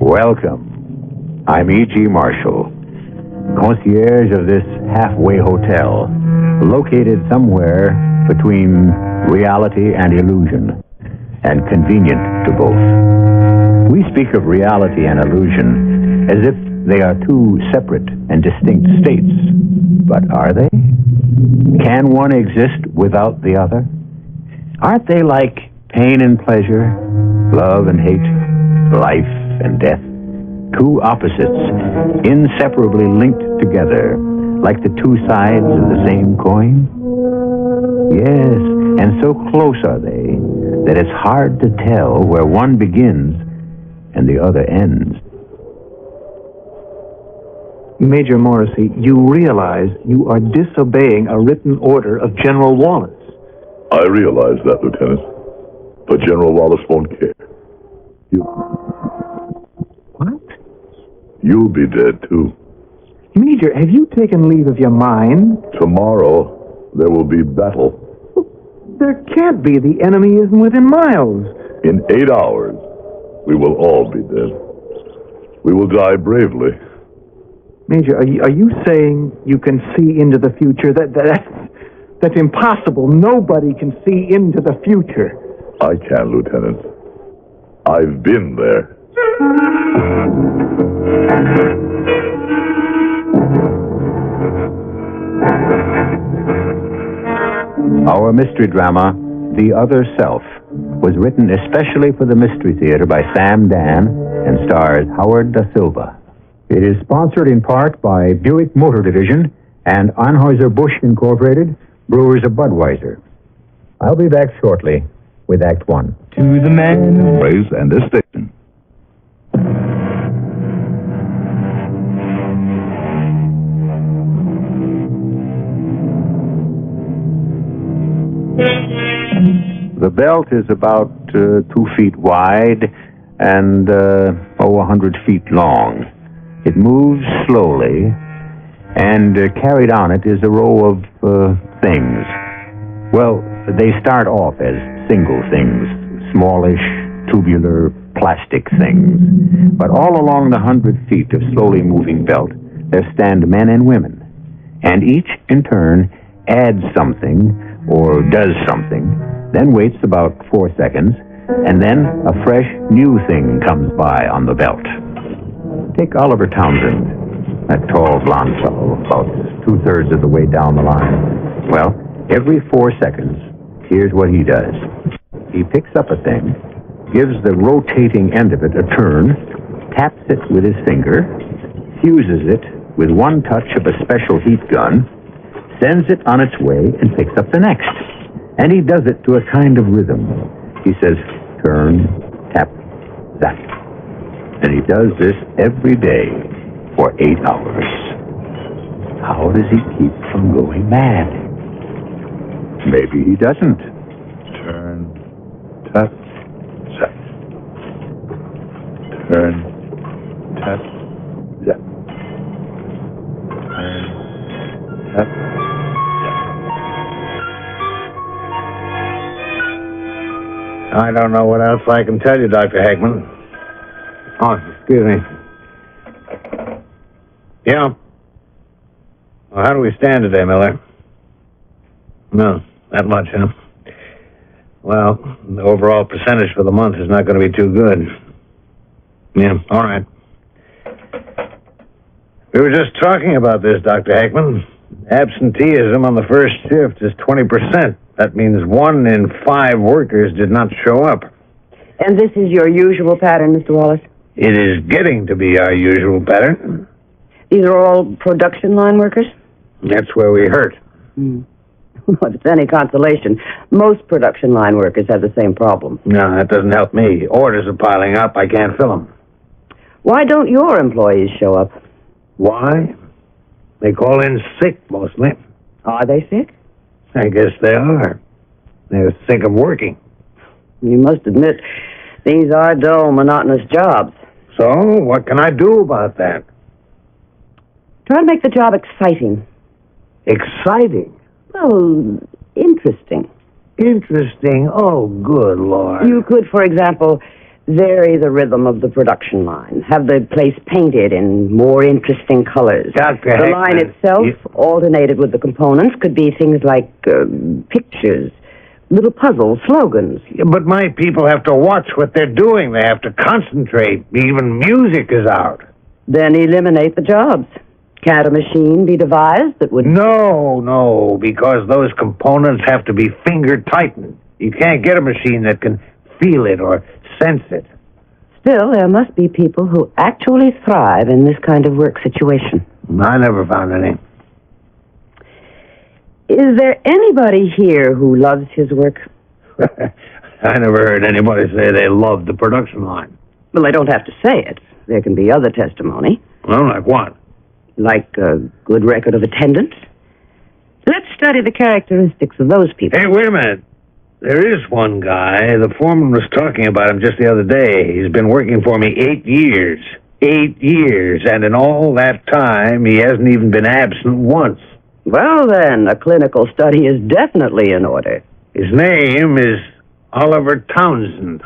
Welcome. I'm E.G. Marshall, concierge of this halfway hotel, located somewhere between reality and illusion, and convenient to both. We speak of reality and illusion as if they are two separate and distinct states. But are they? Can one exist without the other? Aren't they like pain and pleasure, love and hate, life and death? Two opposites, inseparably linked together, like the two sides of the same coin? Yes, and so close are they that it's hard to tell where one begins and the other ends. Major Morrisy, you realize you are disobeying a written order of General Wallace. I realize that, Lieutenant. But General Wallace won't care. What? You'll be dead, too. Major, have you taken leave of your mind? Tomorrow, there will be battle. There can't be. The enemy isn't within miles. In 8 hours, we will all be dead. We will die bravely. Major, are you saying you can see into the future? That's impossible. Nobody can see into the future. I can, Lieutenant. I've been there. Our mystery drama, The Other Self, was written especially for the Mystery Theater by Sam Dan and stars Howard Da Silva. It is sponsored in part by Buick Motor Division and Anheuser-Busch Incorporated, brewers of Budweiser. I'll be back shortly with Act One. To the man who plays and this station. The belt is about 2 feet wide and 100 feet long. It moves slowly, and carried on it is a row of things. Well, they start off as single things, smallish, tubular, plastic things. But all along the 100 feet of slowly moving belt, there stand men and women, and each, in turn, adds something or does something, then waits about 4 seconds, and then a fresh, new thing comes by on the belt. Take Oliver Townsen, that tall, blond fellow, about 2/3 of the way down the line. Well, every 4 seconds, here's what he does. He picks up a thing, gives the rotating end of it a turn, taps it with his finger, fuses it with one touch of a special heat gun, sends it on its way, and picks up the next. And he does it to a kind of rhythm. He says, turn, tap, zap. And he does this every day for 8 hours. How does he keep from going mad? Maybe he doesn't. Turn, tap, zap. Turn, tap, zap. Turn, tap, zap. I don't know what else I can tell you, Dr. Hackman. Oh, excuse me. Yeah. Well, how do we stand today, Miller? No, not much, huh? Well, the overall percentage for the month is not going to be too good. Yeah, all right. We were just talking about this, Dr. Hackman. Absenteeism on the first shift is 20%. That means 1 in 5 workers did not show up. And this is your usual pattern, Mr. Wallace? It is getting to be our usual pattern. These are all production line workers? That's where we hurt. Well, if it's any consolation, most production line workers have the same problem. No, that doesn't help me. Orders are piling up. I can't fill them. Why don't your employees show up? Why? They call in sick, mostly. Are they sick? I guess they are. They're sick of working. You must admit, these are dull, monotonous jobs. So, what can I do about that? Try to make the job exciting. Exciting? Well, interesting. Interesting? Oh, good Lord. You could, for example, Vary the rhythm of the production line. Have the place painted in more interesting colors. Dr. The line itself, alternated with the components, could be things like pictures, little puzzles, slogans. Yeah, but my people have to watch what they're doing. They have to concentrate. Even music is out. Then eliminate the jobs. Can't a machine be devised that would... No, because those components have to be finger-tightened. You can't get a machine that can feel it or sense it. Still, there must be people who actually thrive in this kind of work situation. I never found any. Is there anybody here who loves his work? I never heard anybody say they loved the production line. Well, they don't have to say it. There can be other testimony. Well, like what? Like a good record of attendance. Let's study the characteristics of those people. Hey, wait a minute. There is one guy. The foreman was talking about him just the other day. He's been working for me 8 years. 8 years. And in all that time, he hasn't even been absent once. Well, then, a clinical study is definitely in order. His name is Oliver Townsen.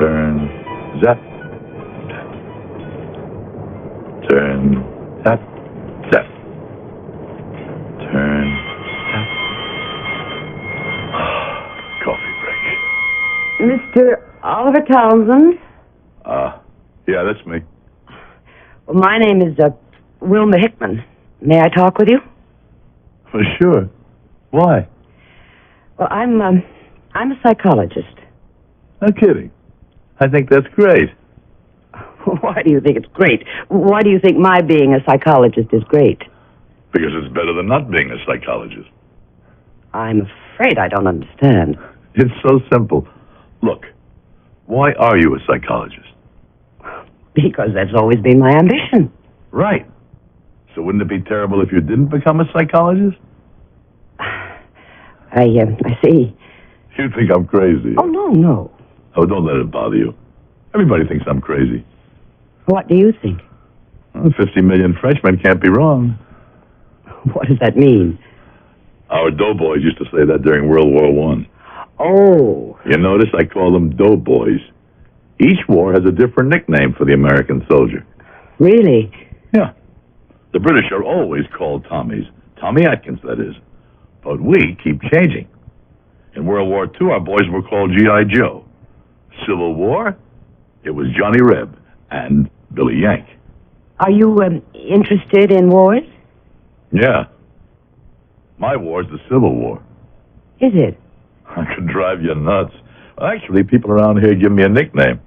Turn, zap, zap. Turn, zap, zap. Turn, zap. Coffee break. Mr. Oliver Townsen? Yeah, that's me. Well, my name is Wilma Hickman. May I talk with you? For sure. Why? Well, I'm a psychologist. No kidding. I think that's great. Why do you think it's great? Why do you think my being a psychologist is great? Because it's better than not being a psychologist. I'm afraid I don't understand. It's so simple. Look, why are you a psychologist? Because that's always been my ambition. Right. So wouldn't it be terrible if you didn't become a psychologist? I see. You think I'm crazy. Oh, no. Oh, don't let it bother you. Everybody thinks I'm crazy. What do you think? Well, 50 million Frenchmen can't be wrong. What does that mean? Our doughboys used to say that during World War I. Oh. You notice I call them doughboys. Each war has a different nickname for the American soldier. Really? Yeah. The British are always called Tommies. Tommy Atkins, that is. But we keep changing. In World War II, our boys were called G.I. Joe. Civil War, it was Johnny Reb and Billy Yank. Are you interested in wars? Yeah. My war's the Civil War. Is it? I could drive you nuts. Actually, people around here give me a nickname.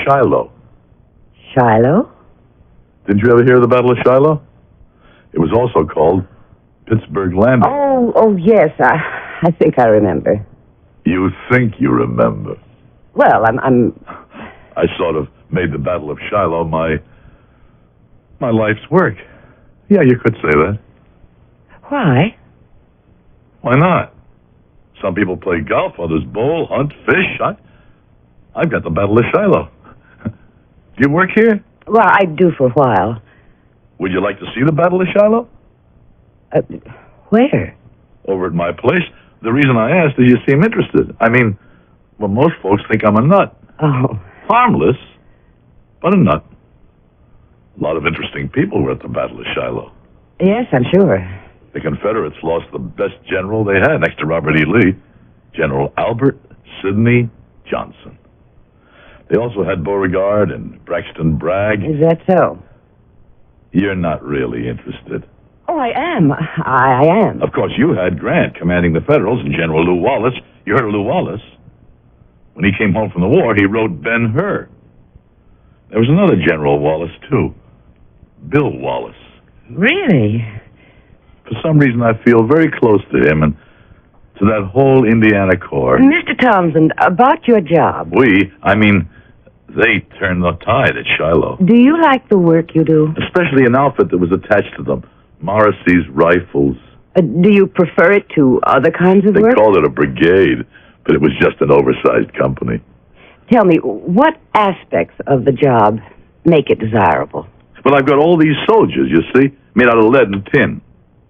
Shiloh. Shiloh? Didn't you ever hear of the Battle of Shiloh? It was also called Pittsburgh Landing. Oh, yes. I think I remember. You think you remember? Well, I'm... I sort of made the Battle of Shiloh my life's work. Yeah, you could say that. Why? Why not? Some people play golf, others bowl, hunt, fish. I've got the Battle of Shiloh. Do you work here? Well, I do for a while. Would you like to see the Battle of Shiloh? Where? Over at my place. The reason I asked is you seem interested. I mean, well, most folks think I'm a nut. Oh. Harmless, but a nut. A lot of interesting people were at the Battle of Shiloh. Yes, I'm sure. The Confederates lost the best general they had next to Robert E. Lee, General Albert Sidney Johnson. They also had Beauregard and Braxton Bragg. Is that so? You're not really interested. Oh, I am. I am. Of course, you had Grant commanding the Federals and General Lew Wallace. You heard of Lew Wallace? When he came home from the war, he wrote Ben-Hur. There was another General Wallace, too. Bill Wallace. Really? For some reason, I feel very close to him and to that whole Indiana Corps. Mr. Townsen, about your job. They turned the tide at Shiloh. Do you like the work you do? Especially an outfit that was attached to them. Morrisy's rifles. Do you prefer it to other kinds of They work? called it a brigade, but it was just an oversized company. Tell me, what aspects of the job make it desirable? Well, I've got all these soldiers, you see, made out of lead and tin.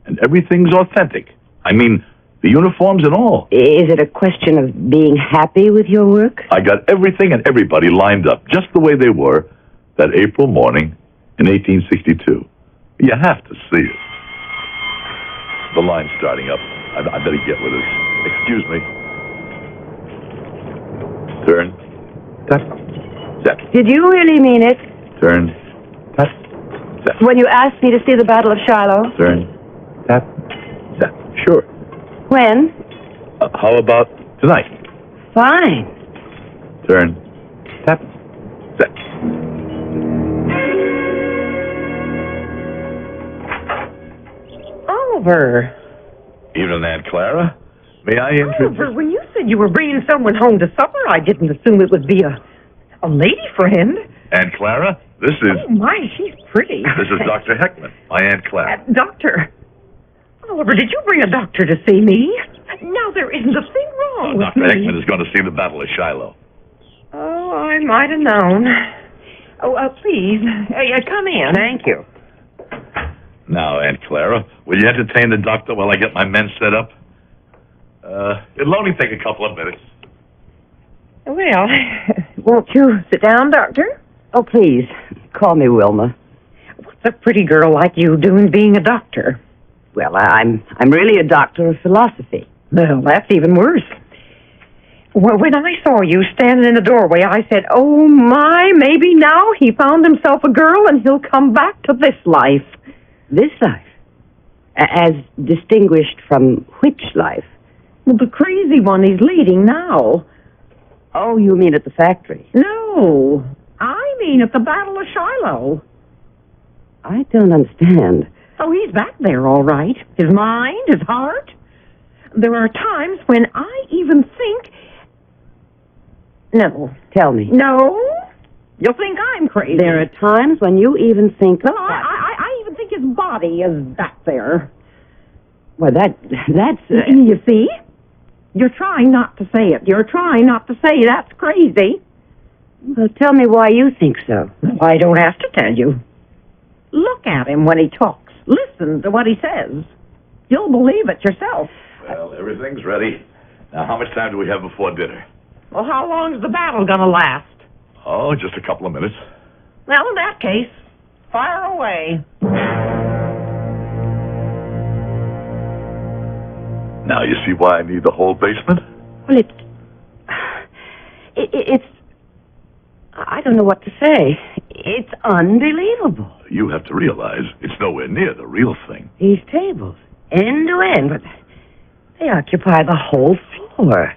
And everything's authentic. I mean, the uniforms and all. Is it a question of being happy with your work? I got everything and everybody lined up just the way they were that April morning in 1862. You have to see it. The line's starting up. I better get with this. Excuse me. Turn. Tap. Set. Did you really mean it? Turn. Tap. Set. When you asked me to see the Battle of Shiloh? Turn. Tap. Set. Sure. When? How about tonight? Fine. Turn. Tap. Set. Oliver. Evening, Aunt Clara. May I introduce... Oliver, when you said you were bringing someone home to supper, I didn't assume it would be a lady friend. Aunt Clara, this is... Oh, my, she's pretty. This is Dr. Heckman, my Aunt Clara. Doctor. Oliver, did you bring a doctor to see me? No, there isn't a thing wrong with Dr. me. Heckman is going to see the Battle of Shiloh. Oh, I might have known. Oh, please, come in. Thank you. Now, Aunt Clara, will you entertain the doctor while I get my men set up? It'll only take a couple of minutes. Well, won't you sit down, Doctor? Oh, please, call me Wilma. What's a pretty girl like you doing being a doctor? Well, I'm really a doctor of philosophy. Well, that's even worse. Well, when I saw you standing in the doorway, I said, oh, my, maybe now he found himself a girl and he'll come back to this life. This life? As distinguished from which life? Well, the crazy one he's leading now. Oh, you mean at the factory? No, I mean at the Battle of Shiloh. I don't understand. Oh, he's back there, all right. His mind, his heart. There are times when I even think... No. Tell me. No? You'll think I'm crazy. There are times when you even think... Well, I even think his body is back there. Well, that's... You see? You're trying not to say it. You're trying not to say that's crazy. Well, tell me why you think so. I don't have to tell you. Look at him when he talks. Listen to what he says. You'll believe it yourself. Well, everything's ready. Now, how much time do we have before dinner? Well, how long's the battle gonna last? Oh, just a couple of minutes. Well, in that case, fire away. Now you see why I need the whole basement? Well, it's... I don't know what to say. It's unbelievable. You have to realize it's nowhere near the real thing. These tables, end to end, but they occupy the whole floor.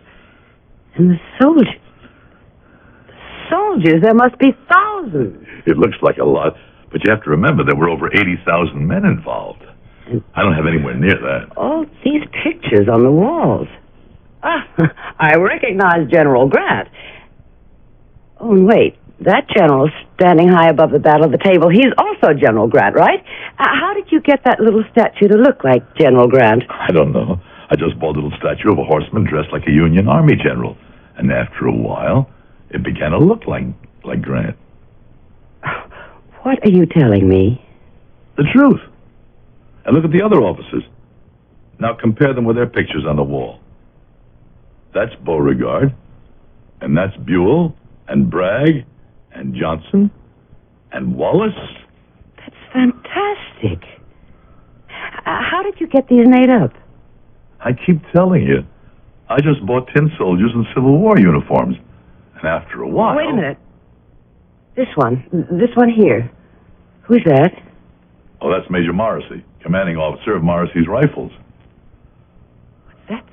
And the soldiers... there must be thousands. It looks like a lot, but you have to remember there were over 80,000 men involved. I don't have anywhere near that. All these pictures on the walls. Ah, I recognize General Grant. Oh, and wait. That general standing high above the battle of the table, he's also General Grant, right? How did you get that little statue to look like General Grant? I don't know. I just bought a little statue of a horseman dressed like a Union Army general. And after a while, it began to look like Grant. What are you telling me? The truth. And look at the other officers. Now compare them with their pictures on the wall. That's Beauregard, and that's Buell, and Bragg, and Johnson, and Wallace. That's fantastic. How did you get these made up? I keep telling you. I just bought tin soldiers in Civil War uniforms. And after a while... Wait a minute. This one here. Who's that? Oh, that's Major Morrisy, commanding officer of Morrisy's Rifles. That's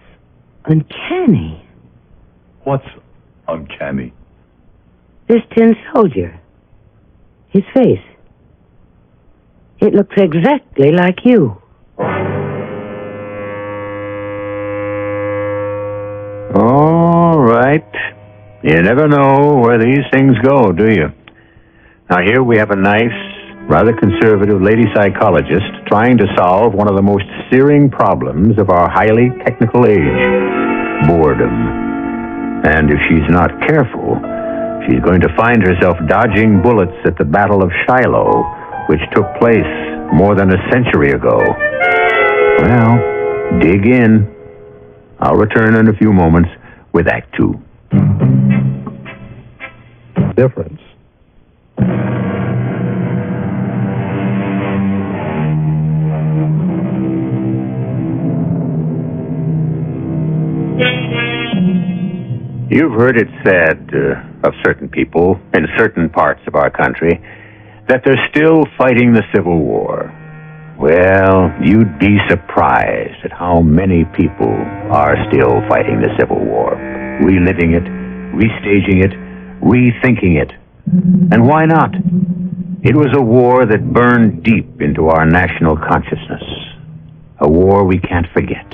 uncanny. What's uncanny? This tin soldier. His face. It looks exactly like you. All right. You never know where these things go, do you? Now, here we have a nice, rather conservative lady psychologist trying to solve one of the most searing problems of our highly technical age, boredom. And if she's not careful, she's going to find herself dodging bullets at the Battle of Shiloh, which took place more than a century ago. Well, Dig in. I'll return in a few moments with Act Two. Difference. You've heard it said of certain people in certain parts of our country that they're still fighting the Civil War. Well, you'd be surprised at how many people are still fighting the Civil War, reliving it, restaging it, rethinking it. And why not? It was a war that burned deep into our national consciousness. A war we can't forget.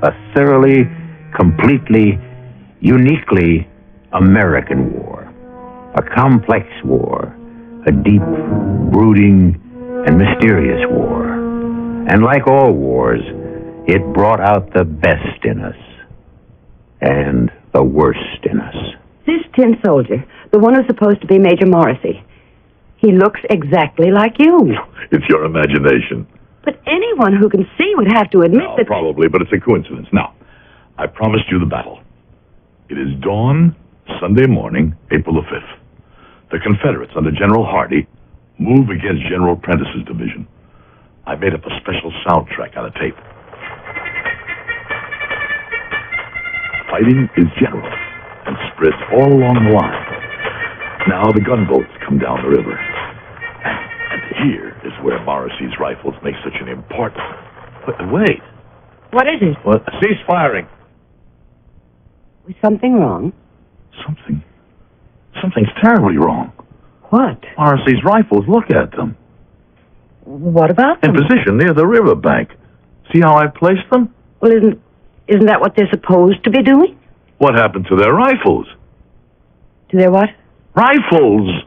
A thoroughly, completely, uniquely American war. A complex war. A deep, brooding, and mysterious war. And like all wars, it brought out the best in us. And the worst in us. This tin soldier, the one who's supposed to be Major Morrisy, he looks exactly like you. It's your imagination. But anyone who can see would have to admit that... Probably, but it's a coincidence. Now, I promised you the battle. It is dawn, Sunday morning, April the 5th. The Confederates, under General Hardee, move against General Prentice's division. I made up a special soundtrack out of tape. Fighting is general and spreads all along the line. Now the gunboats come down the river. And here is where Morrisy's rifles make such an important... Wait. What is it? What? Cease firing. Was something wrong? Something's terribly wrong. What? Morrisy's rifles, look at them. What about In them? position near the riverbank. See how I placed them? Well, isn't that what they're supposed to be doing? What happened to their rifles? To their what? Rifles!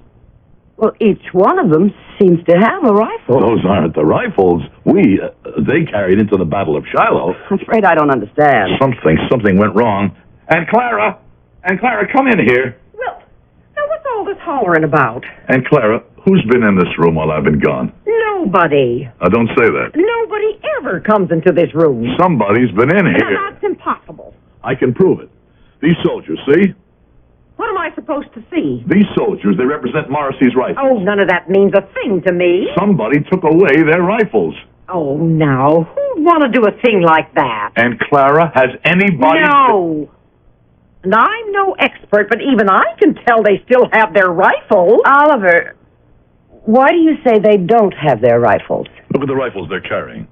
Well, each one of them seems to have a rifle. Those aren't the rifles they carried into the Battle of Shiloh. I'm afraid I don't understand. Something went wrong. And Clara, come in here. Well, now what's all this hollering about? And Clara, who's been in this room while I've been gone? Nobody. Now, don't say that. Nobody ever comes into this room. Somebody's been in here. Now, that's impossible. I can prove it. These soldiers, see? What am I supposed to see? These soldiers, they represent Morrisy's rifles. Oh, none of that means a thing to me. Somebody took away their rifles. Oh, now, who'd want to do a thing like that? And Clara, has anybody... No. And I'm no expert, but even I can tell they still have their rifles. Oliver, why do you say they don't have their rifles? Look at the rifles they're carrying.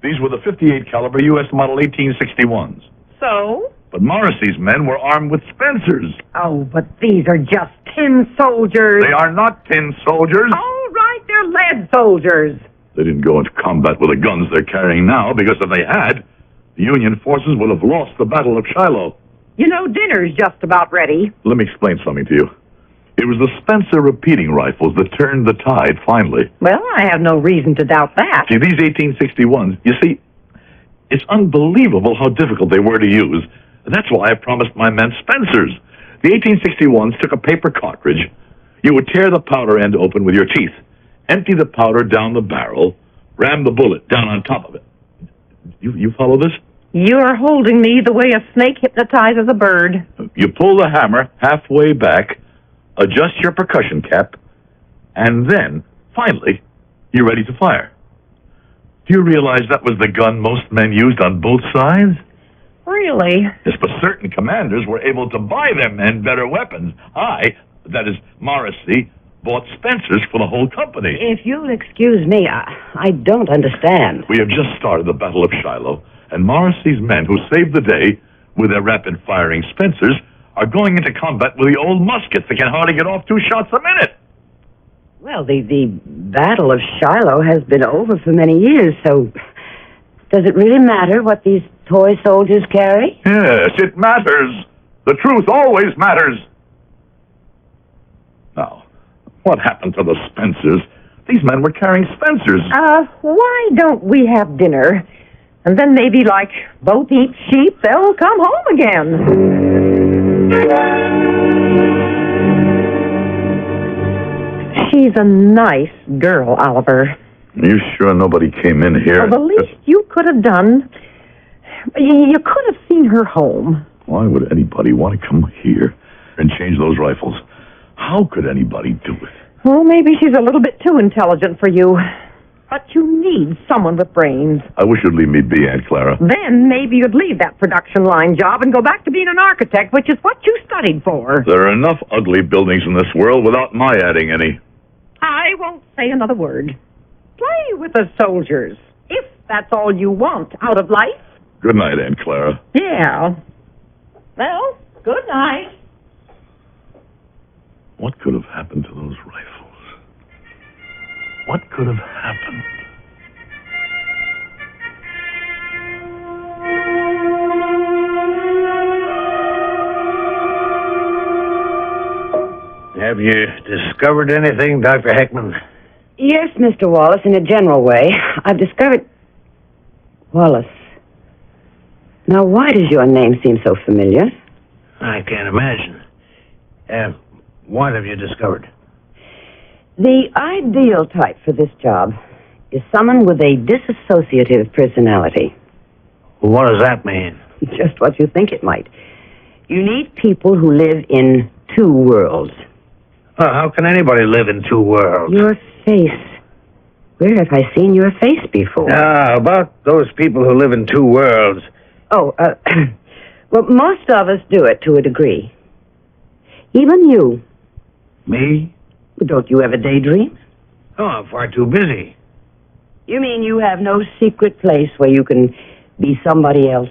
These were the .58 caliber U.S. model 1861s. So? But Morrisy's men were armed with Spencers. Oh, but these are just tin soldiers. They are not tin soldiers. All right, they're lead soldiers. They didn't go into combat with the guns they're carrying now, because if they had, the Union forces would have lost the Battle of Shiloh. You know, dinner's just about ready. Let me explain something to you. It was the Spencer repeating rifles that turned the tide, finally. Well, I have no reason to doubt that. See, these 1861s, you see, it's unbelievable how difficult they were to use. And that's why I promised my men Spencers. The 1861s took a paper cartridge. You would tear the powder end open with your teeth, empty the powder down the barrel, ram the bullet down on top of it. You follow this? You're holding me the way a snake hypnotizes a bird. You pull the hammer halfway back, adjust your percussion cap, and then, finally, you're ready to fire. Do you realize that was the gun most men used on both sides? Really? Yes, but certain commanders were able to buy their men better weapons. That is, Morrisy, bought Spencers for the whole company. If you'll excuse me, I don't understand. We have just started the Battle of Shiloh, and Morrisy's men who saved the day with their rapid-firing Spencers are going into combat with the old muskets that can hardly get off 2 shots a minute. Well, the Battle of Shiloh has been over for many years, so does it really matter what these toy soldiers carry? Yes, it matters. The truth always matters. Now, what happened to the Spencers? These men were carrying Spencers. Why don't we have dinner? And then maybe, like both eat sheep, they'll come home again. She's a nice girl, Oliver. Are you sure nobody came in here? Well, the least you could have done You could have seen her home. Why would anybody want to come here and change those rifles? How could anybody do it? Well, maybe she's a little bit too intelligent for you. But you need someone with brains. I wish you'd leave me be, Aunt Clara. Then maybe you'd leave that production line job and go back to being an architect, which is what you studied for. There are enough ugly buildings in this world without my adding any. I won't say another word. Play with the soldiers, if that's all you want out of life. Good night, Aunt Clara. Yeah. Well, good night. What could have happened to those rifles? What could have happened? Have you discovered anything, Dr. Heckman? Yes, Mr. Wallace, in a general way. I've discovered... Wallace. Now, why does your name seem so familiar? I can't imagine. What have you discovered? The ideal type for this job is someone with a dissociative personality. What does that mean? Just what you think it might. You need people who live in two worlds. How can anybody live in two worlds? Your face. Where have I seen your face before? About those people who live in two worlds. Oh, well, most of us do it to a degree. Even you. Me? Don't you ever daydream? Oh, I'm far too busy. You mean you have no secret place where you can be somebody else?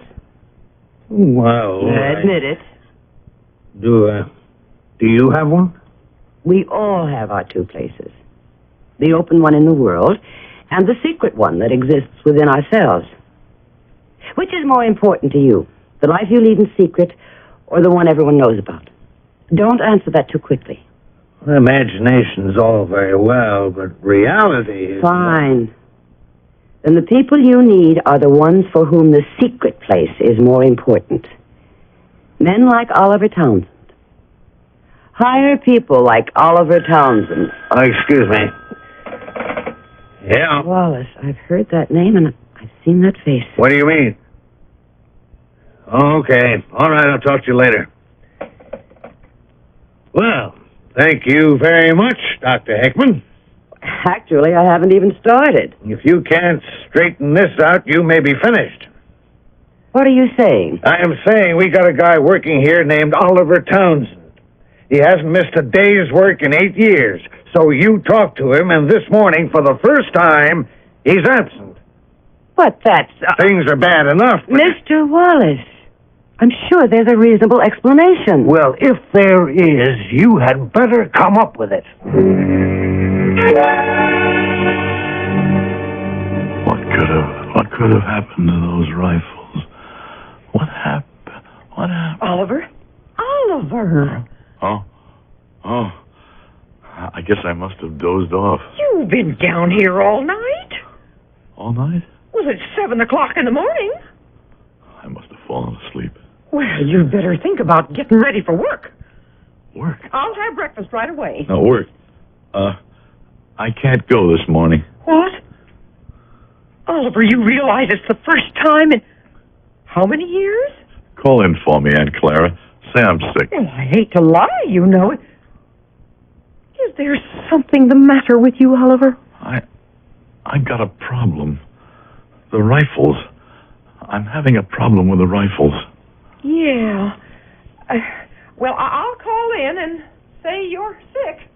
Well, Admit it. Do you have one? We all have our two places. The open one in the world, and the secret one that exists within ourselves. Which is more important to you, the life you lead in secret, or the one everyone knows about? Don't answer that too quickly. Imagination's all very well, but reality is... Fine. Then the people you need are the ones for whom the secret place is more important. Men like Oliver Townsen. Hire people like Oliver Townsen. Excuse me. Yeah? Wallace, I've heard that name and I've seen that face. What do you mean? Okay. All right, I'll talk to you later. Well, thank you very much, Dr. Heckman. Actually, I haven't even started. If you can't straighten this out, you may be finished. What are you saying? I am saying we got a guy working here named Oliver Townsen. He hasn't missed a day's work in 8 years. So you talked to him, and this morning, for the first time, he's absent. But that's... Things are bad enough. Mr. Wallace, I'm sure there's a reasonable explanation. Well, if there is, you had better come up with it. What could have happened to those rifles? What happened? Oliver? Oliver! Oh. I guess I must have dozed off. You've been down here all night? All night? Was it 7 o'clock in the morning? I must have fallen asleep. Well, you'd better think about getting ready for work. Work? I'll have breakfast right away. No, work. I can't go this morning. What? Oliver, you realize it's the first time in how many years? Call in for me, Aunt Clara. Say I'm sick. Well, I hate to lie, you know. Is there something the matter with you, Oliver? I've got a problem. The rifles. I'm having a problem with the rifles. Yeah. Well, I'll call in and say you're sick.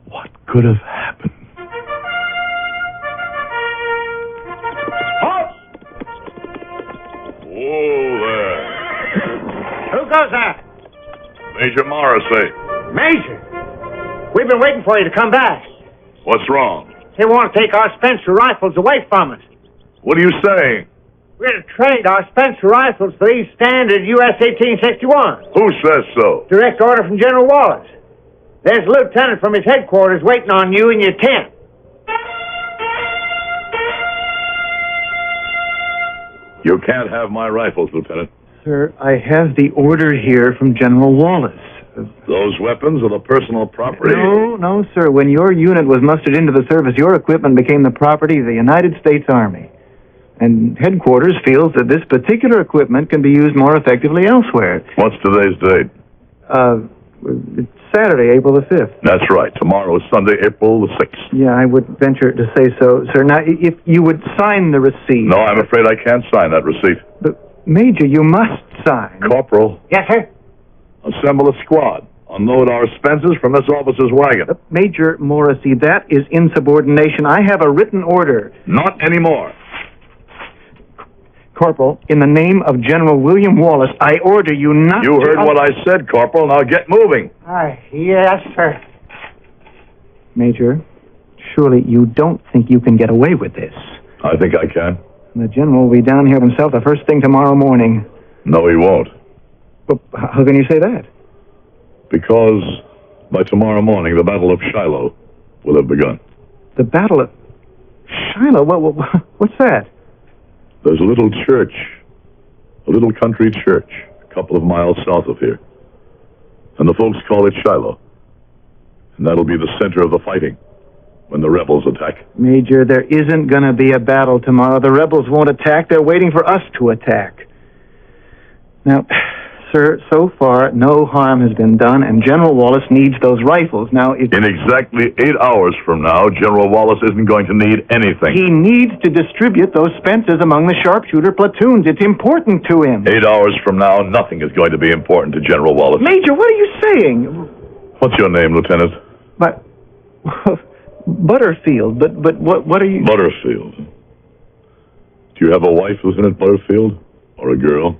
What could have happened? Halt! Whoa there. Who goes that? Major Morrisy. Major! We've been waiting for you to come back. What's wrong? They want to take our Spencer rifles away from us. What are you saying? We're to trade our Spencer rifles for these standard U.S. 1861. Who says so? Direct order from General Wallace. There's a lieutenant from his headquarters waiting on you in your tent. You can't have my rifles, Lieutenant. Sir, I have the order here from General Wallace. Those weapons are the personal property. No, sir. When your unit was mustered into the service, your equipment became the property of the United States Army. And headquarters feels that this particular equipment can be used more effectively elsewhere. What's today's date? It's Saturday, April the 5th. That's right. Tomorrow is Sunday, April the 6th. Yeah, I would venture to say so, sir. Now, if you would sign the receipt... No, I'm afraid I can't sign that receipt. But, Major, you must sign. Corporal. Yes, sir? Assemble a squad. Unload our expenses from this officer's wagon. Major Morrisy, that is insubordination. I have a written order. Not anymore. Corporal, in the name of General William Wallace, I order you not You to... heard what I said, Corporal. Now get moving. Yes, sir. Major, surely you don't think you can get away with this. I think I can. The general will be down here himself the first thing tomorrow morning. No, he won't. But how can you say that? Because by tomorrow morning, the Battle of Shiloh will have begun. The Battle of Shiloh? What's that? There's a little church, a little country church, a couple of miles south of here. And the folks call it Shiloh. And that'll be the center of the fighting when the rebels attack. Major, there isn't going to be a battle tomorrow. The rebels won't attack. They're waiting for us to attack. Now, sir, so far, no harm has been done, and General Wallace needs those rifles. Now, if... In exactly 8 hours from now, General Wallace isn't going to need anything. He needs to distribute those Spences among the sharpshooter platoons. It's important to him. 8 hours from now, nothing is going to be important to General Wallace. Major, what are you saying? What's your name, Lieutenant? But... Butterfield, but what are you... Butterfield. Do you have a wife, Lieutenant Butterfield? Or a girl?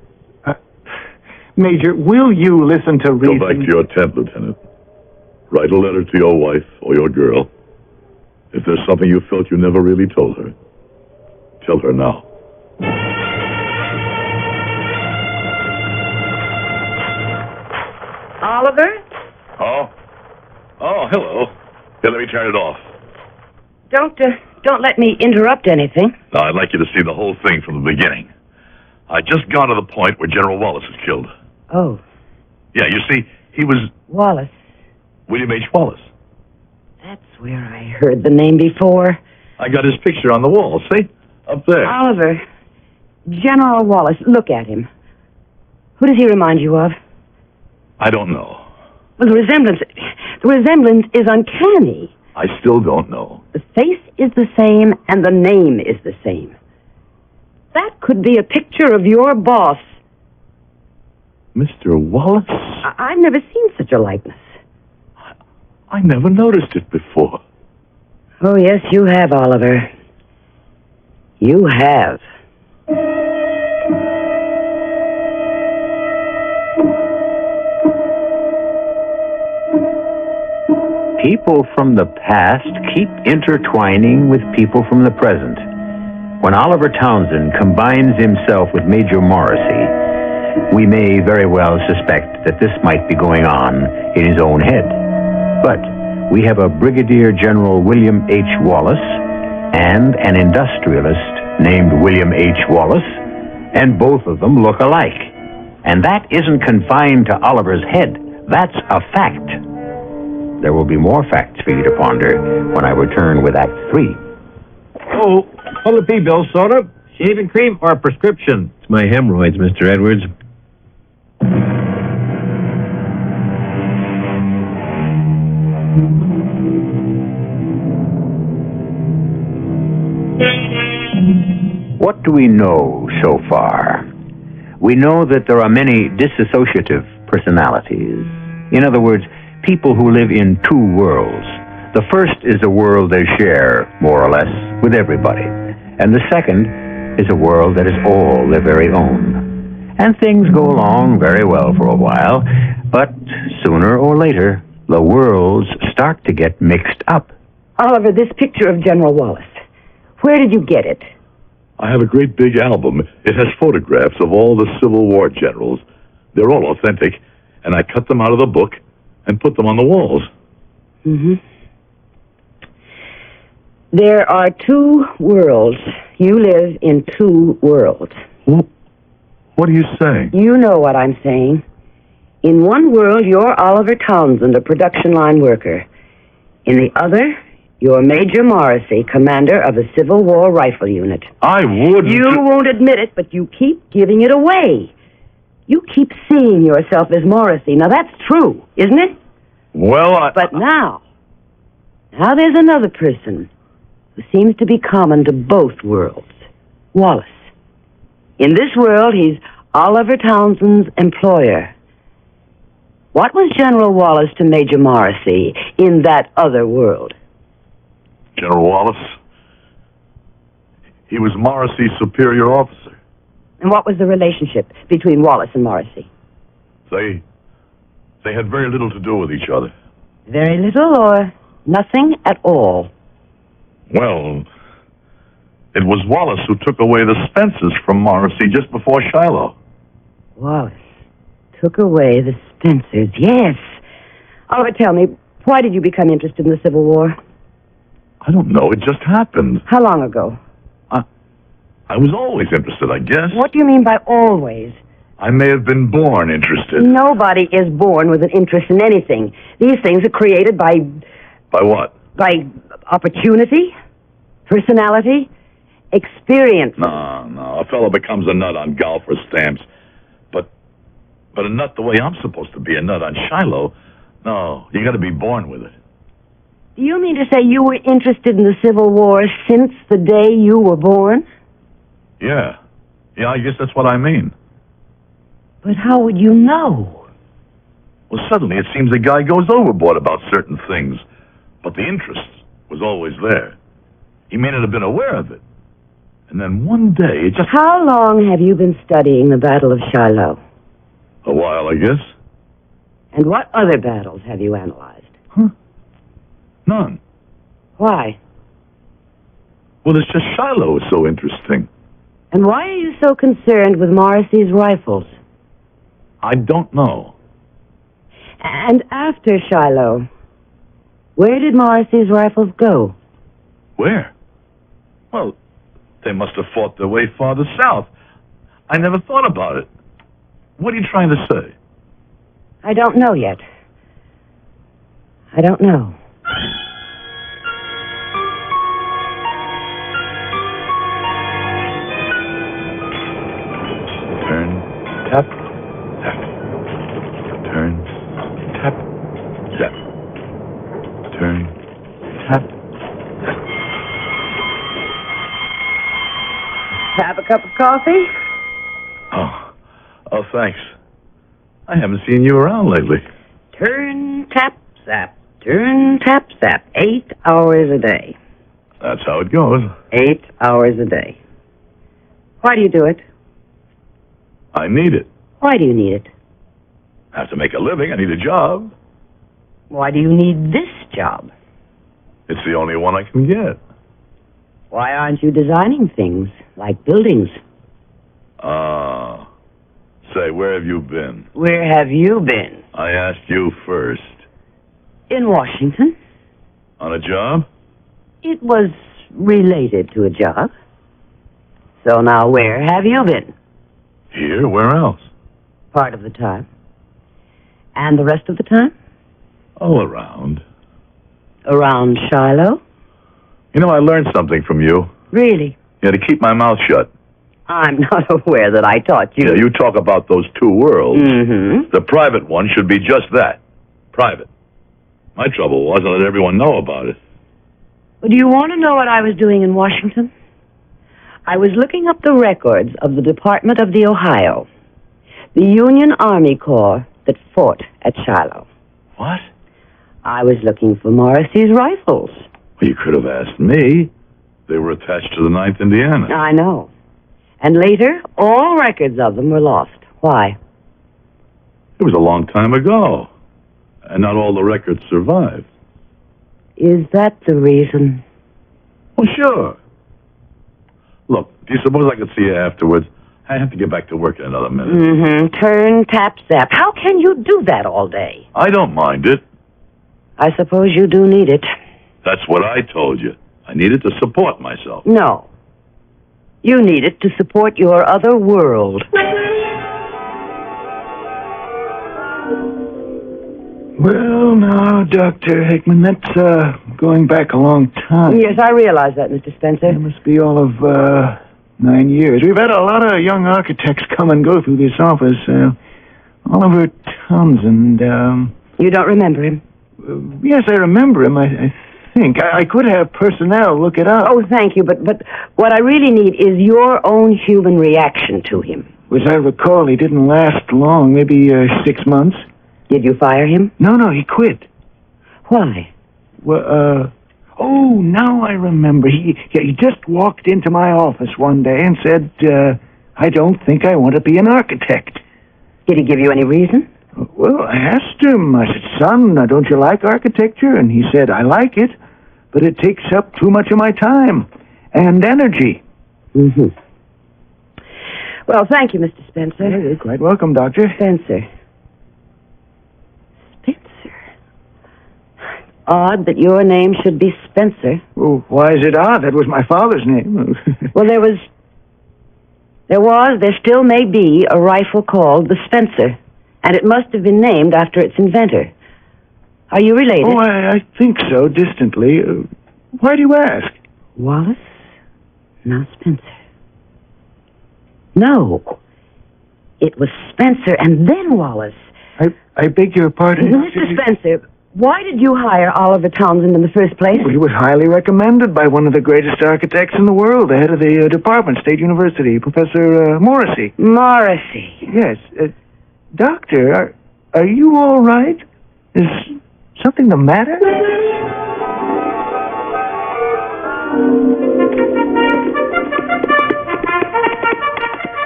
Major, will you listen to reason? Go back to your tent, Lieutenant. Write a letter to your wife or your girl. If there's something you felt you never really told her, tell her now. Oliver? Oh, hello. Here, let me turn it off. Don't let me interrupt anything. Now, I'd like you to see the whole thing from the beginning. I just got to the point where General Wallace is killed. Oh. Yeah, you see, he was... Wallace. William H. Wallace. That's where I heard the name before. I got his picture on the wall, see? Up there. Oliver. General Wallace, look at him. Who does he remind you of? I don't know. Well, the resemblance is uncanny. I still don't know. The face is the same, and the name is the same. That could be a picture of your boss. Mr. Wallace? I've never seen such a likeness. I never noticed it before. Oh, yes, you have, Oliver. You have. People from the past keep intertwining with people from the present. When Oliver Townsen combines himself with Major Morrisy, we may very well suspect that this might be going on in his own head. But we have a Brigadier General William H. Wallace and an industrialist named William H. Wallace, and both of them look alike. And that isn't confined to Oliver's head. That's a fact. There will be more facts for you to ponder when I return with Act 3. Oh, what'll it be, Bill? Soda, shaving cream, or a prescription? It's my hemorrhoids, Mr. Edwards. What do we know so far? We know that there are many dissociative personalities. In other words, people who live in two worlds. The first is a world they share, more or less, with everybody. And the second is a world that is all their very own. And things go along very well for a while, but sooner or later, the worlds start to get mixed up. Oliver, this picture of General Wallace, where did you get it? I have a great big album. It has photographs of all the Civil War generals. They're all authentic, and I cut them out of the book and put them on the walls. Mm-hmm. There are two worlds. You live in two worlds. What are you saying? You know what I'm saying. In one world, you're Oliver Townsen, a production line worker. In the other, You're Major Morrisy, commander of the Civil War Rifle Unit. I wouldn't... You won't admit it, but you keep giving it away. You keep seeing yourself as Morrisy. Now, that's true, isn't it? Well, But now there's another person who seems to be common to both worlds. Wallace. In this world, he's Oliver Townsend's employer. What was General Wallace to Major Morrisy in that other world? General Wallace, he was Morrisy's superior officer. And what was the relationship between Wallace and Morrisy? They had very little to do with each other. Very little or nothing at all? Well, it was Wallace who took away the Spences from Morrisy just before Shiloh. Wallace took away the Spencers, yes. Oliver, tell me, why did you become interested in the Civil War? I don't know. It just happened. How long ago? I was always interested, I guess. What do you mean by always? I may have been born interested. Nobody is born with an interest in anything. These things are created by... By what? By opportunity, personality, experience. No. A fellow becomes a nut on golf or stamps. But a nut the way I'm supposed to be a nut on Shiloh, no, you got to be born with it. Do you mean to say you were interested in the Civil War since the day you were born? Yeah, I guess that's what I mean. But how would you know? Well, suddenly it seems a guy goes overboard about certain things, but the interest was always there. He may not have been aware of it. And then one day it just... How long have you been studying the Battle of Shiloh? A while, I guess. And what other battles have you analyzed? None. Why? Well, it's just Shiloh is so interesting. And why are you so concerned with Morrisy's rifles? I don't know. And after Shiloh, where did Morrisy's rifles go? Where? Well, they must have fought their way farther south. I never thought about it. What are you trying to say? I don't know yet. I don't know. Turn, tap, tap. Turn, tap, tap. Turn, tap, tap. Have a cup of coffee? Oh, thanks. I haven't seen you around lately. Turn, tap, zap. Turn, tap, zap. 8 hours a day. That's how it goes. 8 hours a day. Why do you do it? I need it. Why do you need it? I have to make a living. I need a job. Why do you need this job? It's the only one I can get. Why aren't you designing things, like buildings? Say, where have you been? Where have you been? I asked you first. In Washington. On a job? It was related to a job. So now where have you been? Here? Where else? Part of the time. And the rest of the time? All around. Around Shiloh? You know, I learned something from you. Really? Yeah, to keep my mouth shut. I'm not aware that I taught you. Yeah, you talk about those two worlds. Mm-hmm. The private one should be just that. Private. My trouble was I let everyone know about it. Do you want to know what I was doing in Washington? I was looking up the records of the Department of the Ohio, the Union Army Corps that fought at Shiloh. What? I was looking for Morrisy's rifles. Well, you could have asked me. They were attached to the 9th Indiana. I know. And later, all records of them were lost. Why? It was a long time ago. And not all the records survived. Is that the reason? Well, sure. Look, do you suppose I could see you afterwards? I have to get back to work in another minute. Mm-hmm. Turn, tap, zap. How can you do that all day? I don't mind it. I suppose you do need it. That's what I told you. I needed to support myself. No. You need it to support your other world. Well, now, Dr. Hickman, that's going back a long time. Yes, I realize that, Mr. Spencer. It must be all of 9 years. We've had a lot of young architects come and go through this office. Oliver Townsen, You don't remember him? Yes, I remember him, I think. I could have personnel look it up. Oh, thank you, but what I really need is your own human reaction to him. As I recall, he didn't last long, maybe 6 months. Did you fire him? No, he quit. Why? Well, now I remember. He just walked into my office one day and said, I don't think I want to be an architect. Did he give you any reason? Well, I asked him, I said, son, don't you like architecture? And he said, I like it, but it takes up too much of my time and energy. Mm-hmm. Well, thank you, Mr. Spencer. You're quite welcome, Doctor. Spencer. Odd that your name should be Spencer. Well, why is it odd? That was my father's name. Well, there still may be a rifle called the Spencer, and it must have been named after its inventor. Are you related? Oh, I think so, distantly. Why do you ask? Wallace? Now Spencer. No. It was Spencer and then Wallace. I beg your pardon? Mr. Spencer, why did you hire Oliver Townsen in the first place? Well, he was highly recommended by one of the greatest architects in the world, the head of the department, State University, Professor Morrisy. Morrisy. Yes. Doctor, are you all right? Is something the matter?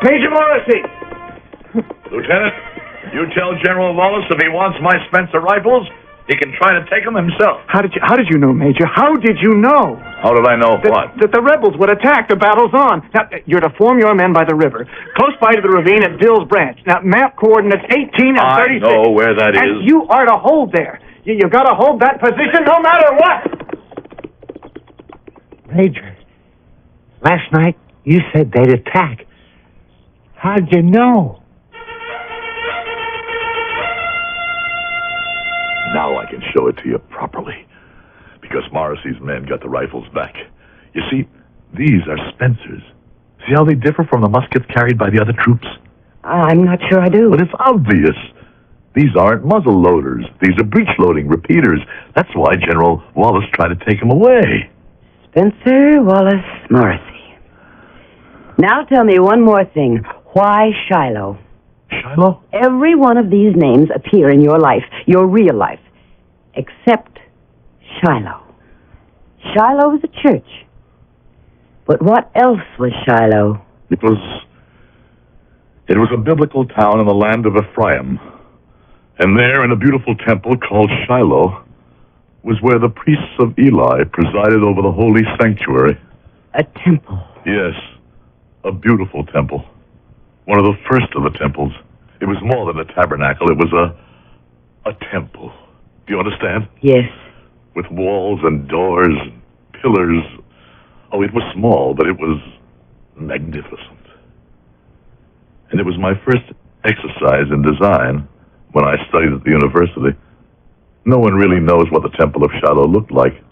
Major Morrisy! Lieutenant, you tell General Wallace if he wants my Spencer rifles, he can try to take them himself. How did you know, Major? How did you know? How did I know what? That the rebels would attack. The battle's on. Now, you're to form your men by the river, close by to the ravine at Bill's Branch. Now, map coordinates 18 and 36. I know where that is. And you are to hold there. You got to hold that position no matter what. Major, last night you said they'd attack. How'd you know? Now I can show it to you properly, because Morrisy's men got the rifles back. You see, these are Spencers. See how they differ from the muskets carried by the other troops? I'm not sure I do. But it's obvious. These aren't muzzle loaders. These are breech-loading repeaters. That's why General Wallace tried to take them away. Spencer, Wallace, Morrisy. Now tell me one more thing. Why Shiloh? Shiloh? Every one of these names appear in your life, your real life, except Shiloh. Shiloh was a church. But what else was Shiloh? It was a biblical town in the land of Ephraim. And there, in a beautiful temple called Shiloh, was where the priests of Eli presided over the holy sanctuary. A temple. Yes, a beautiful temple. One of the first of the temples. It was more than a tabernacle. It was a temple. Do you understand? Yes. With walls and doors and pillars. Oh, it was small, but it was magnificent. And it was my first exercise in design when I studied at the university. No one really knows what the Temple of Shiloh looked like,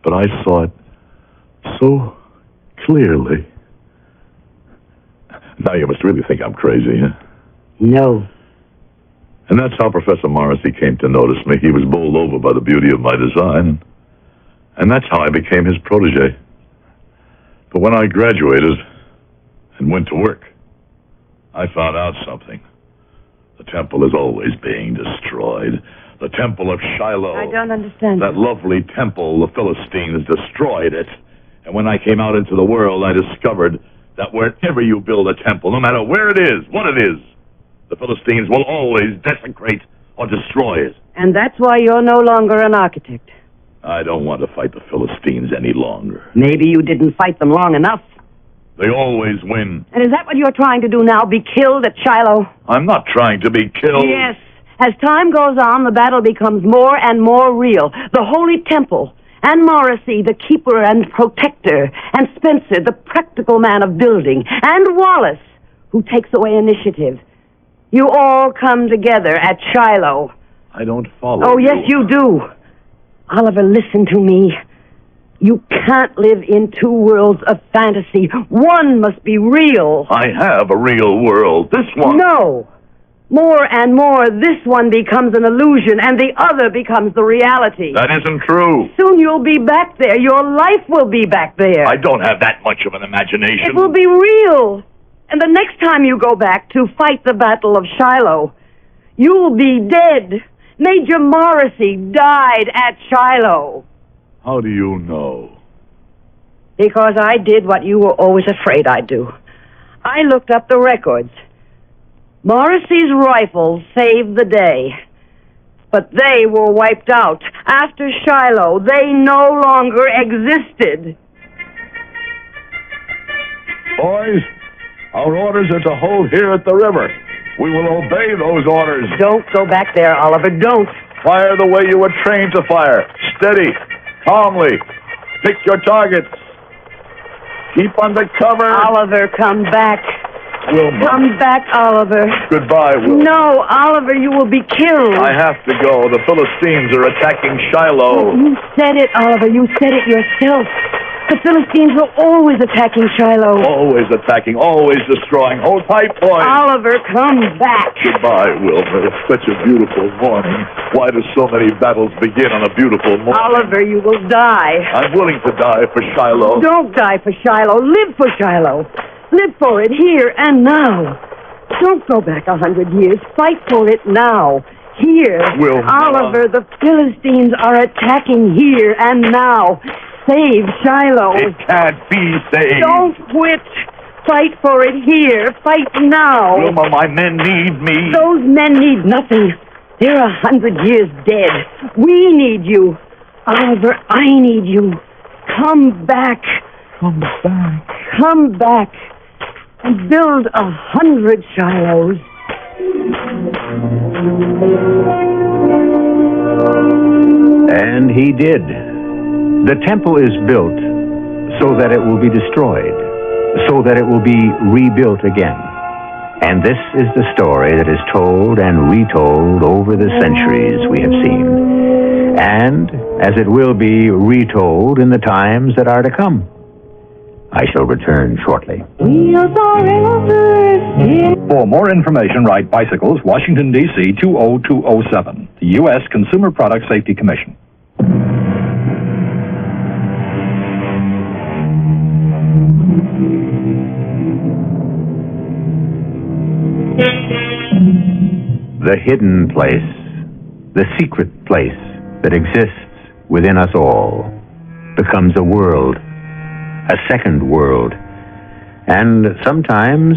but I saw it so clearly. Now you must really think I'm crazy, huh? No. And that's how Professor Morrisy came to notice me. He was bowled over by the beauty of my design. And that's how I became his protege. But when I graduated and went to work, I found out something. The temple is always being destroyed. The Temple of Shiloh. I don't understand. That lovely temple, the Philistines destroyed it. And when I came out into the world, I discovered that wherever you build a temple, no matter where it is, what it is, the Philistines will always desecrate or destroy it. And that's why you're no longer an architect. I don't want to fight the Philistines any longer. Maybe you didn't fight them long enough. They always win. And is that what you're trying to do now, be killed at Shiloh? I'm not trying to be killed. Yes. As time goes on, the battle becomes more and more real. The Holy Temple, and Morrisy, the keeper and protector, and Spencer, the practical man of building, and Wallace, who takes away initiative. You all come together at Shiloh, I don't follow Oh, yes, you do. Oliver, listen to me. You can't live in two worlds of fantasy. One must be real. I have a real world. This one... No. More and more, this one becomes an illusion, and the other becomes the reality. That isn't true. Soon you'll be back there. Your life will be back there. I don't have that much of an imagination. It will be real. And the next time you go back to fight the Battle of Shiloh, you'll be dead. Major Morrisy died at Shiloh. How do you know? Because I did what you were always afraid I'd do. I looked up the records. Morrisy's rifles saved the day. But they were wiped out. After Shiloh, they no longer existed. Boys, our orders are to hold here at the river. We will obey those orders. Don't go back there, Oliver. Don't. Fire the way you were trained to fire. Steady. Calmly. Pick your targets. Keep under cover. Oliver, come back. Wilma. Come back, Oliver. Goodbye, Wilma. No, Oliver, you will be killed. I have to go. The Philistines are attacking Shiloh. You said it, Oliver. You said it yourself. The Philistines were always attacking Shiloh. Always attacking, always destroying. Hold tight, boys. Oliver, come back. Goodbye, Wilma. It's such a beautiful morning. Why do so many battles begin on a beautiful morning? Oliver, you will die. I'm willing to die for Shiloh. Don't die for Shiloh. Live for Shiloh. Live for it here and now. Don't go back 100 years. Fight for it now. Here. Wilma. Oliver, the Philistines are attacking here and now. Save Shiloh. It can't be saved. Don't quit. Fight for it here. Fight now. Wilma, my men need me. Those men need nothing. They're 100 years dead. We need you. Oliver, I need you. Come back. Come back. Come back. And build 100 Shilohs. And he did. The temple is built so that it will be destroyed, so that it will be rebuilt again. And this is the story that is told and retold over the centuries we have seen, and as it will be retold in the times that are to come. I shall return shortly. For more information, write Bicycles, Washington, D.C. 20207, the U.S. Consumer Product Safety Commission. The hidden place, the secret place that exists within us all, becomes a world, a second world. And sometimes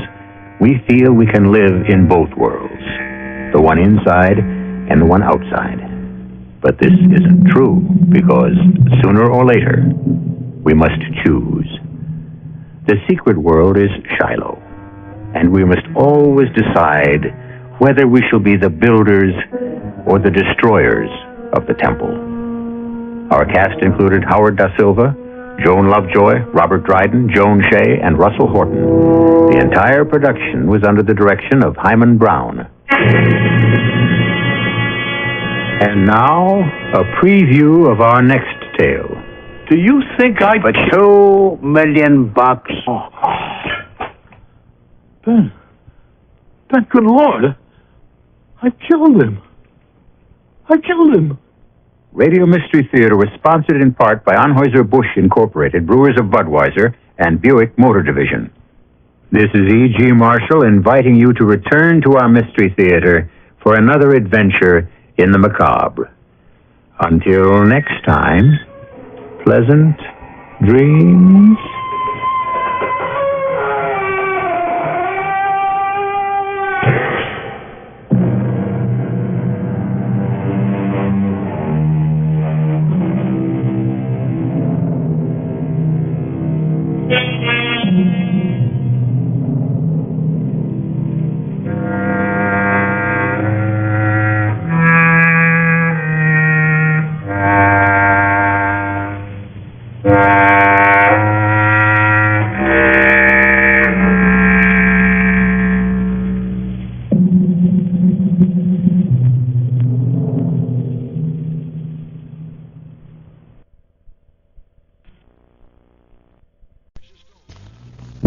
we feel we can live in both worlds, the one inside and the one outside. But this isn't true, because sooner or later, we must choose. The secret world is Shiloh, and we must always decide whether we shall be the builders or the destroyers of the temple. Our cast included Howard Da Silva, Joan Lovejoy, Robert Dryden, Joan Shea, and Russell Horton. The entire production was under the direction of Hyman Brown. And now, a preview of our next tale. Do you think I'd... For $2 million. Ben, good Lord. I killed him. Radio Mystery Theater was sponsored in part by Anheuser-Busch Incorporated, Brewers of Budweiser, and Buick Motor Division. This is E.G. Marshall inviting you to return to our Mystery Theater for another adventure in the macabre. Until next time, pleasant dreams.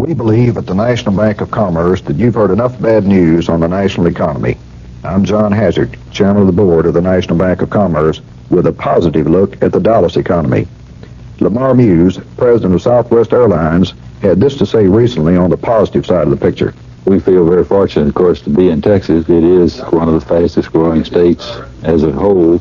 We believe at the National Bank of Commerce that you've heard enough bad news on the national economy. I'm John Hazard, Chairman of the Board of the National Bank of Commerce, with a positive look at the Dallas economy. Lamar Muse, President of Southwest Airlines, had this to say recently on the positive side of the picture. We feel very fortunate, of course, to be in Texas. It is one of the fastest growing states as a whole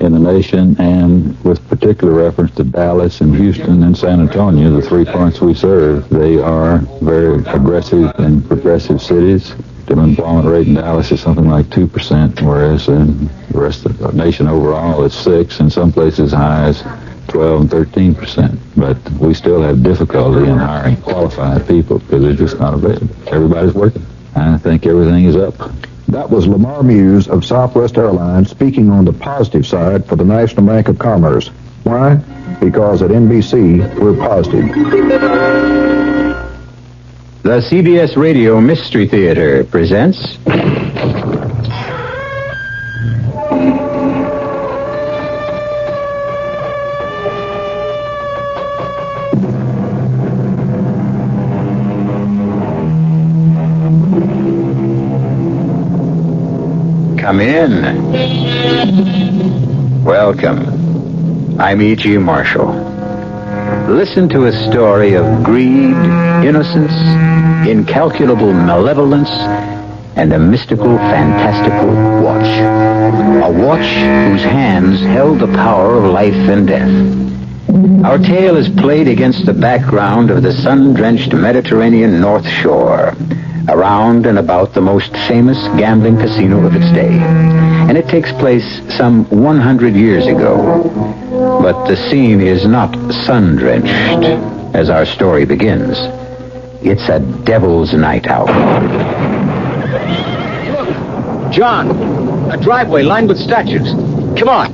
in the nation, and with particular reference to Dallas and Houston and San Antonio, the 3 points we serve. They are very aggressive and progressive cities. The unemployment rate in Dallas is something like 2%, whereas in the rest of the nation overall it's 6%, and some places high as 12 and 13%. But we still have difficulty in hiring qualified people because they're just not available. Everybody's working. I think everything is up. That was Lamar Muse of Southwest Airlines speaking on the positive side for the National Bank of Commerce. Why? Because at NBC, we're positive. The CBS Radio Mystery Theater presents... Come in. Welcome. I'm E.G. Marshall. Listen to a story of greed, innocence, incalculable malevolence, and a mystical, fantastical watch. A watch whose hands held the power of life and death. Our tale is played against the background of the sun-drenched Mediterranean North Shore, around and about the most famous gambling casino of its day. And it takes place some 100 years ago. But the scene is not sun-drenched as our story begins. It's a devil's night out. Look, John, a driveway lined with statues. Come on.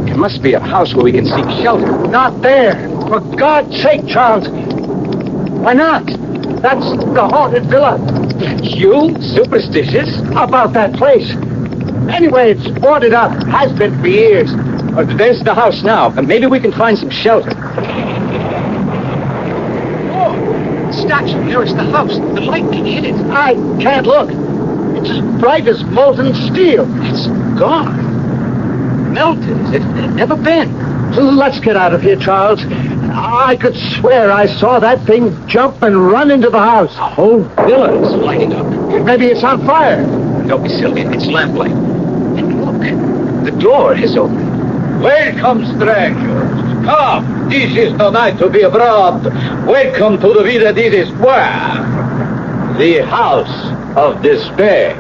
There must be a house where we can seek shelter. Not there. For God's sake, Charles. Why not? That's the haunted villa. You? Superstitious? About that place. Anyway, it's boarded up. Has been for years. There's the house now. Maybe we can find some shelter. Oh, statue. There's the house. The light can hit it. I can't look. It's as bright as molten steel. It's gone. Melted as it had never been. Let's get out of here, Charles. I could swear I saw that thing jump and run into the house. The whole villa is lighting up. Maybe it's on fire. Don't be silly. It's lamplight. And look, the door is open. Welcome, strangers. Come, this is no night to be abroad. Welcome to the Villa di Despair, the house of despair.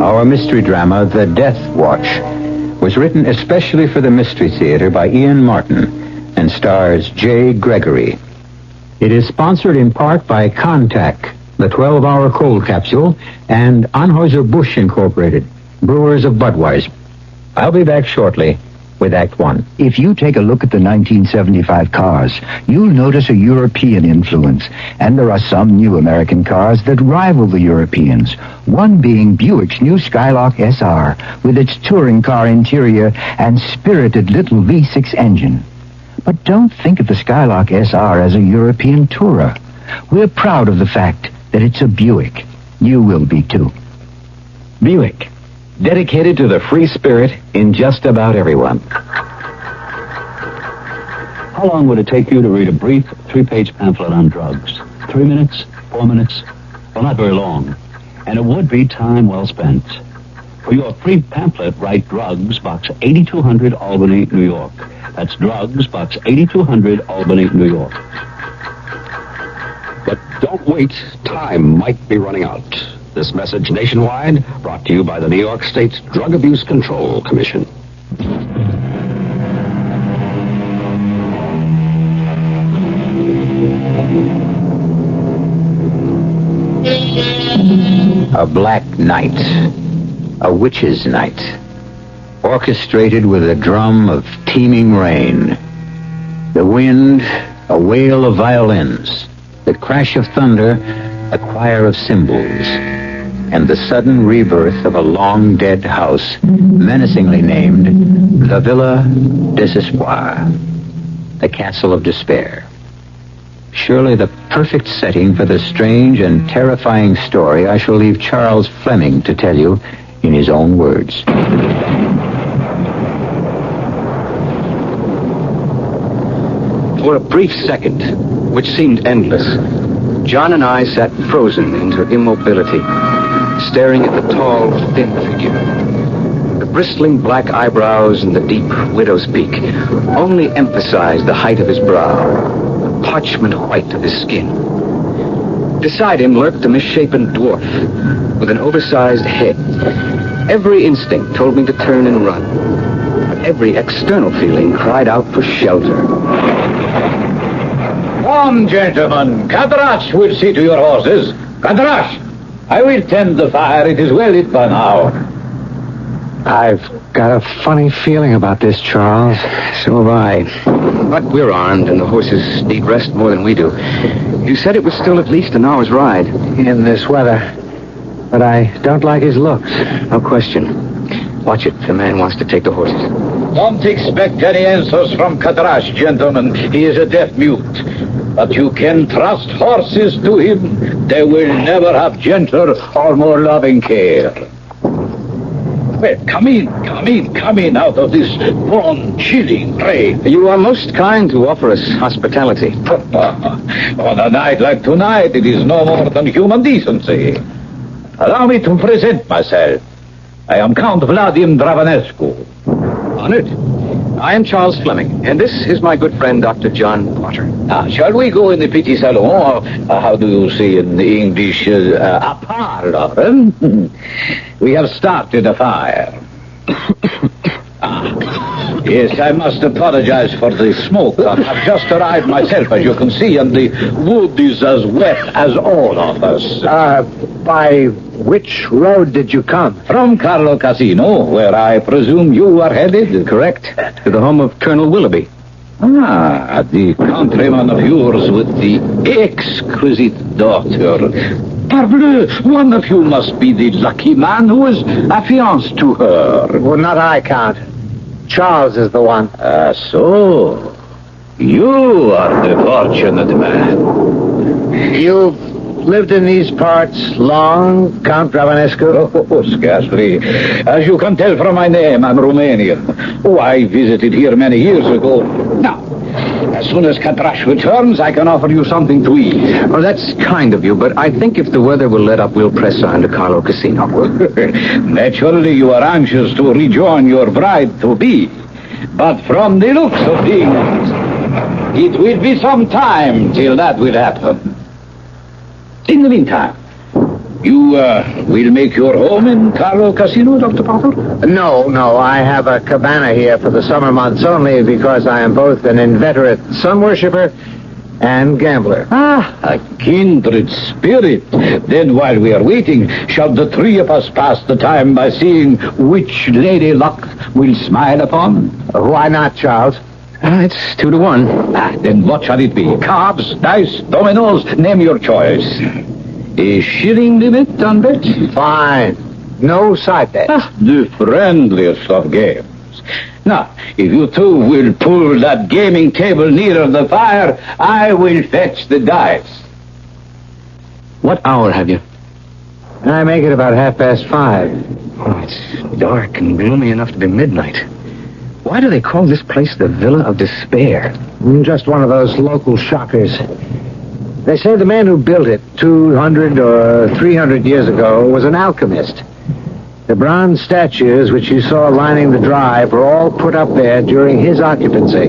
Our mystery drama, The Death Watch, was written especially for the Mystery Theater by Ian Martin and stars J. Gregory. It is sponsored in part by Contac, the 12-hour cold capsule, and Anheuser-Busch Incorporated, brewers of Budweiser. I'll be back shortly with Act One. If you take a look at the 1975 cars, you'll notice a European influence, and there are some new American cars that rival the Europeans, one being Buick's new Skylark SR, with its touring car interior and spirited little V6 engine. But don't think of the Skylark SR as a European tourer. We're proud of the fact that it's a Buick. You will be, too. Buick, dedicated to the free spirit in just about everyone. How long would it take you to read a brief 3-page pamphlet on drugs? 3 minutes? 4 minutes? Well, not very long. And it would be time well spent. For your free pamphlet, write Drugs, Box 8200, Albany, New York. That's Drugs, Box 8200, Albany, New York. But don't wait. Time might be running out. This message nationwide brought to you by the New York State Drug Abuse Control Commission. A black night, a witch's night, orchestrated with a drum of teeming rain. The wind, a wail of violins, the crash of thunder, a choir of cymbals. and the sudden rebirth of a long-dead house, menacingly named the Villa Desespoir, the Castle of Despair. Surely the perfect setting for the strange and terrifying story I shall leave Charles Fleming to tell you in his own words. For a brief second, which seemed endless, John and I sat frozen into immobility, staring at the tall, thin figure. The bristling black eyebrows and the deep widow's peak only emphasized the height of his brow, the parchment white of his skin. Beside him lurked a misshapen dwarf with an oversized head. Every instinct told me to turn and run, but every external feeling cried out for shelter. Come, gentlemen. Kadrash will see to your horses. Kadrash, I will tend the fire. It is well lit by now. I've got a funny feeling about this, Charles. So have I. But we're armed, and the horses need rest more than we do. You said it was still at least an hour's ride. In this weather. But I don't like his looks. No question. Watch it. The man wants to take the horses. Don't expect any answers from Kadrash, gentlemen. He is a deaf mute. But you can trust horses to him. They will never have gentler or more loving care. Well, come in out of this bone-chilling rain. You are most kind to offer us hospitality. On a night like tonight, it is no more than human decency. Allow me to present myself. I am Count Vladimir Dravanescu. Honored. I am Charles Fleming, and this is my good friend, Dr. John Potter. Shall we go in the petit salon, or how do you say in the English, a parlor? We have started a fire. Yes, I must apologize for the smoke. I've just arrived myself, as you can see, and the wood is as wet as all of us. By which road did you come? From Carlo Casino, where I presume you are headed. Correct. To the home of Colonel Willoughby. The countryman of yours with the exquisite daughter. Parbleu, one of you must be the lucky man who is affianced to her. Well, not I, Count. Charles is the one. So. You are the fortunate man. You've lived in these parts long, Count Dravanescu? Oh, scarcely. As you can tell from my name, I'm Romanian. Oh, I visited here many years ago. Now, as soon as Kadrash returns, I can offer you something to eat. Oh, that's kind of you, but I think if the weather will let up, we'll press on to Carlo Casino. Naturally, you are anxious to rejoin your bride-to-be. But from the looks of things, it will be some time till that will happen. In the meantime, you will make your home in Carlo Casino, Dr. Potter? No, I have a cabana here for the summer months only because I am both an inveterate sun worshipper and gambler. A kindred spirit. Then while we are waiting, shall the three of us pass the time by seeing which lady luck will smile upon? Why not, Charles? It's 2-1. Then what shall it be? Cards, dice, dominoes, name your choice. A shilling limit on bets? Fine. No side bets. The friendliest of games. Now, if you two will pull that gaming table nearer the fire, I will fetch the dice. What hour have you? I make it about 5:30. Oh, it's dark and gloomy enough to be midnight. Why do they call this place the Villa of Despair? Just one of those local shockers. They say the man who built it 200 or 300 years ago was an alchemist. The bronze statues which you saw lining the drive were all put up there during his occupancy.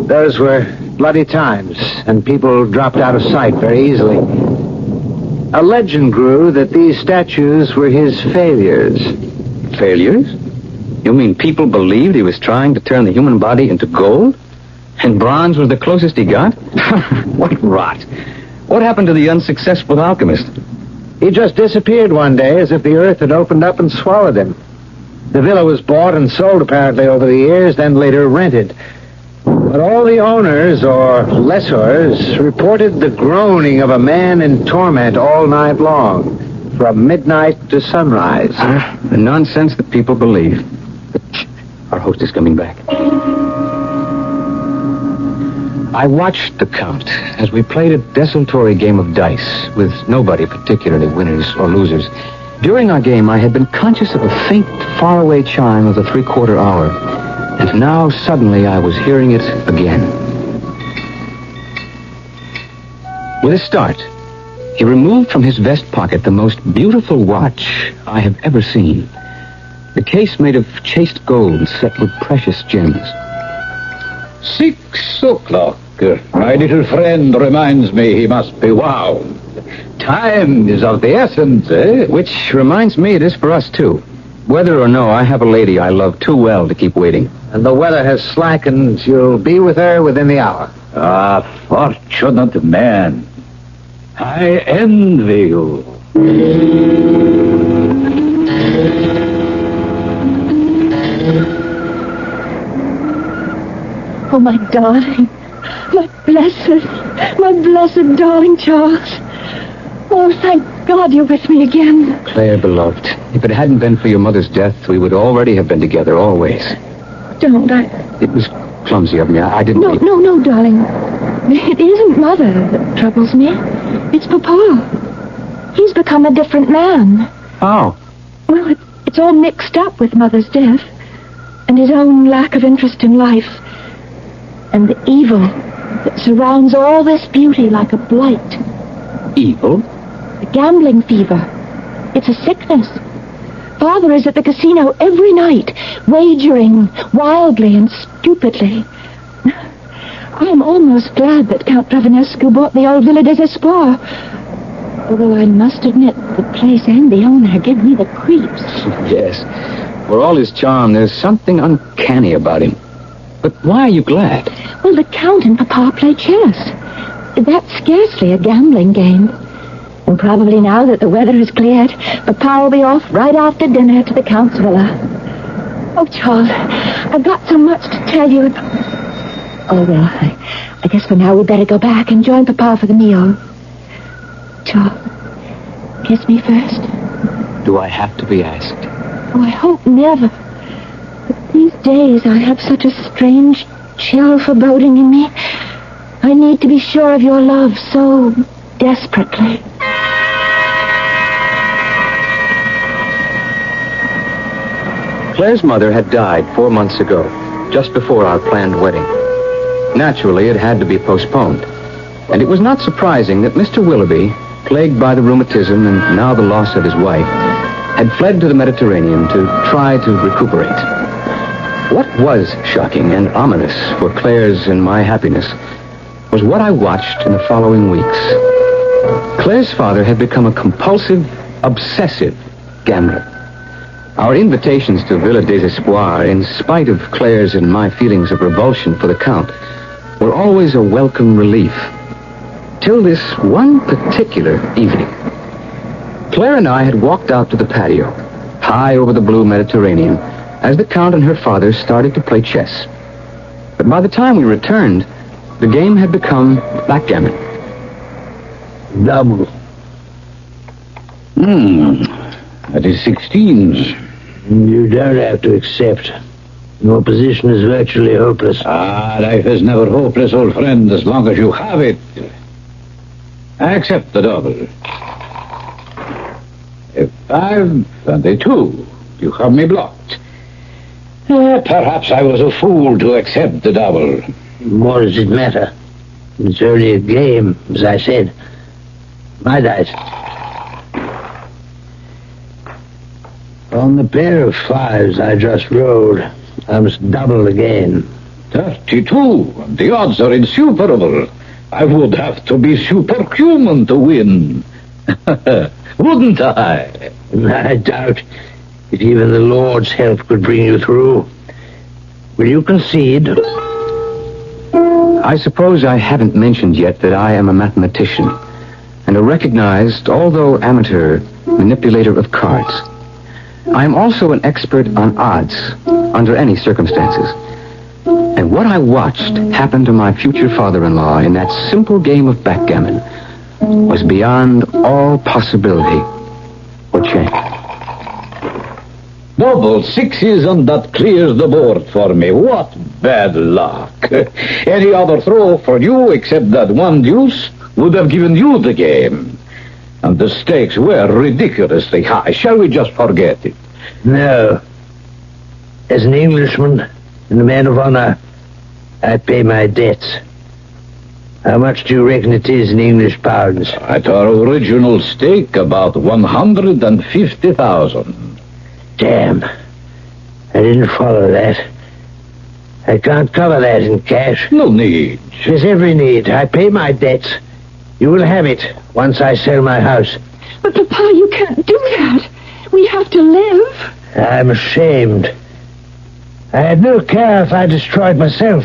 Those were bloody times, and people dropped out of sight very easily. A legend grew that these statues were his failures. Failures? You mean people believed he was trying to turn the human body into gold? And bronze was the closest he got? What rot. What happened to the unsuccessful alchemist? He just disappeared one day as if the earth had opened up and swallowed him. The villa was bought and sold apparently over the years, then later rented. But all the owners, or lessors, reported the groaning of a man in torment all night long. from midnight to sunrise. The nonsense that people believe. Our host is coming back. I watched the Count as we played a desultory game of dice with nobody particularly winners or losers. During our game, I had been conscious of a faint, faraway chime of the 3/4 hour, and now suddenly I was hearing it again. With a start, he removed from his vest pocket the most beautiful watch I have ever seen. The case made of chased gold set with precious gems. 6 o'clock. My little friend reminds me he must be wound. Time is of the essence, eh? Which reminds me it is for us, too. Whether or no, I have a lady I love too well to keep waiting. And the weather has slackened. You'll be with her within the hour. Ah, fortunate man. I envy you. Oh, my darling. My blessed darling Charles. Oh, thank God you're with me again. Claire, beloved, if it hadn't been for your mother's death, we would already have been together, always. Don't I? It was clumsy of me. I didn't... No, darling. It isn't Mother that troubles me. It's Papa. He's become a different man. How? Well, it's all mixed up with Mother's death and his own lack of interest in life and the evil that surrounds all this beauty like a blight. Evil? The gambling fever. It's a sickness. Father is at the casino every night, wagering wildly and stupidly. I'm almost glad that Count Travinescu bought the old Villa des Espoirs. Although I must admit, the place and the owner give me the creeps. Yes. For all his charm, there's something uncanny about him. But why are you glad? Well, the Count and Papa play chess. That's scarcely a gambling game. And probably now that the weather has cleared, Papa will be off right after dinner to the Count's villa. Oh, Charles, I've got so much to tell you. Oh, well, I guess for now we'd better go back and join Papa for the meal. Charles, kiss me first. Do I have to be asked? Oh, I hope never. But these days I have such a strange, chill foreboding in me. I need to be sure of your love so desperately. Claire's mother had died 4 months ago, just before our planned wedding. Naturally, it had to be postponed. And it was not surprising that Mr. Willoughby, plagued by the rheumatism and now the loss of his wife, had fled to the Mediterranean to try to recuperate. What was shocking and ominous for Claire's and my happiness was what I watched in the following weeks. Claire's father had become a compulsive, obsessive gambler. Our invitations to Villa des Espoirs, in spite of Claire's and my feelings of revulsion for the Count, were always a welcome relief. Till this one particular evening. Claire and I had walked out to the patio, high over the blue Mediterranean, as the Count and her father started to play chess. But by the time we returned, the game had become backgammon. Double. That is 16s. You don't have to accept. Your position is virtually hopeless. Ah, life is never hopeless, old friend, as long as you have it. Accept the double. 5 and a 2. You have me blocked. Perhaps I was a fool to accept the double. What does it matter? It's only a game, as I said. My dice. On the pair of 5s I just rolled, I must double again. 32. The odds are insuperable. I would have to be superhuman to win. Wouldn't I? I doubt if even the Lord's help could bring you through. Will you concede? I suppose I haven't mentioned yet that I am a mathematician and a recognized, although amateur, manipulator of cards. I am also an expert on odds under any circumstances. And what I watched happen to my future father-in-law in that simple game of backgammon was beyond all possibility. check. Double sixes, and that clears the board for me. What bad luck. Any other throw for you except that one deuce would have given you the game. And the stakes were ridiculously high. Shall we just forget it? No. As an Englishman and a man of honor, I pay my debts. How much do you reckon it is in English pounds? At our original stake, about 150,000. Damn. I didn't follow that. I can't cover that in cash. No need. There's every need. I pay my debts. You will have it once I sell my house. But, Papa, you can't do that. We have to live. I'm ashamed. I had no care if I destroyed myself.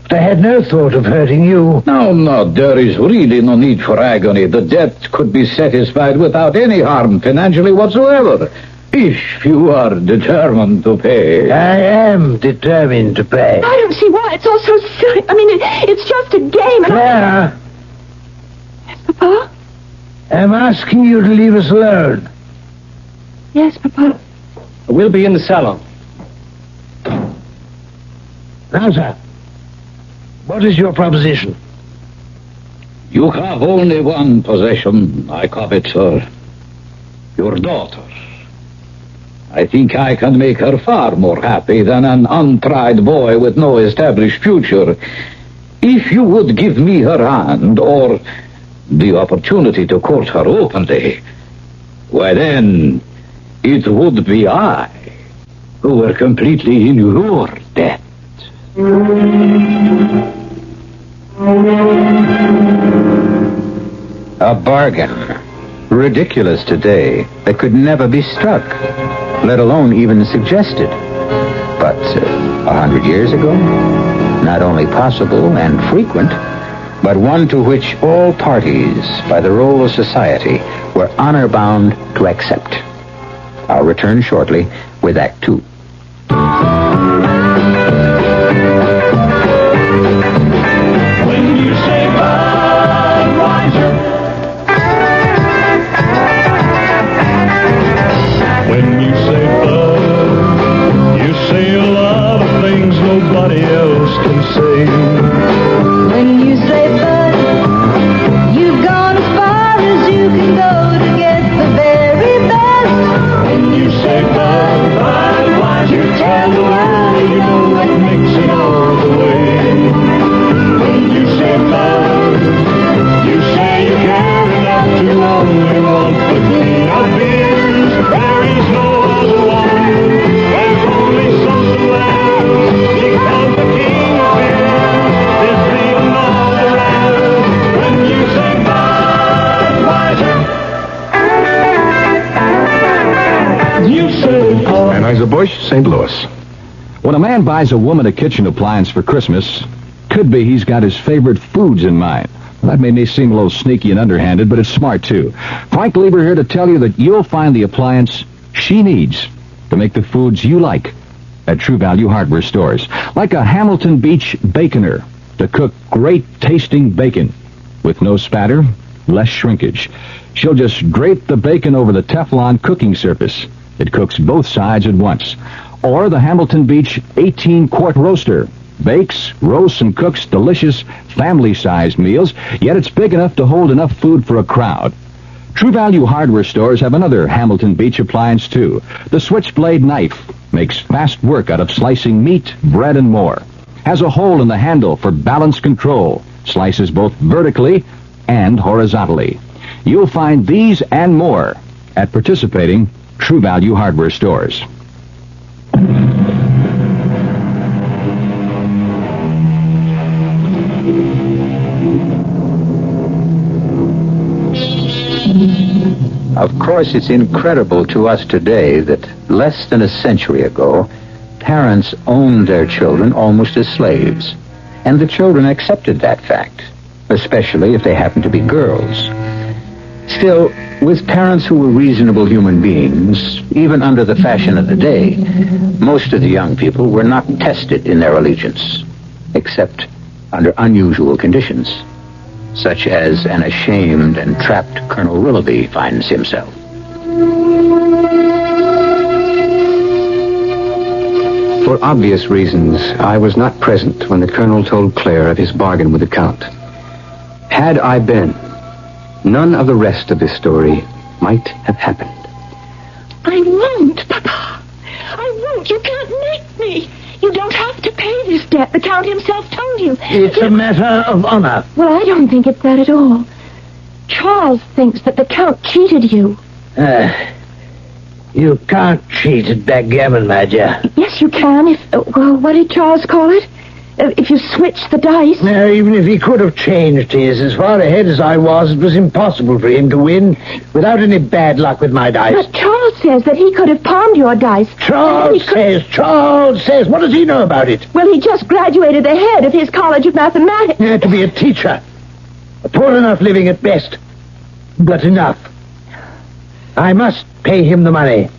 But I had no thought of hurting you. No, there is really no need for agony. The debt could be satisfied without any harm financially whatsoever. If you are determined to pay. I am determined to pay. I don't see why. It's all so silly. I mean, it's just a game. Clara! Yes, Papa? I'm asking you to leave us alone. Yes, Papa. We'll be in the salon. Now, sir, what is your proposition? You have only one possession I covet, sir. Your daughter. I think I can make her far more happy than an untried boy with no established future. If you would give me her hand, or the opportunity to court her openly, why then, it would be I who were completely in your debt. A bargain. Ridiculous today, that could never be struck, let alone even suggested. But 100 years ago, not only possible and frequent, but one to which all parties, by the role of society, were honor-bound to accept. I'll return shortly with Act Two. When you say Budweiser, when you say Bud, you say a lot of things nobody else can say. When you say Bud, you've gone as far as you can go to get the very best. When you say Budweiser, you tell the world you know what makes it all the way. When you say Bud, you say you can't enough to only want the clean of beers. There is no other one. There's only something left. Because the king of beer is the another end. When you say Budweiser, you say Anheuser-Busch, St. Louis. When a man buys a woman a kitchen appliance for Christmas, could be he's got his favorite foods in mind. Well, that may seem a little sneaky and underhanded, but it's smart, too. Frank Lieber here to tell you that you'll find the appliance she needs to make the foods you like at True Value Hardware stores. Like a Hamilton Beach baconer to cook great-tasting bacon with no spatter, less shrinkage. She'll just drape the bacon over the Teflon cooking surface. It cooks both sides at once. Or the Hamilton Beach 18-quart roaster. Bakes, roasts, and cooks delicious family-sized meals, yet it's big enough to hold enough food for a crowd. True Value Hardware stores have another Hamilton Beach appliance, too. The Switchblade knife makes fast work out of slicing meat, bread, and more. Has a hole in the handle for balance control. Slices both vertically and horizontally. You'll find these and more at participating True Value Hardware stores. Of course, it's incredible to us today that less than a century ago, parents owned their children almost as slaves. And the children accepted that fact, especially if they happened to be girls. Still, with parents who were reasonable human beings, even under the fashion of the day, most of the young people were not tested in their allegiance, except under unusual conditions, such as an ashamed and trapped Colonel Willoughby finds himself. For obvious reasons, I was not present when the Colonel told Claire of his bargain with the Count. Had I been, none of the rest of this story might have happened. I won't, Papa. I won't. You can't make me. You don't have to pay this debt. The Count himself told you. It's a matter of honor. Well, I don't think it's that at all. Charles thinks that the Count cheated you. You can't cheat at backgammon, my dear. Yes, you can if... well, what did Charles call it? If you switch the dice. Now, even if he could have changed his, as far ahead as I was, it was impossible for him to win without any bad luck with my dice. But Charles says that he could have palmed your dice. Charles says. What does he know about it? Well, he just graduated the head of his College of Mathematics. To be a teacher. A poor enough living at best. But enough. I must pay him the money.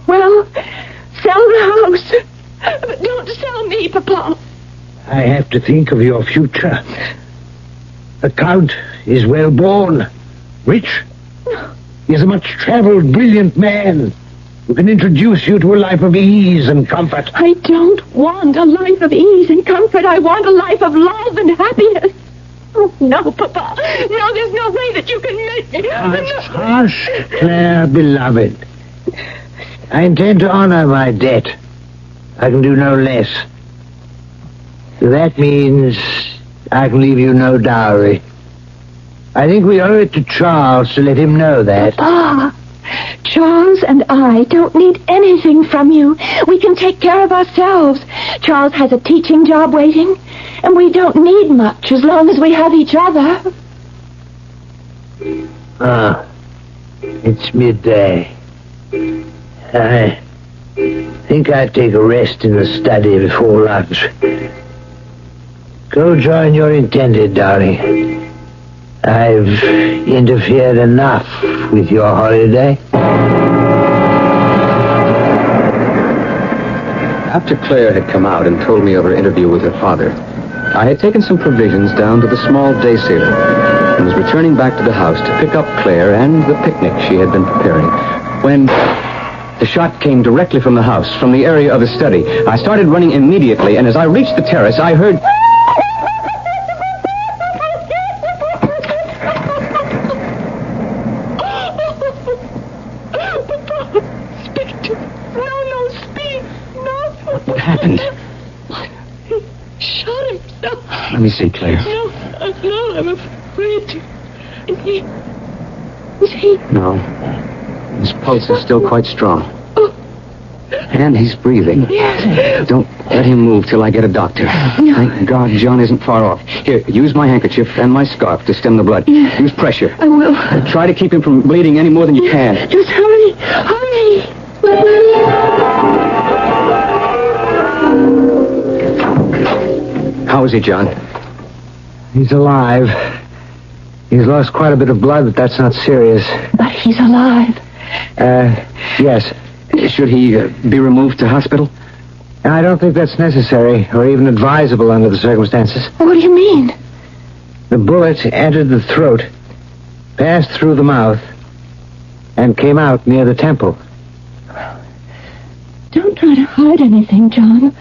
Well, sell the house. But don't sell me, Papa. I have to think of your future. The Count is well born, rich. He is a much-traveled, brilliant man who can introduce you to a life of ease and comfort. I don't want a life of ease and comfort. I want a life of love and happiness. Oh, no, Papa. No, there's no way that you can make me. Hush, Claire, beloved. I intend to honor my debt. I can do no less. That means I can leave you no dowry. I think we owe it to Charles to let him know that. Papa, Charles and I don't need anything from you. We can take care of ourselves. Charles has a teaching job waiting, and we don't need much as long as we have each other. It's midday. I think I'd take a rest in the study before lunch. Go join your intended, darling. I've interfered enough with your holiday. After Claire had come out and told me of her interview with her father, I had taken some provisions down to the small day sailor and was returning back to the house to pick up Claire and the picnic she had been preparing, when the shot came directly from the house, from the area of the study. I started running immediately, and as I reached the terrace, I heard... Let me see, Claire. No, I'm afraid. Is he? No. His pulse is still quite strong. And he's breathing. Yes. Don't let him move till I get a doctor. No. Thank God John isn't far off. Here, use my handkerchief and my scarf to stem the blood. Yes. Use pressure. I will. Try to keep him from bleeding any more than you can. Just hurry. Hurry. How is he, John? He's alive. He's lost quite a bit of blood, but that's not serious. But he's alive. Yes. Should he be removed to hospital? I don't think that's necessary, or even advisable under the circumstances. What do you mean? The bullet entered the throat, passed through the mouth, and came out near the temple. Don't try to hide anything, John.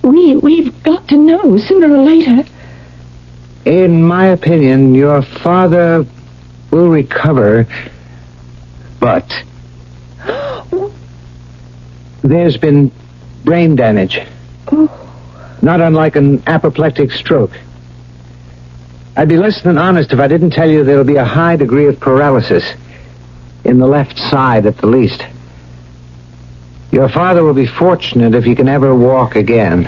We've got to know sooner or later. In my opinion, your father will recover, but there's been brain damage. Not unlike an apoplectic stroke. I'd be less than honest if I didn't tell you there'll be a high degree of paralysis in the left side at the least. Your father will be fortunate if he can ever walk again.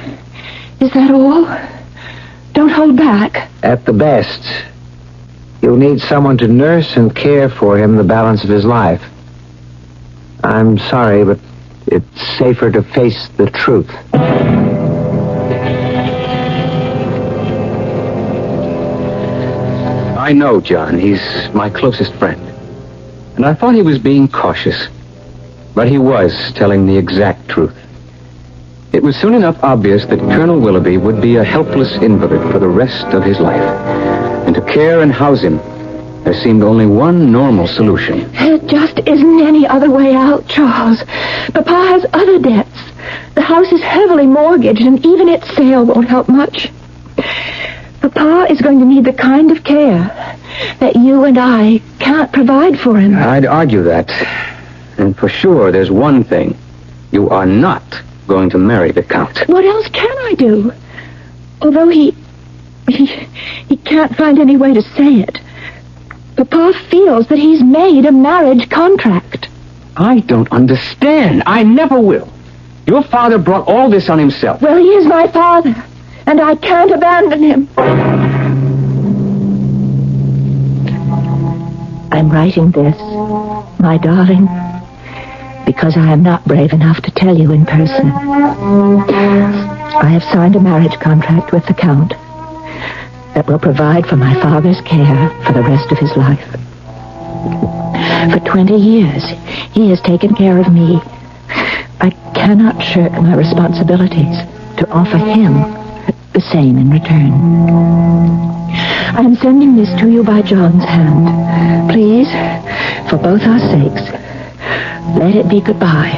Is that all? Don't hold back. At the best, you'll need someone to nurse and care for him the balance of his life. I'm sorry, but it's safer to face the truth. I know John. He's my closest friend. And I thought he was being cautious. But he was telling the exact truth. It was soon enough obvious that Colonel Willoughby would be a helpless invalid for the rest of his life. And to care and house him, there seemed only one normal solution. There just isn't any other way out, Charles. Papa has other debts. The house is heavily mortgaged, and even its sale won't help much. Papa is going to need the kind of care that you and I can't provide for him. I'd argue that. And for sure, there's one thing. You are not going to marry the Count. What else can I do? Although he can't find any way to say it, Papa feels that he's made a marriage contract. I don't understand. I never will. Your father brought all this on himself. Well, he is my father, and I can't abandon him. I'm writing this, my darling, because I am not brave enough to tell you in person. I have signed a marriage contract with the Count that will provide for my father's care for the rest of his life. For 20 years, he has taken care of me. I cannot shirk my responsibilities to offer him the same in return. I am sending this to you by John's hand. Please, for both our sakes, let it be goodbye,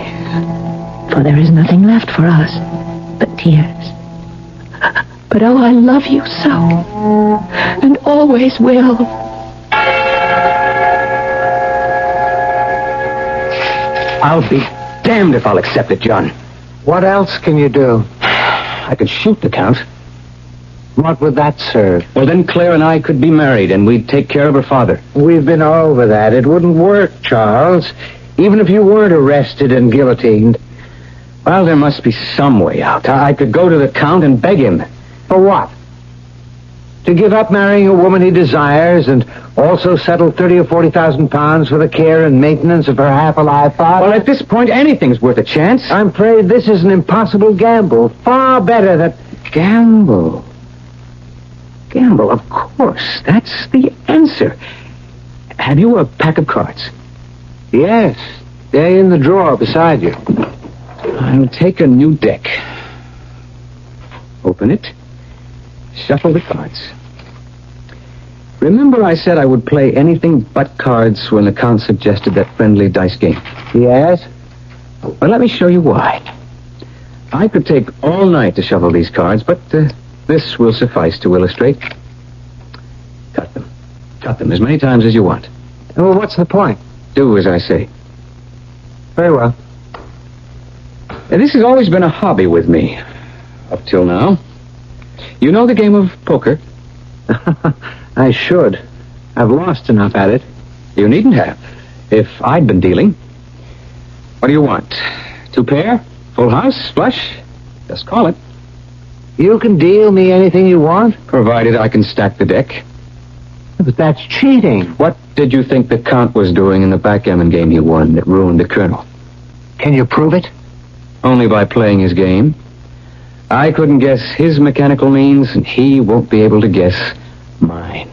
for there is nothing left for us but tears. But oh, I love you so, and always will. I'll be damned if I'll accept it, John. What else can you do? I could shoot the Count. What would that serve? Well, then Claire and I could be married, and we'd take care of her father. We've been over that. It wouldn't work, Charles. Even if you weren't arrested and guillotined. Well, there must be some way out. I could go to the Count and beg him. For what? To give up marrying a woman he desires and also settle 30 or 40,000 pounds for the care and maintenance of her half-alive father? Well, at this point, anything's worth a chance. I'm afraid this is an impossible gamble. Far better that... Gamble? Gamble, of course. That's the answer. Have you a pack of cards? Yes. They're in the drawer beside you. I'll take a new deck. Open it. Shuffle the cards. Remember I said I would play anything but cards when the Count suggested that friendly dice game? Yes? Well, let me show you why. I could take all night to shuffle these cards, but this will suffice to illustrate. Cut them. Cut them as many times as you want. Well, what's the point? Do as I say. Very well. This has always been a hobby with me, up till now. You know the game of poker? I should. I've lost enough at it. You needn't have, if I'd been dealing. What do you want? 2 pair? Full house? Flush? Just call it. You can deal me anything you want? Provided I can stack the deck. But that's cheating. What did you think the Count was doing in the backgammon game he won that ruined the Colonel? Can you prove it? Only by playing his game. I couldn't guess his mechanical means, and he won't be able to guess mine.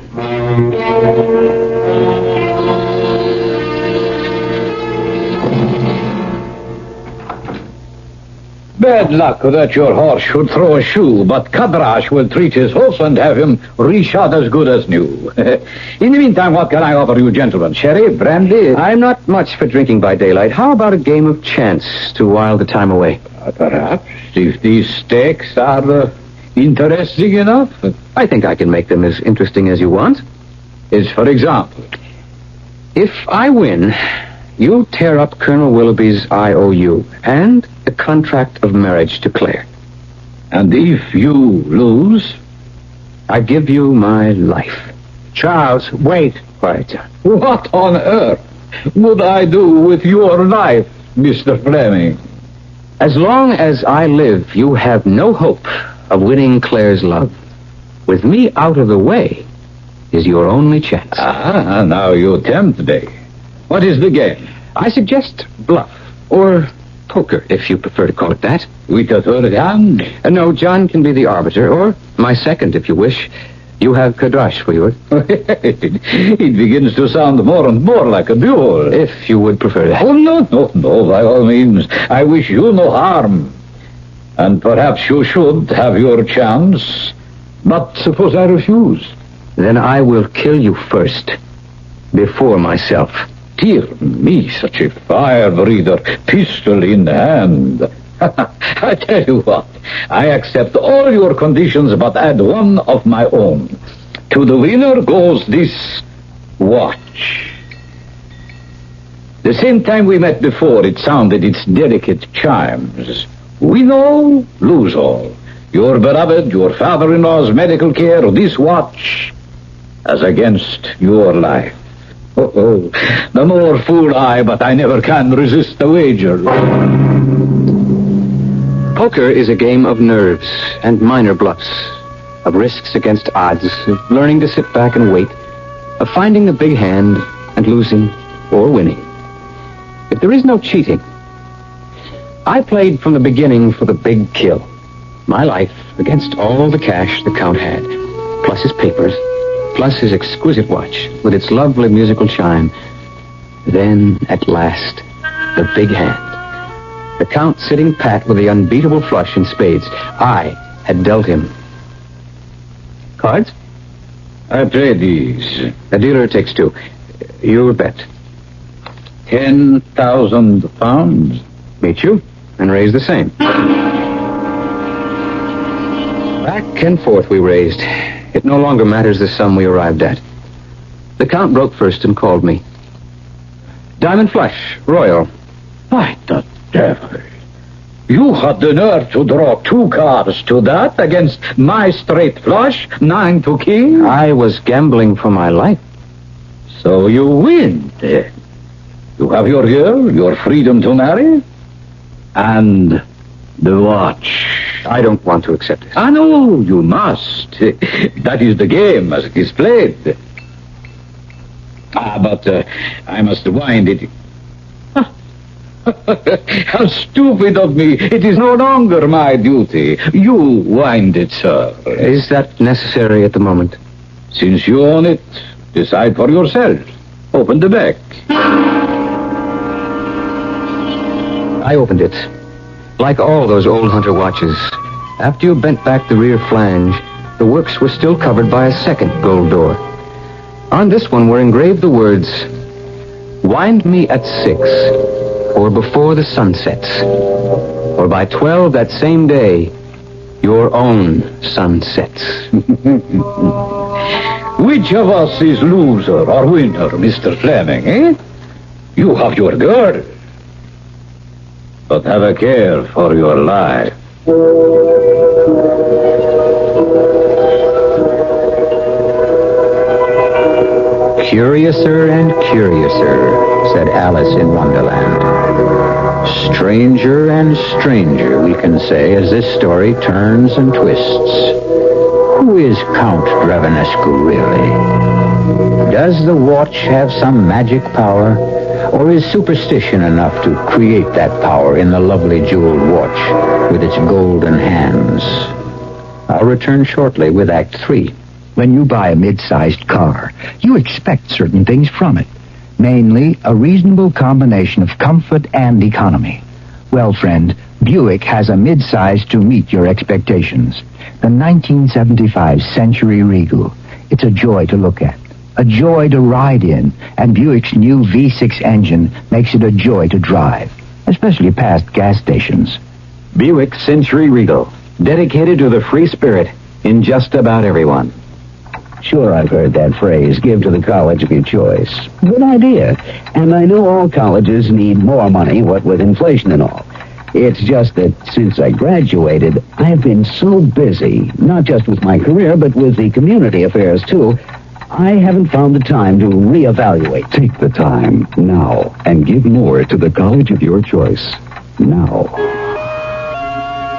Bad luck that your horse should throw a shoe, but Kadrash will treat his horse and have him reshod as good as new. In the meantime, what can I offer you, gentlemen? Sherry, brandy? I'm not much for drinking by daylight. How about a game of chance to while the time away? Perhaps, if these stakes are interesting enough. I think I can make them as interesting as you want. As for example? If I win, you tear up Colonel Willoughby's IOU and the contract of marriage to Claire. And if you lose? I give you my life. Charles, wait. Quiet, John. What on earth would I do with your life, Mr. Fleming? As long as I live, you have no hope of winning Claire's love. With me out of the way is your only chance. Ah, now you tempt me. What is the game? I suggest bluff, or poker, if you prefer to call it that. With a third hand? No, John can be the arbiter, or my second, if you wish. You have Kadrash for yours. It begins to sound more and more like a duel. If you would prefer that. Oh, no, by all means. I wish you no harm. And perhaps you should have your chance. But suppose I refuse? Then I will kill you first, before myself. Dear me, such a fire-breather, pistol in hand. I tell you what, I accept all your conditions, but add one of my own. To the winner goes this watch. The same time we met before, it sounded its delicate chimes. Win all, lose all. Your beloved, your father-in-law's medical care, this watch, as against your life. Oh, the more fool I, but I never can resist the wager. Poker is a game of nerves and minor bluffs, of risks against odds, of learning to sit back and wait, of finding the big hand and losing or winning. If there is no cheating, I played from the beginning for the big kill. My life against all the cash the Count had, plus his papers, plus his exquisite watch with its lovely musical chime. Then, at last, the big hand. The Count sitting pat with the unbeatable flush in spades. I had dealt him. Cards? I play these. The dealer takes two. You bet. 10,000 pounds. Meet you, and raise the same. Back and forth we raised. It no longer matters the sum we arrived at. The Count broke first and called me. Diamond flush, royal. By the devil. You had the nerve to draw two cards to that against my straight flush, 9 to king? I was gambling for my life. So you win, then. You have your girl, your freedom to marry, and the watch. I don't want to accept it. I know, you must. That is the game as it is played. But I must wind it. How stupid of me. It is no longer my duty. You wind it, sir. Is that necessary at the moment? Since you own it, decide for yourself. Open the back. I opened it. Like all those old hunter watches, after you bent back the rear flange, the works were still covered by a second gold door. On this one were engraved the words, "Wind me at 6, or before the sun sets, or by 12 that same day, your own sun sets." Which of us is loser or winner, Mr. Fleming, eh? You have your girl. But have a care for your life. Curiouser and curiouser, said Alice in Wonderland. Stranger and stranger, we can say, as this story turns and twists. Who is Count Dravenescu, really? Does the watch have some magic power? Or is superstition enough to create that power in the lovely jeweled watch with its golden hands? I'll return shortly with Act 3. When you buy a mid-sized car, you expect certain things from it. Mainly, a reasonable combination of comfort and economy. Well, friend, Buick has a mid-size to meet your expectations. The 1975 Century Regal. It's a joy to look at. A joy to ride in, and Buick's new V6 engine makes it a joy to drive, especially past gas stations. Buick Century Regal, dedicated to the free spirit in just about everyone. Sure, I've heard that phrase, give to the college of your choice. Good idea. And I know all colleges need more money, what with inflation and all. It's just that since I graduated, I've been so busy, not just with my career, but with the community affairs, too, I haven't found the time to reevaluate. Take the time now and give more to the college of your choice now.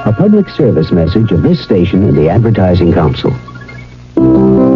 A public service message of this station and the Advertising Council.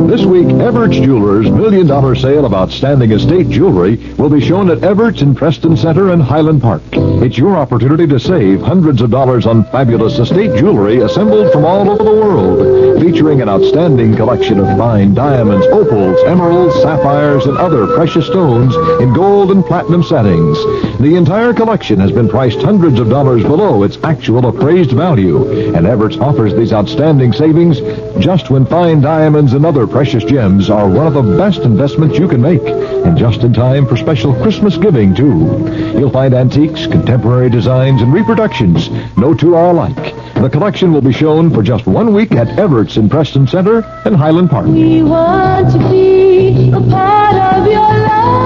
This week, Everett's Jewelers' $1 million sale of outstanding estate jewelry will be shown at Everett's in Preston Center and Highland Park. It's your opportunity to save hundreds of dollars on fabulous estate jewelry assembled from all over the world, featuring an outstanding collection of fine diamonds, opals, emeralds, sapphires, and other precious stones in gold and platinum settings. The entire collection has been priced hundreds of dollars below its actual appraised value, and Everett's offers these outstanding savings just when fine diamonds and other precious precious gems are one of the best investments you can make, and just in time for special Christmas giving, too. You'll find antiques, contemporary designs, and reproductions. No two are alike. The collection will be shown for just 1 week at Everett's in Preston Center and Highland Park. We want to be a part of your lives.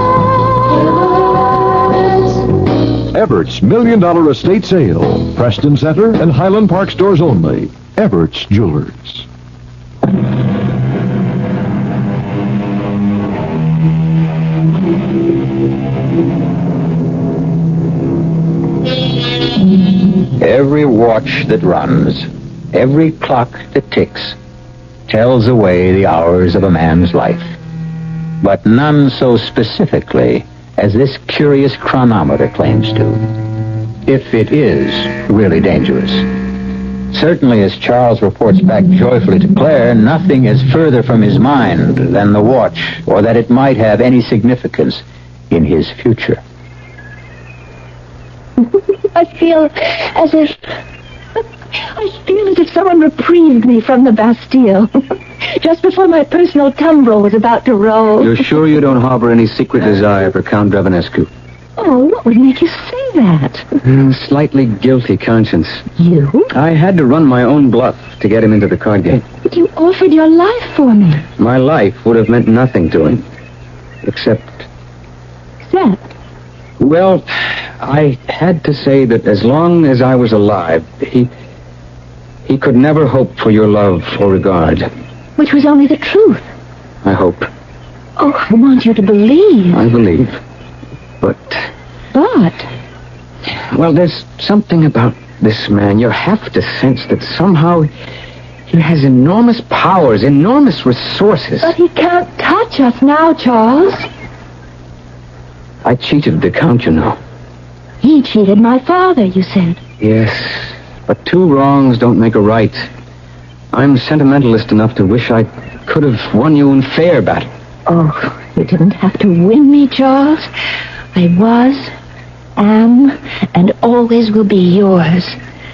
Everett's $1 Million Estate Sale. Preston Center and Highland Park stores only. Everett's Jewelers. Every watch that runs, every clock that ticks, tells away the hours of a man's life. But none so specifically as this curious chronometer claims to, if it is really dangerous. Certainly, as Charles reports back joyfully to Claire, nothing is further from his mind than the watch, or that it might have any significance in his future. I feel as if someone reprieved me from the Bastille. Just before my personal tumbril was about to roll. You're sure you don't harbor any secret desire for Count Dravanescu? Oh, what would make you say that? Slightly guilty conscience. You? I had to run my own bluff to get him into the card game. But you offered your life for me. My life would have meant nothing to him. Except? Well, I had to say that as long as I was alive, he could never hope for your love or regard. Which was only the truth. I hope. Oh, I want you to believe. I believe. But? Well, there's something about this man. You have to sense that somehow he has enormous powers, enormous resources. But he can't touch us now, Charles. I cheated the Count, you know. He cheated my father, you said. Yes, but two wrongs don't make a right. I'm sentimentalist enough to wish I could have won you in fair battle. Oh, you didn't have to win me, Charles. I was, am, and always will be yours.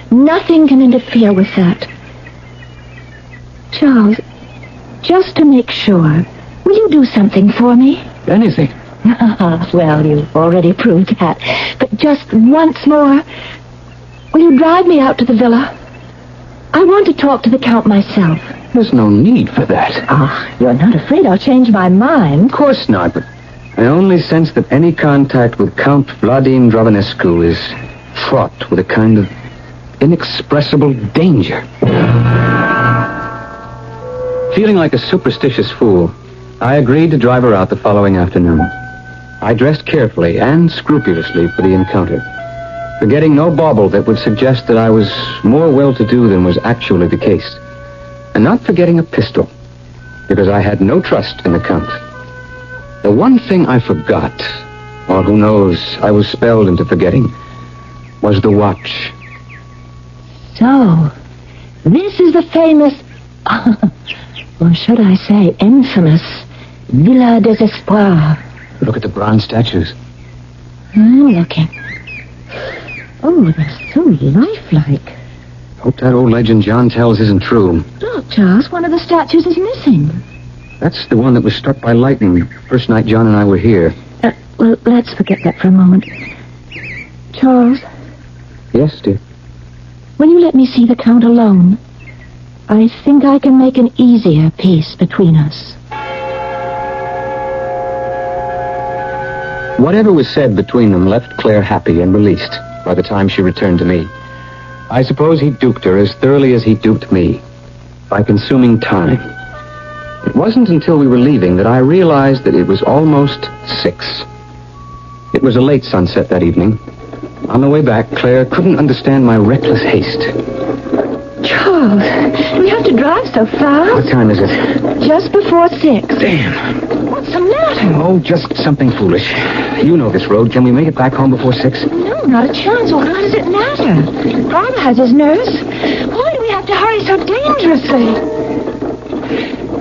Nothing can interfere with that. Charles, just to make sure, will you do something for me? Anything. Well, you've already proved that. But just once more, will you drive me out to the villa? I want to talk to the Count myself. There's no need for that. You're not afraid I'll change my mind? Of course not, but I only sense that any contact with Count Vladimir Dravanescu is fraught with a kind of inexpressible danger. Feeling like a superstitious fool, I agreed to drive her out the following afternoon. I dressed carefully and scrupulously for the encounter, forgetting no bauble that would suggest that I was more well-to-do than was actually the case, and not forgetting a pistol, because I had no trust in the Count. The one thing I forgot, or who knows, I was spelled into forgetting, was the watch. So, this is the famous, or should I say infamous, Villa des Espoirs. Look at the bronze statues. I'm looking. Oh, they're so lifelike. Hope that old legend John tells isn't true. Look, Charles, one of the statues is missing. That's the one that was struck by lightning the first night John and I were here. Well, let's forget that for a moment. Charles? Yes, dear? Will you let me see the Count alone? I think I can make an easier peace between us. Whatever was said between them left Claire happy and released by the time she returned to me. I suppose he duped her as thoroughly as he duped me, by consuming time. It wasn't until we were leaving that I realized that it was almost 6. It was a late sunset that evening. On the way back, Claire couldn't understand my reckless haste. Charles, do we have to drive so fast? What time is it? Just before 6. Damn. What's the matter? Oh, just something foolish. You know this road. Can we make it back home before 6? No, not a chance. Well, how does it matter? Father has his nerves. Why do we have to hurry so dangerously?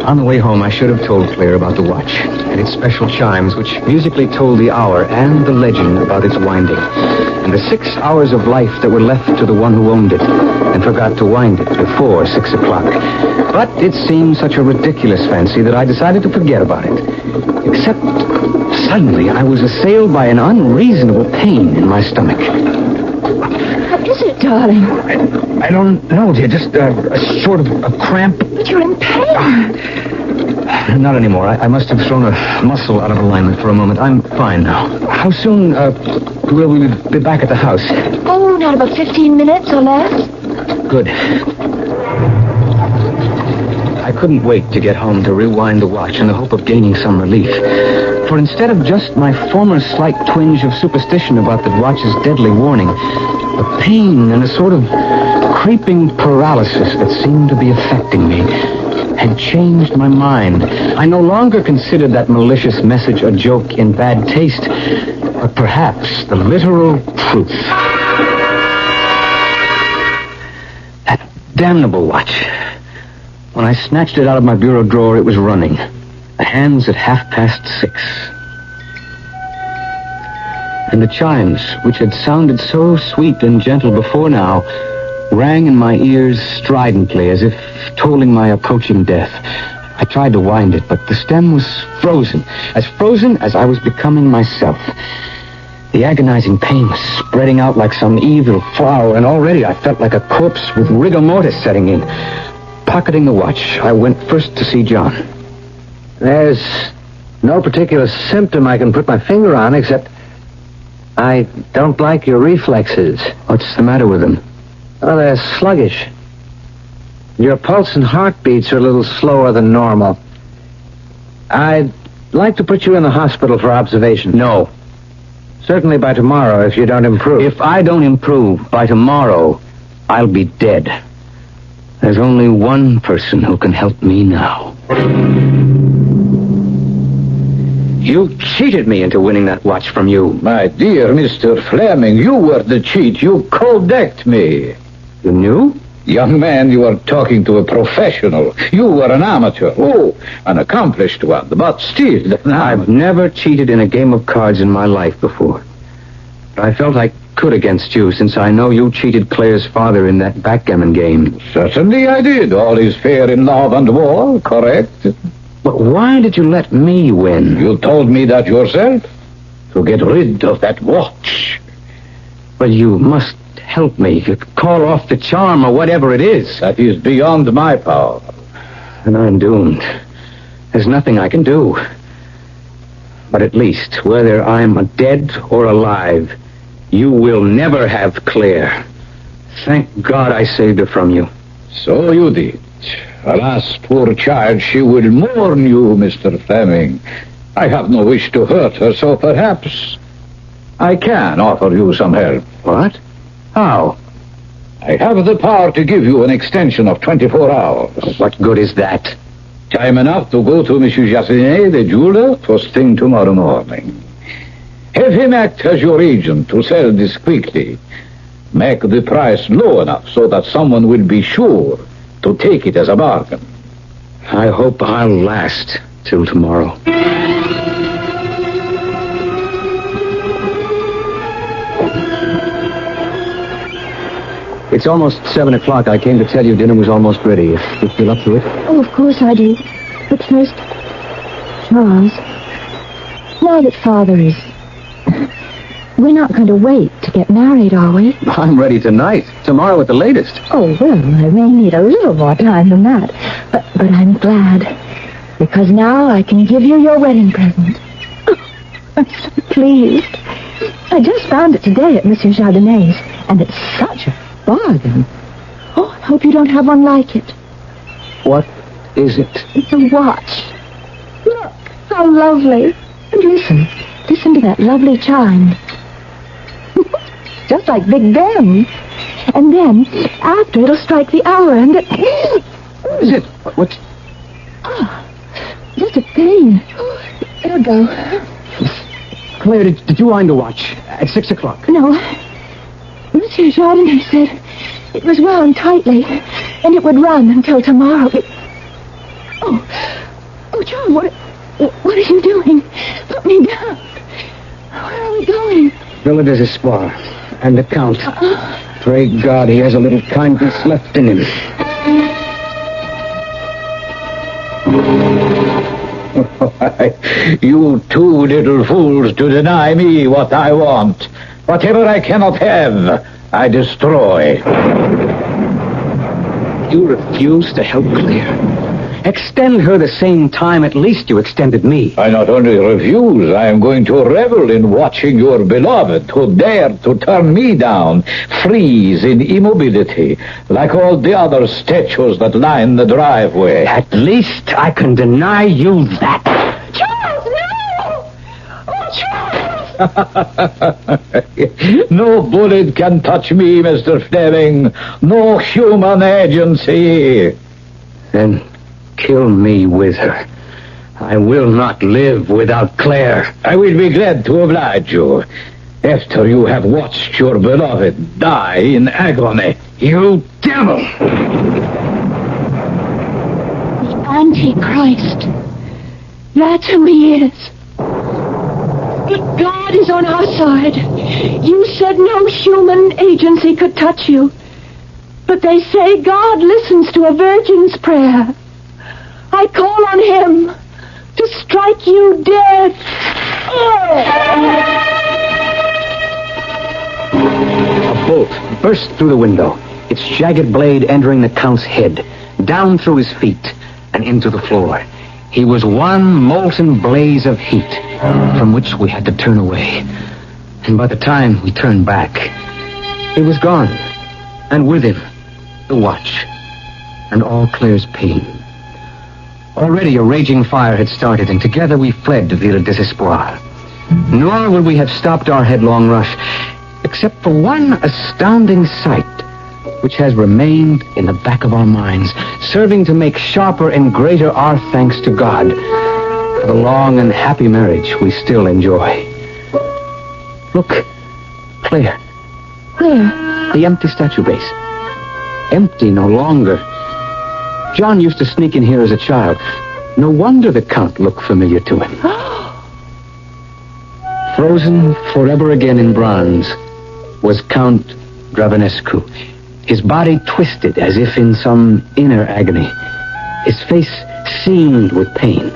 On the way home, I should have told Claire about the watch and its special chimes, which musically told the hour and the legend about its winding, and the 6 hours of life that were left to the one who owned it and forgot to wind it before 6 o'clock. But it seemed such a ridiculous fancy that I decided to forget about it. Except suddenly I was assailed by an unreasonable pain in my stomach. What is it, darling? I don't know, dear. Just a sort of a cramp. But you're in pain. Not anymore. I must have thrown a muscle out of alignment for a moment. I'm fine now. How soon will we be back at the house? Oh, not about 15 minutes or less. Good. I couldn't wait to get home to rewind the watch in the hope of gaining some relief. For instead of just my former slight twinge of superstition about the watch's deadly warning, a pain and a sort of creeping paralysis that seemed to be affecting me had changed my mind. I no longer considered that malicious message a joke in bad taste, but perhaps the literal truth. That damnable watch. When I snatched it out of my bureau drawer, it was running. The hands at 6:30. And the chimes, which had sounded so sweet and gentle before now, rang in my ears stridently, as if tolling my approaching death. I tried to wind it, but the stem was frozen as I was becoming myself. The agonizing pain was spreading out like some evil flower, and already I felt like a corpse with rigor mortis setting in. Pocketing the watch, I went first to see John. There's no particular symptom I can put my finger on, except I don't like your reflexes. What's the matter with them? Oh, they're sluggish. Your pulse and heartbeats are a little slower than normal. I'd like to put you in the hospital for observation. No. Certainly by tomorrow, if you don't improve. If I don't improve by tomorrow, I'll be dead. There's only one person who can help me now. You cheated me into winning that watch from you. My dear Mr. Fleming, you were the cheat. You cold-decked me. You knew? Young man, you are talking to a professional. You were an amateur. Oh, an accomplished one, but still. I've never cheated in a game of cards in my life before. But I felt I could against you, since I know you cheated Claire's father in that backgammon game. Certainly I did. All is fair in love and war, correct? But why did you let me win? You told me that yourself. To get rid of that watch. But you must help me. You call off the charm or whatever it is. That is beyond my power. And I'm doomed. There's nothing I can do. But at least, whether I'm dead or alive, you will never have Claire. Thank God I saved her from you. So you did. Alas, poor child, she will mourn you, Mr. Fleming. I have no wish to hurt her, so perhaps I can offer you some help. What? How? I have the power to give you an extension of 24 hours. What good is that? Time enough to go to Monsieur Jassinet, the jeweler, first thing tomorrow morning. Have him act as your agent to sell this quickly. Make the price low enough so that someone will be sure to take it as a bargain. I hope I'll last till tomorrow. It's almost 7 o'clock. I came to tell you dinner was almost ready. If you feel up to it. Oh, of course I do. But first, Charles, now that Father is... We're not going to wait to get married, are we? I'm ready tonight. Tomorrow at the latest. Oh, well, I may need a little more time than that. But I'm glad. Because now I can give you your wedding present. Oh, I'm so pleased. I just found it today at Monsieur Jardinet's, and it's such a bargain. Oh, I hope you don't have one like it. What is it? It's a watch. Look, how lovely. And listen to that lovely chime. Just like Big Ben. And then, after, it'll strike the hour, and What is it? What's... Oh, just a pain. It'll go. Claire, did you wind the watch at 6 o'clock? No. Monsieur Jardinet said it was wound tightly, and it would run until tomorrow. Oh, John, what are you doing? Put me down. Where are we going? Villa Desespoir and the Count. Pray God he has a little kindness left in him. You two little fools to deny me what I want. Whatever I cannot have, I destroy. You refuse to help Claire. Extend her the same time at least you extended me. I not only refuse, I am going to revel in watching your beloved who dare to turn me down, freeze in immobility, like all the other statues that line the driveway. At least I can deny you that. No bullet can touch me, Mr. Fleming. No human agency. Then kill me with her. I will not live without Claire. I will be glad to oblige you after you have watched your beloved die in agony. You devil! The Antichrist. That's who he is. But God is on our side. You said no human agency could touch you. But they say God listens to a virgin's prayer. I call on him to strike you dead. A bolt burst through the window, its jagged blade entering the Count's head, down through his feet, and into the floor. He was one molten blaze of heat from which we had to turn away. And by the time we turned back, he was gone. And with him, the watch and all Claire's pain. Already a raging fire had started, and together we fled to Villa Desespoir. Nor would we have stopped our headlong rush, except for one astounding sight, which has remained in the back of our minds, serving to make sharper and greater our thanks to God for the long and happy marriage we still enjoy. Look, Claire. Where? The empty statue base. Empty no longer. John used to sneak in here as a child. No wonder the Count looked familiar to him. Frozen forever again in bronze was Count Dravanescu, his body twisted as if in some inner agony, his face seamed with pain,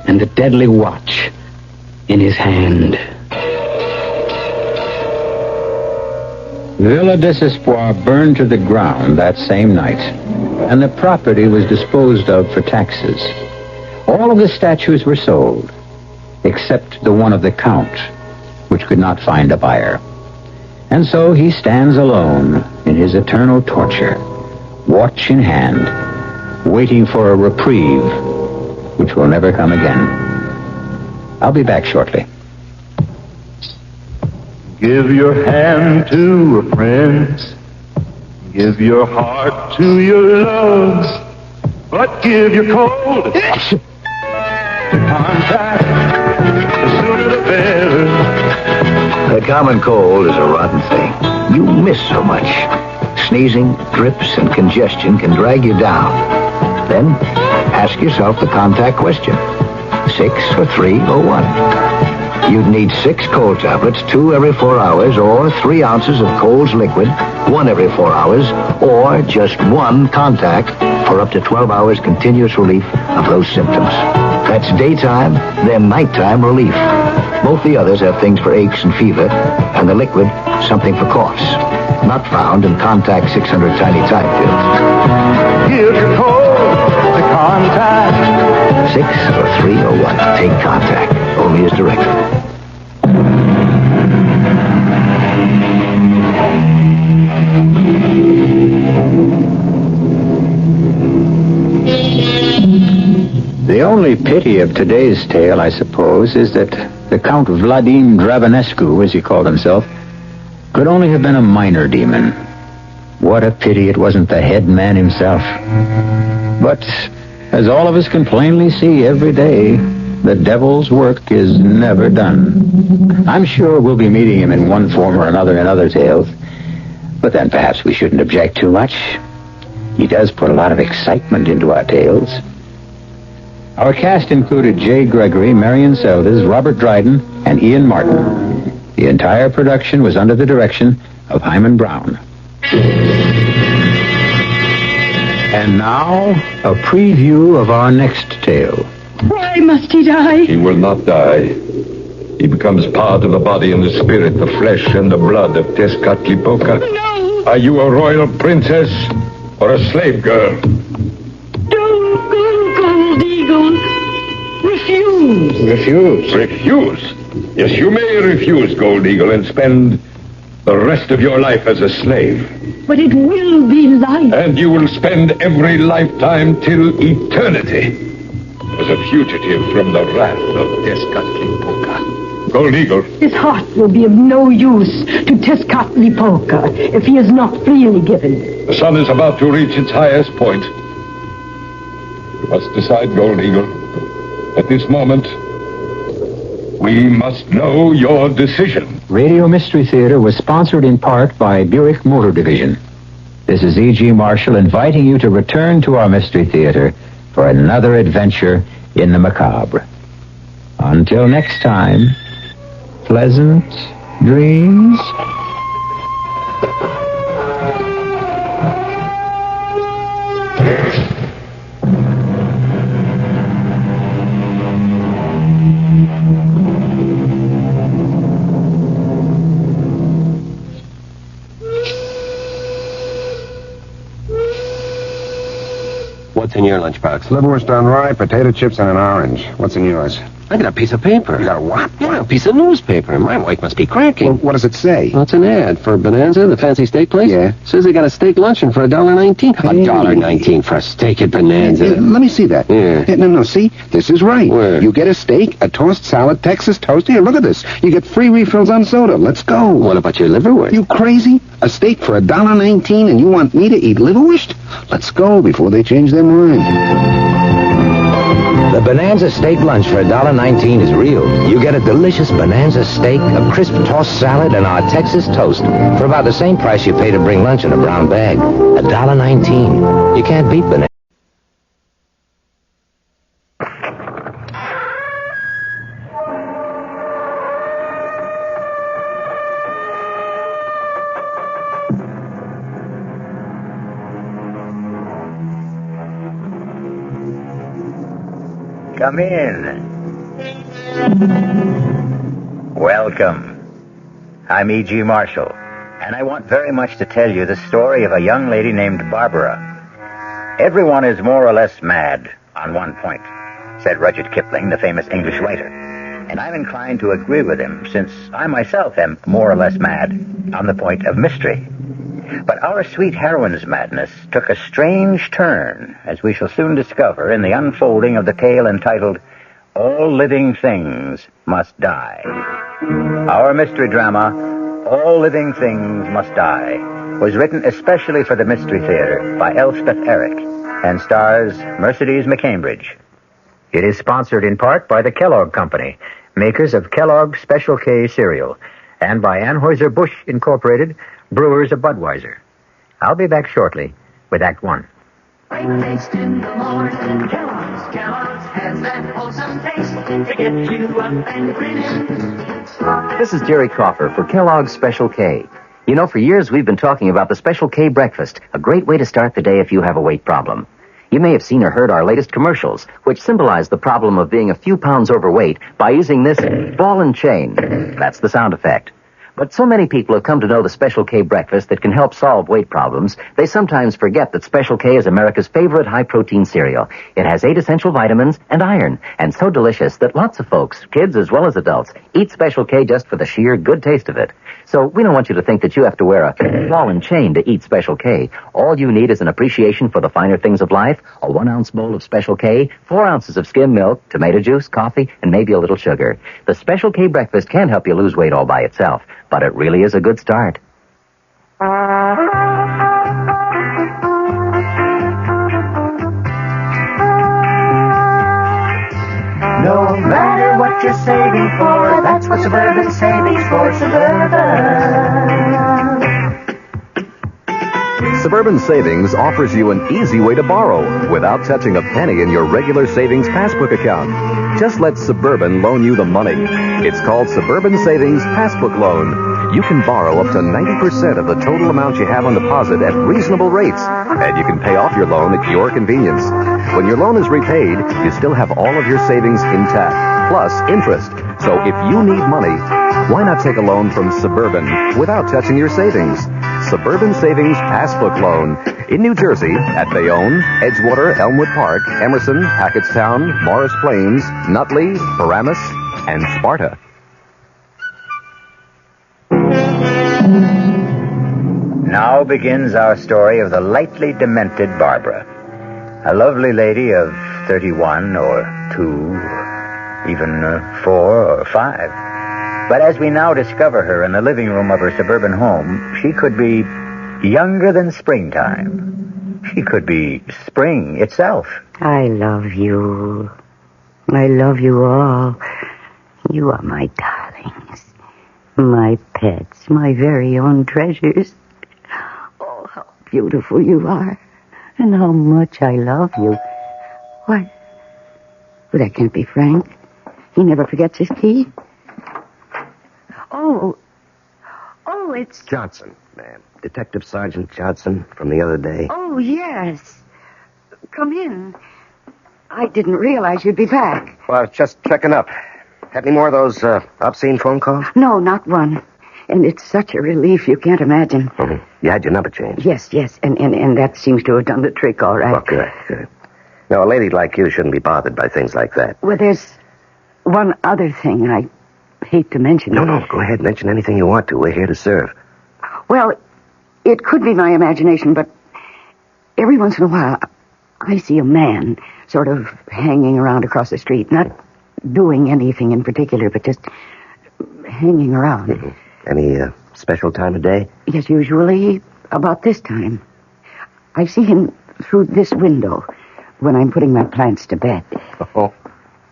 and the deadly watch in his hand. Villa Desespoir burned to the ground that same night, and the property was disposed of for taxes. All of the statues were sold, except the one of the Count, which could not find a buyer. And so he stands alone in his eternal torture, watch in hand, waiting for a reprieve which will never come again. I'll be back shortly. Give your hand to a friend. Give your heart to your love. But give your cold to contact. The sooner the better. The common cold is a rotten thing. You miss so much. Sneezing, drips, and congestion can drag you down. Then ask yourself the contact question. 6 or 3 or 1. You'd need 6 cold tablets, 2 every 4 hours, or 3 ounces of Cold's liquid, 1 every 4 hours, or just 1 contact for up to 12 hours continuous relief of those symptoms. That's daytime, then nighttime relief. Both the others have things for aches and fever, and the liquid, something for coughs. Not found in Contact 600 tiny type pills. Give your cold to contact. 6 or 3 or 1. Take Contact. Only as directed. The only pity of today's tale, I suppose, is that the Count Vladim Dravanescu, as he called himself, could only have been a minor demon. What a pity it wasn't the head man himself. But, as all of us can plainly see every day, the devil's work is never done. I'm sure we'll be meeting him in one form or another in other tales, but then perhaps we shouldn't object too much. He does put a lot of excitement into our tales. Our cast included Jay Gregory, Marion Seldes, Robert Dryden, and Ian Martin. The entire production was under the direction of Hyman Brown. And now, a preview of our next tale. Why must he die? He will not die. He becomes part of the body and the spirit, the flesh and the blood of Tezcatlipoca. No! Are you a royal princess or a slave girl? Don't go, Gold Eagle. Refuse. Refuse? Refuse? Yes, you may refuse, Gold Eagle, and spend the rest of your life as a slave. But it will be life. And you will spend every lifetime till eternity as a fugitive from the wrath of Tezcatlipoca. Gold Eagle. His heart will be of no use to Tezcatlipoca if he is not freely given. The sun is about to reach its highest point. You must decide, Gold Eagle. At this moment, we must know your decision. Radio Mystery Theater was sponsored in part by Buick Motor Division. This is E.G. Marshall inviting you to return to our Mystery Theater for another adventure in the macabre. Until next time, pleasant dreams. What's in your lunchbox? Liverwurst on rye, potato chips, and an orange. What's in yours? I got a piece of paper. You got a what? Yeah, a piece of newspaper. My wife must be cracking. Well, what does it say? Well, it's an ad for Bonanza, the fancy steak place. Yeah. Says they got a steak luncheon for $1.19. Hey. $1.19 for a steak at Bonanza. Let me see that. Yeah. No, see? This is right. Where? You get a steak, a tossed salad, Texas toast. Here, look at this. You get free refills on soda. Let's go. What about your liverwurst? You crazy? A steak for $1.19 and you want me to eat liverwurst? Let's go before they change their mind. The Bonanza steak lunch for $1.19 is real. You get a delicious Bonanza steak, a crisp tossed salad, and our Texas toast for about the same price you pay to bring lunch in a brown bag. $1.19. You can't beat Bonanza. Come in. Welcome. I'm E.G. Marshall, and I want very much to tell you the story of a young lady named Barbara. Everyone is more or less mad on one point, said Rudyard Kipling, the famous English writer. And I'm inclined to agree with him, since I myself am more or less mad on the point of mystery. But our sweet heroine's madness took a strange turn, as we shall soon discover in the unfolding of the tale entitled, All Living Things Must Die. Our mystery drama, All Living Things Must Die, was written especially for the Mystery Theater by Elspeth Eric and stars Mercedes McCambridge. It is sponsored in part by the Kellogg Company, makers of Kellogg's Special K cereal, and by Anheuser-Busch Incorporated, brewers of Budweiser. I'll be back shortly with Act One. Breakfast in the morning, Kellogg's has that wholesome taste to get you up and grinning. This is Jerry Crawford for Kellogg's Special K. You know, for years we've been talking about the Special K breakfast, a great way to start the day if you have a weight problem. You may have seen or heard our latest commercials, which symbolize the problem of being a few pounds overweight by using this ball and chain. That's the sound effect. But so many people have come to know the Special K breakfast that can help solve weight problems, they sometimes forget that Special K is America's favorite high-protein cereal. It has 8 essential vitamins and iron, and so delicious that lots of folks, kids as well as adults, eat Special K just for the sheer good taste of it. So we don't want you to think that you have to wear a ball and chain to eat Special K. All you need is an appreciation for the finer things of life, a 1-ounce bowl of Special K, 4 ounces of skim milk, tomato juice, coffee, and maybe a little sugar. The Special K breakfast can help you lose weight all by itself, but it really is a good start. No matter what you're saving for, that's what Suburban Savings for Suburban. Suburban Savings offers you an easy way to borrow without touching a penny in your regular savings passbook account. Just let Suburban loan you the money. It's called Suburban Savings Passbook Loan. You can borrow up to 90% of the total amount you have on deposit at reasonable rates, and you can pay off your loan at your convenience. When your loan is repaid, you still have all of your savings intact, plus interest. So if you need money, why not take a loan from Suburban without touching your savings? Suburban Savings Passbook Loan in New Jersey at Bayonne, Edgewater, Elmwood Park, Emerson, Hackettstown, Morris Plains, Nutley, Paramus, and Sparta. Now begins our story of the lightly demented Barbara. A lovely lady of 31 or 2, even 4 or 5. But as we now discover her in the living room of her suburban home, she could be younger than springtime. She could be spring itself. I love you. I love you all. You are my darlings, my pets, my very own treasures. Oh, how beautiful you are, and how much I love you. What? Well, that can't be Frank. He never forgets his key. Oh, it's... Johnson, ma'am. Detective Sergeant Johnson from the other day. Oh, yes. Come in. I didn't realize you'd be back. Well, I was just checking up. Had any more of those obscene phone calls? No, not one. And it's such a relief you can't imagine. Mm-hmm. You had your number changed? Yes. And that seems to have done the trick, all right. Well, good. Now, a lady like you shouldn't be bothered by things like that. Well, there's one other thing I hate to mention. No, go ahead. Mention anything you want to. We're here to serve. Well, it could be my imagination, but every once in a while, I see a man sort of hanging around across the street, not doing anything in particular, but just hanging around. Mm-hmm. Any special time of day? Yes, usually about this time. I see him through this window when I'm putting my plants to bed. Oh,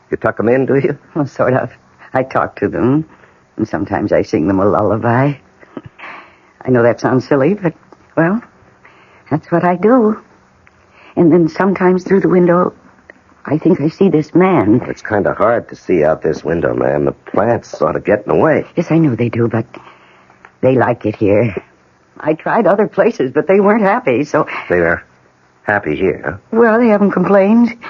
you tuck them in, do you? Well, sort of. I talk to them, and sometimes I sing them a lullaby. I know that sounds silly, but, well, that's what I do. And then sometimes through the window, I think I see this man. Well, it's kind of hard to see out this window, ma'am. The plants sort of get in the way. Yes, I know they do, but they like it here. I tried other places, but they weren't happy, so... They are happy here, huh? Well, they haven't complained.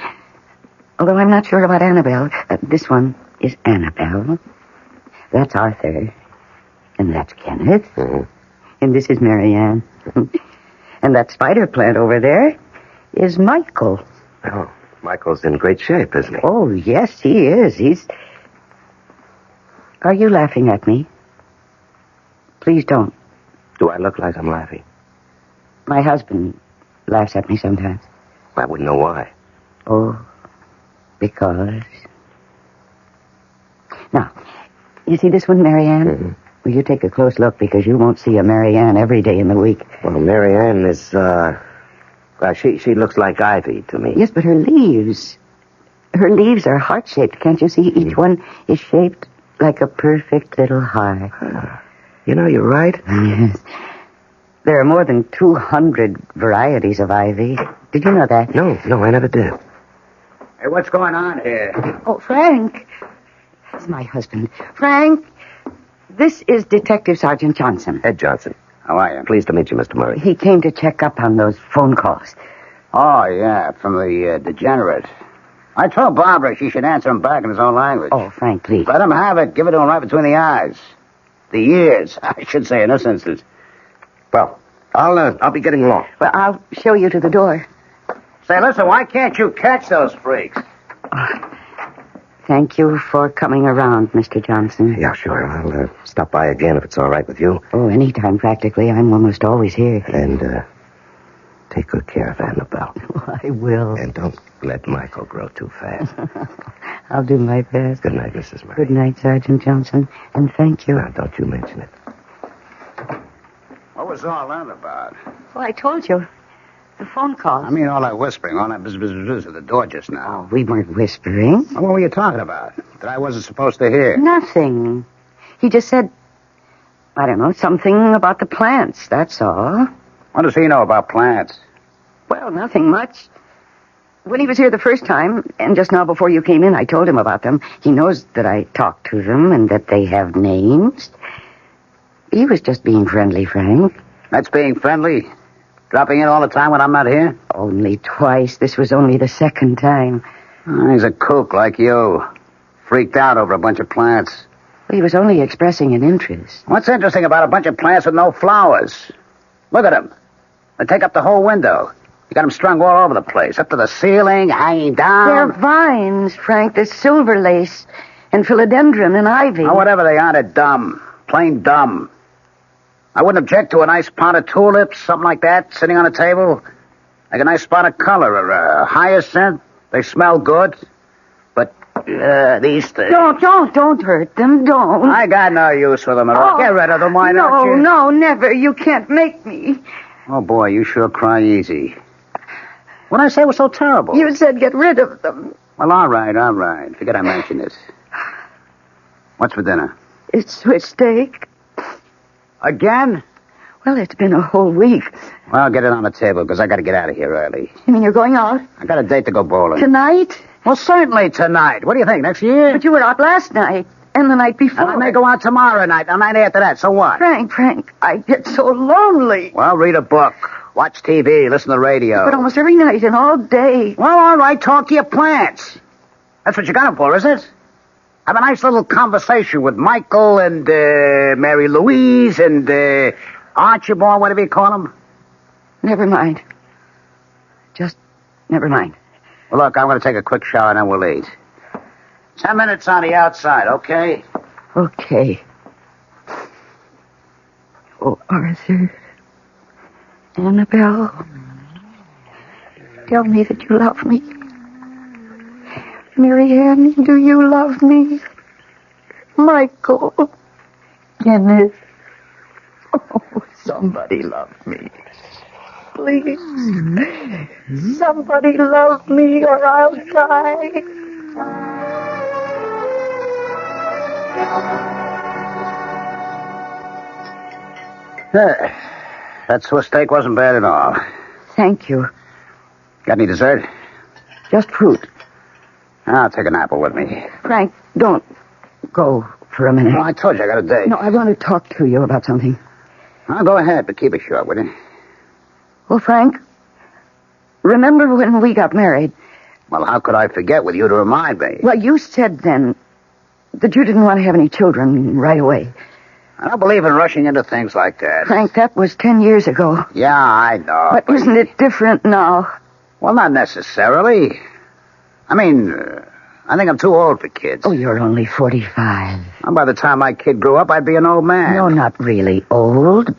Although I'm not sure about Annabelle. This one is Annabelle. That's Arthur. And that's Kenneth. Mm-hmm. And this is Marianne. And that spider plant over there is Michael. Oh, Michael's in great shape, isn't he? Oh, yes, he is. Are you laughing at me? Please don't. Do I look like I'm laughing? My husband laughs at me sometimes. I wouldn't know why. Oh, because... Now, you see this one, Marianne? Mm-hmm. Well, you take a close look because you won't see a Marianne every day in the week. Well, Marianne is, well, she looks like ivy to me. Yes, but her leaves are heart-shaped. Can't you see? Each one is shaped like a perfect little heart. You know, you're right. Yes. There are more than 200 varieties of ivy. Did you know that? No, I never did. Hey, what's going on here? Oh, Frank. This is my husband. Frank, this is Detective Sergeant Johnson. Ed Johnson. How are you? Pleased to meet you, Mr. Murray. He came to check up on those phone calls. Oh, yeah, from the degenerate. I told Barbara she should answer him back in his own language. Oh, Frank, please. Let him have it. Give it to him right between the eyes. The ears, I should say, in this instance. Well, I'll be getting along. Well, I'll show you to the door. Say, listen, why can't you catch those freaks? Thank you for coming around, Mr. Johnson. Yeah, sure. I'll stop by again if it's all right with you. Oh, anytime, practically. I'm almost always here. And take good care of Annabelle. Oh, I will. And don't let Michael grow too fast. I'll do my best. Good night, Mrs. Murray. Good night, Sergeant Johnson. And thank you. Now, don't you mention it. What was all that about? Well, I told you. The phone call. I mean, all that whispering, all that buzz at the door just now. Oh, we weren't whispering. What were you talking about? That I wasn't supposed to hear? Nothing. He just said, I don't know, something about the plants, that's all. What does he know about plants? Well, nothing much. When he was here the first time, and just now before you came in, I told him about them. He knows that I talked to them and that they have names. He was just being friendly, Frank. That's being friendly? Dropping in all the time when I'm not here? Only twice. This was only the second time. Oh, he's a kook like you. Freaked out over a bunch of plants. He was only expressing an interest. What's interesting about a bunch of plants with no flowers? Look at them. They take up the whole window. You got them strung all over the place, up to the ceiling, hanging down. They're vines, Frank. There's silver lace and philodendron and ivy. Now, whatever they are, they're dumb. Plain dumb. I wouldn't object to a nice pot of tulips, something like that, sitting on a table. Like a nice spot of color or a hyacinth. They smell good. But these things... Don't hurt them. Don't. I got no use for them at all. Get rid of them, why don't you? No, never. You can't make me. Oh, boy, you sure cry easy. What did I say was so terrible? You said get rid of them. Well, all right. Forget I mentioned it. What's for dinner? It's Swiss steak. Again? Well, it's been a whole week. Well, get it on the table, because I got to get out of here early. You mean you're going out? I got a date to go bowling. Tonight? Well, certainly tonight. What do you think, next year? But you were out last night, and the night before. And I may go out tomorrow night, and the night after that, so what? Frank, I get so lonely. Well, read a book, watch TV, listen to the radio. But almost every night and all day. Well, all right, talk to your plants. That's what you got them for, is it? Have a nice little conversation with Michael and Mary Louise and Archibald, whatever you call them. Never mind. Just never mind. Well, look, I'm going to take a quick shower and then we'll eat. 10 minutes on the outside, okay? Okay. Oh, Arthur. Annabelle. Tell me that you love me. Marianne, do you love me? Michael. Dennis. Oh, somebody love me. Please. Somebody love me or I'll die. That Swiss steak wasn't bad at all. Thank you. Got any dessert? Just fruit. I'll take an apple with me. Frank, don't go for a minute. Well, I told you I got a date. No, I want to talk to you about something. I'll go ahead, but keep it short, will you? Well, Frank, remember when we got married? Well, how could I forget with you to remind me? Well, you said then that you didn't want to have any children right away. I don't believe in rushing into things like that. Frank, that was 10 years ago. Yeah, I know. But isn't it different now? Well, not necessarily. I mean, I think I'm too old for kids. Oh, you're only 45. And by the time my kid grew up, I'd be an old man. No, not really old.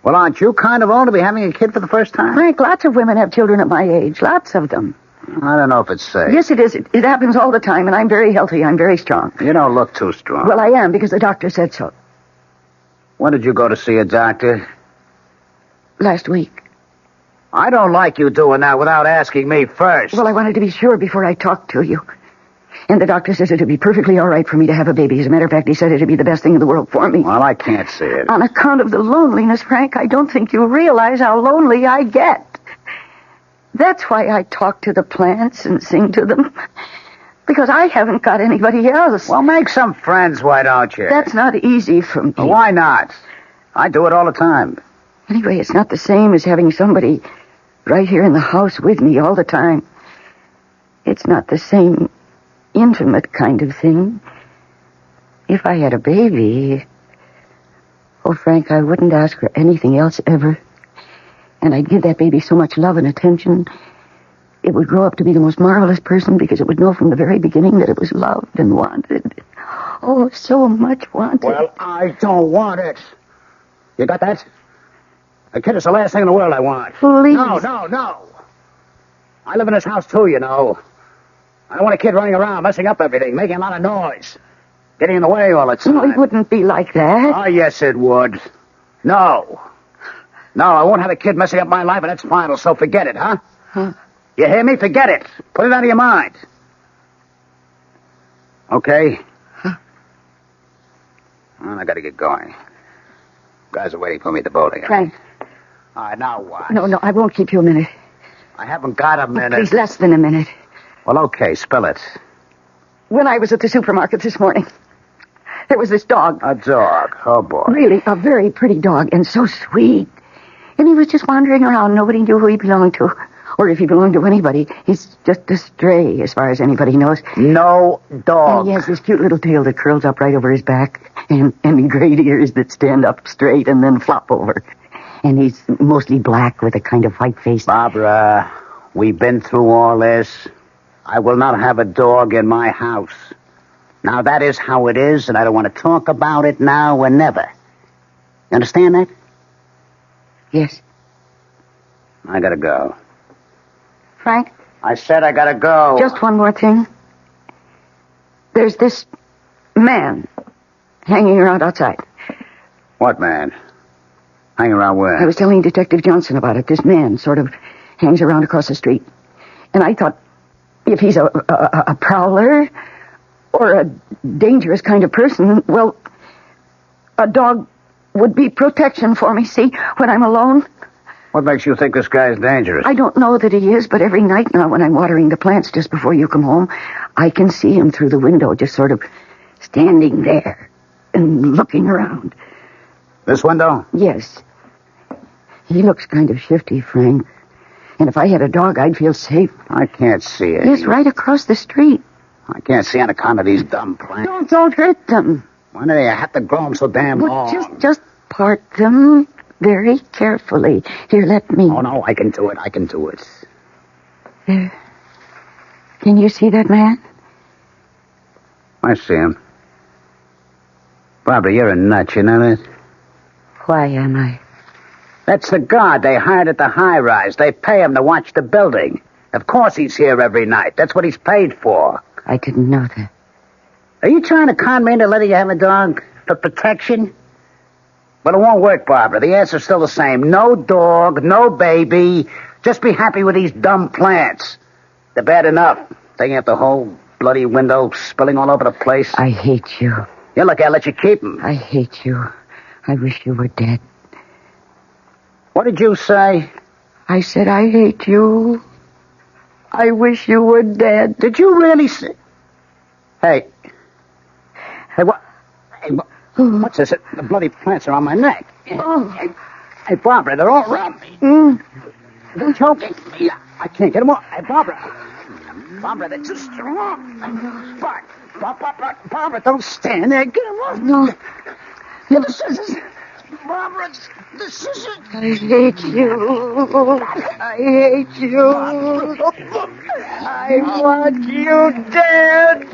Well, aren't you kind of old to be having a kid for the first time? Frank, lots of women have children at my age. Lots of them. I don't know if it's safe. Yes, it is. It happens all the time, and I'm very healthy. I'm very strong. You don't look too strong. Well, I am, because the doctor said so. When did you go to see a doctor? Last week. I don't like you doing that without asking me first. Well, I wanted to be sure before I talked to you. And the doctor says it'd be perfectly all right for me to have a baby. As a matter of fact, he said it'd be the best thing in the world for me. Well, I can't see it. On account of the loneliness, Frank, I don't think you realize how lonely I get. That's why I talk to the plants and sing to them. Because I haven't got anybody else. Well, make some friends, why don't you? That's not easy for me. Well, why not? I do it all the time. Anyway, it's not the same as having somebody right here in the house with me all the time. It's not the same intimate kind of thing. If I had a baby... Oh, Frank, I wouldn't ask for anything else ever. And I'd give that baby so much love and attention. It would grow up to be the most marvelous person because it would know from the very beginning that it was loved and wanted. Oh, so much wanted. Well, I don't want it. You got that? A kid is the last thing in the world I want. Please. No. I live in this house, too, you know. I don't want a kid running around, messing up everything, making a lot of noise. Getting in the way all the time. No, it wouldn't be like that. Oh, yes, it would. No, I won't have a kid messing up my life, and that's final, so forget it, huh? You hear me? Forget it. Put it out of your mind. Okay? Well, I gotta get going. Guys are waiting for me at the bowling alley. Frank, All right, now what? No, I won't keep you a minute. I haven't got a minute. Please, less than a minute. Well, okay, spill it. When I was at the supermarket this morning, there was this dog. A dog? Oh, boy. Really, a very pretty dog, and so sweet. And he was just wandering around. Nobody knew who he belonged to, or if he belonged to anybody. He's just a stray, as far as anybody knows. No dog. And he has this cute little tail that curls up right over his back, and great ears that stand up straight and then flop over. And he's mostly black with a kind of white face. Barbara, we've been through all this. I will not have a dog in my house. Now, that is how it is, and I don't want to talk about it now or never. You understand that? Yes. I gotta go. Frank? I said I gotta go. Just one more thing. There's this man hanging around outside. What man? Hanging around where? I was telling Detective Johnson about it. This man sort of hangs around across the street. And I thought, if he's a prowler or a dangerous kind of person, well, a dog would be protection for me, see, when I'm alone. What makes you think this guy's dangerous? I don't know that he is, but every night now when I'm watering the plants just before you come home, I can see him through the window, just sort of standing there and looking around. This window? Yes. He looks kind of shifty, Frank. And if I had a dog, I'd feel safe. I can't see it. Yes, right across the street. I can't see on account of these dumb plants. Don't hurt them. Why do they have to grow them so damn long? Just part them very carefully. Here, let me. Oh, no, I can do it. There. Can you see that man? I see him. Barbara, you're a nut, you know that? Why am I? That's the guard they hired at the high-rise. They pay him to watch the building. Of course he's here every night. That's what he's paid for. I didn't know that. Are you trying to con me into letting you have a dog for protection? But it won't work, Barbara. The answer's still the same. No dog, no baby. Just be happy with these dumb plants. They're bad enough. Taking up the whole bloody window, spilling all over the place. I hate you. Yeah, look, I'll let you keep them. I hate you. I wish you were dead. What did you say? I said I hate you. I wish you were dead. Did you really say... Hey, what? What's this? The bloody plants are on my neck. Oh. Hey, Barbara, they're all around me. They're choking me. I can't get them off. Hey, Barbara, they're too strong. Barbara, don't stand there. Get them off. No. Here, the scissors. Barbara, the scissors. I hate you. I hate you. I want you dead.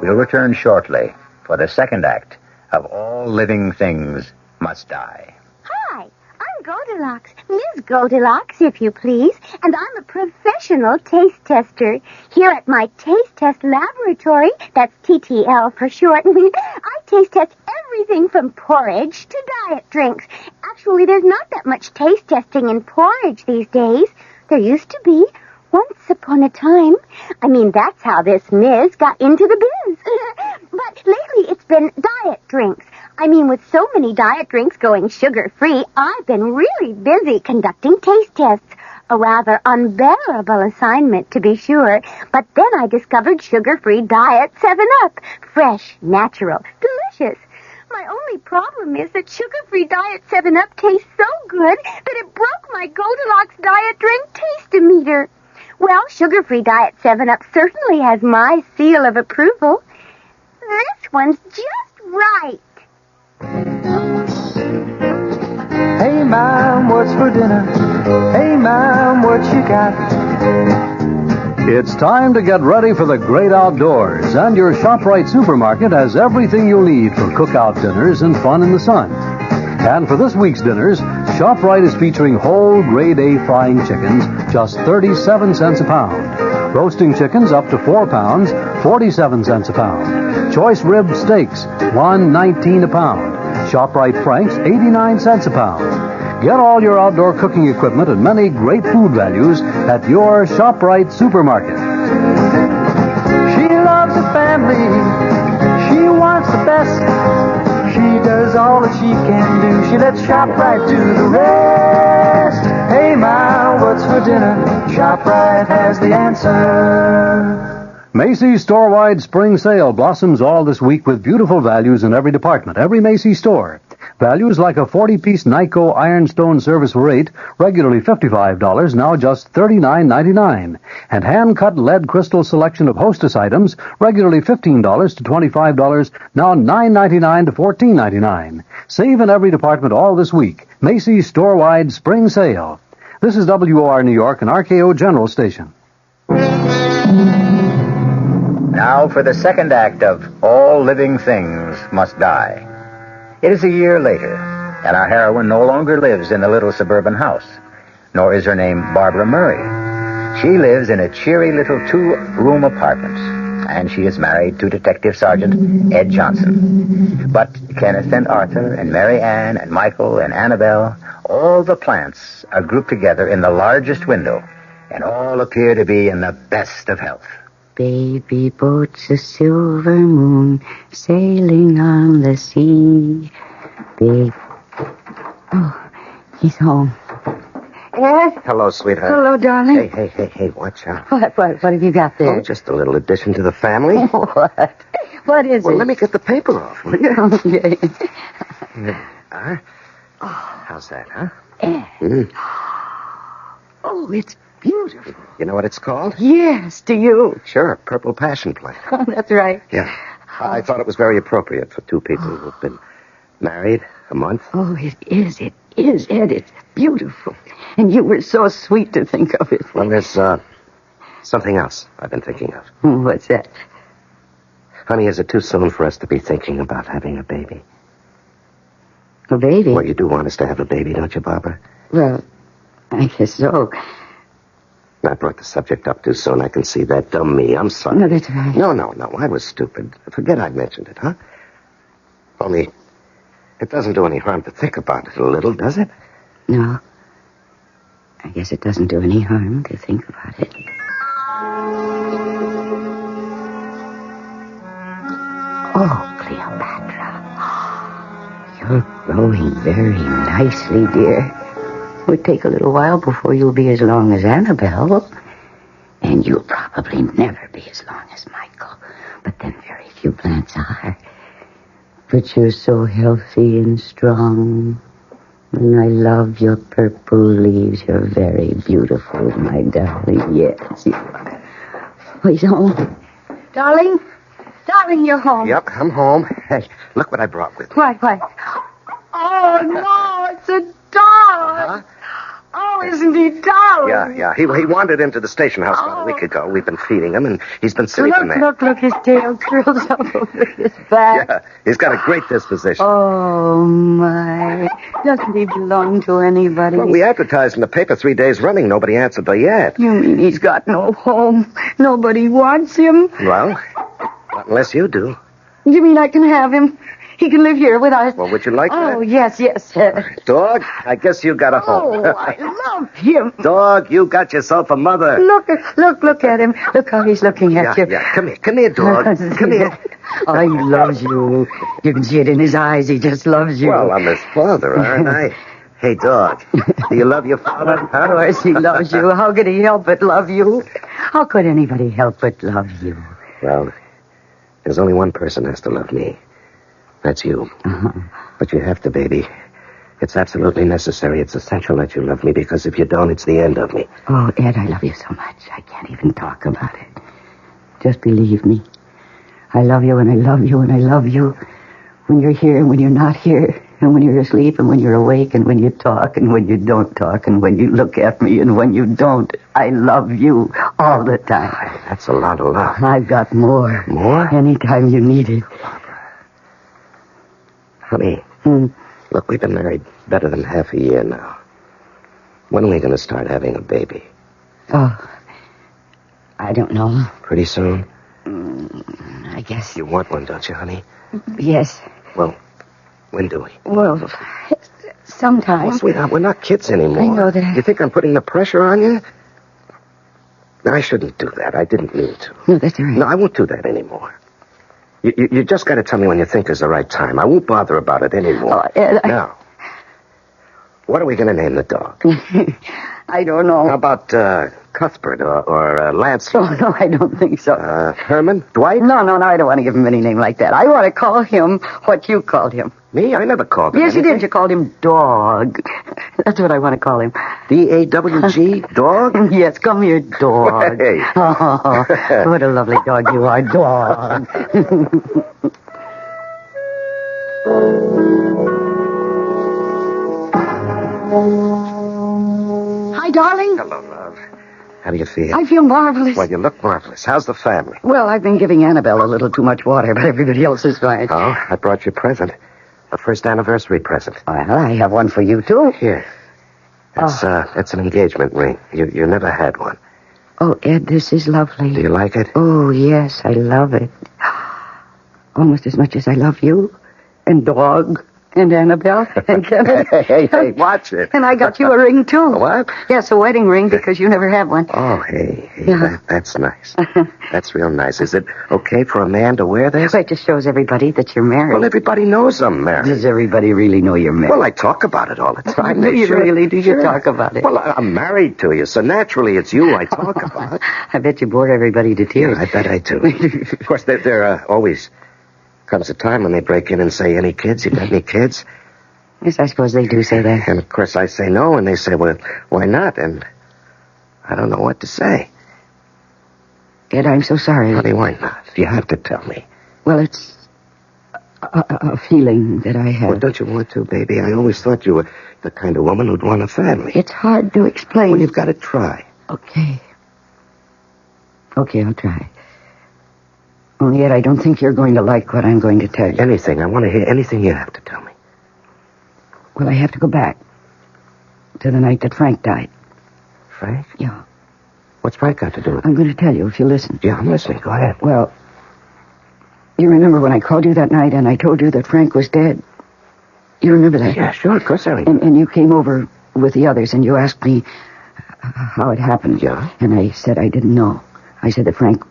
We'll return shortly for the second act of All Living Things Must Die. Hi, I'm Goldilocks, Ms. Goldilocks, if you please, and I'm a professional taste tester. Here at my taste test laboratory, that's TTL for short, I taste test everything from porridge to diet drinks. Actually, there's not that much taste testing in porridge these days. There used to be. Once upon a time. I mean, that's how this Ms. got into the biz. But lately it's been diet drinks. I mean, with so many diet drinks going sugar-free, I've been really busy conducting taste tests. A rather unbearable assignment, to be sure. But then I discovered sugar-free diet 7-Up. Fresh, natural, delicious. My only problem is that sugar-free diet 7-Up tastes so good that it broke my Goldilocks diet drink taste-o-meter. Well, sugar-free diet 7-Up certainly has my seal of approval. This one's just right. Hey, Mom, what's for dinner? Hey, Mom, what you got? It's time to get ready for the great outdoors, and your ShopRite supermarket has everything you'll need for cookout dinners and fun in the sun. And for this week's dinners, ShopRite is featuring whole grade A frying chickens, just 37 cents a pound. Roasting chickens up to 4 pounds, 47 cents a pound. Choice rib steaks, $1.19 a pound. ShopRite Franks, 89 cents a pound. Get all your outdoor cooking equipment and many great food values at your ShopRite supermarket. She loves the family. She wants the best. all that she can do. She lets ShopRite do the rest. Hey, Ma, what's for dinner? ShopRite has the answer. Macy's store-wide spring sale blossoms all this week with beautiful values in every department, every Macy's store. Values like a 40-piece Nyko ironstone service for $8, regularly $55, now just $39.99. And hand-cut lead crystal selection of Hostess items, regularly $15 to $25, now $9.99 to $14.99. Save in every department all this week. Macy's store-wide spring sale. This is WOR New York and RKO General Station. Now for the second act of All Living Things Must Die. It is a year later, and our heroine no longer lives in the little suburban house, nor is her name Barbara Murray. She lives in a cheery little 2-room apartment, and she is married to Detective Sergeant Ed Johnson. But Kenneth and Arthur and Mary Ann and Michael and Annabelle, all the plants are grouped together in the largest window, and all appear to be in the best of health. Baby boat's a silver moon sailing on the sea. Big. Oh, he's home. Ed? Hello, sweetheart. Hello, darling. Hey, watch out. What have you got there? Oh, just a little addition to the family. What? What is it? Well, let me get the paper off, will you? Okay. How's that, huh? Ed. Oh, it's beautiful. You know what it's called? Yes, do you? Sure, Purple Passion Plant. Oh, that's right. Yeah. I thought it was very appropriate for two people who've been married a month. Oh, it is, Ed. It's beautiful. And you were so sweet to think of it. Well, there's something else I've been thinking of. What's that? Honey, is it too soon for us to be thinking about having a baby? A baby? Well, you do want us to have a baby, don't you, Barbara? Well, I guess so. I brought the subject up too soon. I can see that. Dumb me. I'm sorry. No, that's right. No. I was stupid. Forget I mentioned it, huh? Only, it doesn't do any harm to think about it a little, does it? No. I guess it doesn't do any harm to think about it. Oh, Cleopatra. You're growing very nicely, dear. It would take a little while before you'll be as long as Annabelle. And you'll probably never be as long as Michael. But then very few plants are. But you're so healthy and strong. And I love your purple leaves. You're very beautiful, my darling. Yes, you are. Oh, he's home. Darling, you're home. Yep, I'm home. Hey, look what I brought with me. What? Oh, no, it's a dog. Oh, isn't he darling? Yeah. He wandered into the station house about a week ago. We've been feeding him, and he's been sleeping there. Look, his tail curls up over his back. Yeah, he's got a great disposition. Oh, my. Doesn't he belong to anybody? Well, we advertised in the paper 3 days running. Nobody answered the ad. You mean he's got no home? Nobody wants him? Well, not unless you do. You mean I can have him? He can live here with us. Well, would you like that? Oh, yes. Dog, I guess you got a home. Oh, I love him. Dog, you got yourself a mother. Look at him. Look how he's looking at you. Yeah. Come here, dog. Come here. Oh, he loves you. You can see it in his eyes. He just loves you. Well, I'm his father, aren't I? Hey, dog, do you love your father? Of course he loves you. How could he help but love you? How could anybody help but love you? Well, there's only one person has to love me. That's you. Uh-huh. But you have to, baby. It's absolutely necessary. It's essential that you love me, because if you don't, it's the end of me. Oh, Ed, I love you so much. I can't even talk about it. Just believe me. I love you, and I love you, and I love you. When you're here and when you're not here, and when you're asleep and when you're awake, and when you talk and when you don't talk, and when you look at me and when you don't. I love you all the time. That's a lot of love. I've got more. More? Anytime you need it. Honey, look, we've been married better than half a year now. When are we going to start having a baby? Oh, I don't know. Pretty soon? I guess. You want one, don't you, honey? Yes. Well, when do we? Well, sometime. Oh, sweetheart, we're not kids anymore. I know that. You think I'm putting the pressure on you? I shouldn't do that. I didn't mean to. No, that's all right. No, I won't do that anymore. You just got to tell me when you think is the right time. I won't bother about it anymore. Oh, Ed, Now, what are we going to name the dog? I don't know. How about Cuthbert or Lance? Oh, no, I don't think so. Herman? Dwight? No, I don't want to give him any name like that. I want to call him what you called him. Me? I never called him Yes, you anything. did. You called him Dog. That's what I want to call him. D-A-W-G? Dog? Yes, come here, Dog. Hey. Oh, what a lovely dog you are, Dog. Hi, darling. Hello, love. How do you feel? I feel marvelous. Well, you look marvelous. How's the family? Well, I've been giving Annabelle a little too much water, but everybody else is fine. Oh, I brought you a present. A first anniversary present. Well, I have one for you, too. Here. It's an engagement ring. You never had one. Oh, Ed, this is lovely. Do you like it? Oh, yes, I love it. Almost as much as I love you, and Dog, and Annabelle, and Kenneth. Hey, watch it. And I got you a ring, too. What? Yes, a wedding ring, because you never had one. Oh, hey, Yeah. that's nice. That's real nice. Is it okay for a man to wear this? Well, it just shows everybody that you're married. Well, everybody knows I'm married. Does everybody really know you're married? Well, I talk about it all the time. Do you really? Do you Sure. talk about it? Well, I'm married to you, so naturally it's you I talk about. I bet you bore everybody to tears. Yeah, I bet I do. Of course, there always comes a time when they break in and say, any kids? You got any kids? Yes, I suppose they do say that. And, of course, I say no, and they say, well, why not? And I don't know what to say. Ed, I'm so sorry. Honey, why not? You have to tell me. Well, it's a feeling that I have. Well, don't you want to, baby? I always thought you were the kind of woman who'd want a family. It's hard to explain. Well, you've got to try. Okay, I'll try. Only yet I don't think you're going to like what I'm going to tell you. Anything. I want to hear anything you have to tell me. Well, I have to go back to the night that Frank died. Frank? Yeah. What's Frank got to do with it? I'm going to tell you if you listen. Yeah, I'm listening. Go ahead. Well, you remember when I called you that night and I told you that Frank was dead? You remember that? Yeah, sure. Of course I remember. And you came over with the others and you asked me how it happened. Yeah? And I said I didn't know. I said that Frank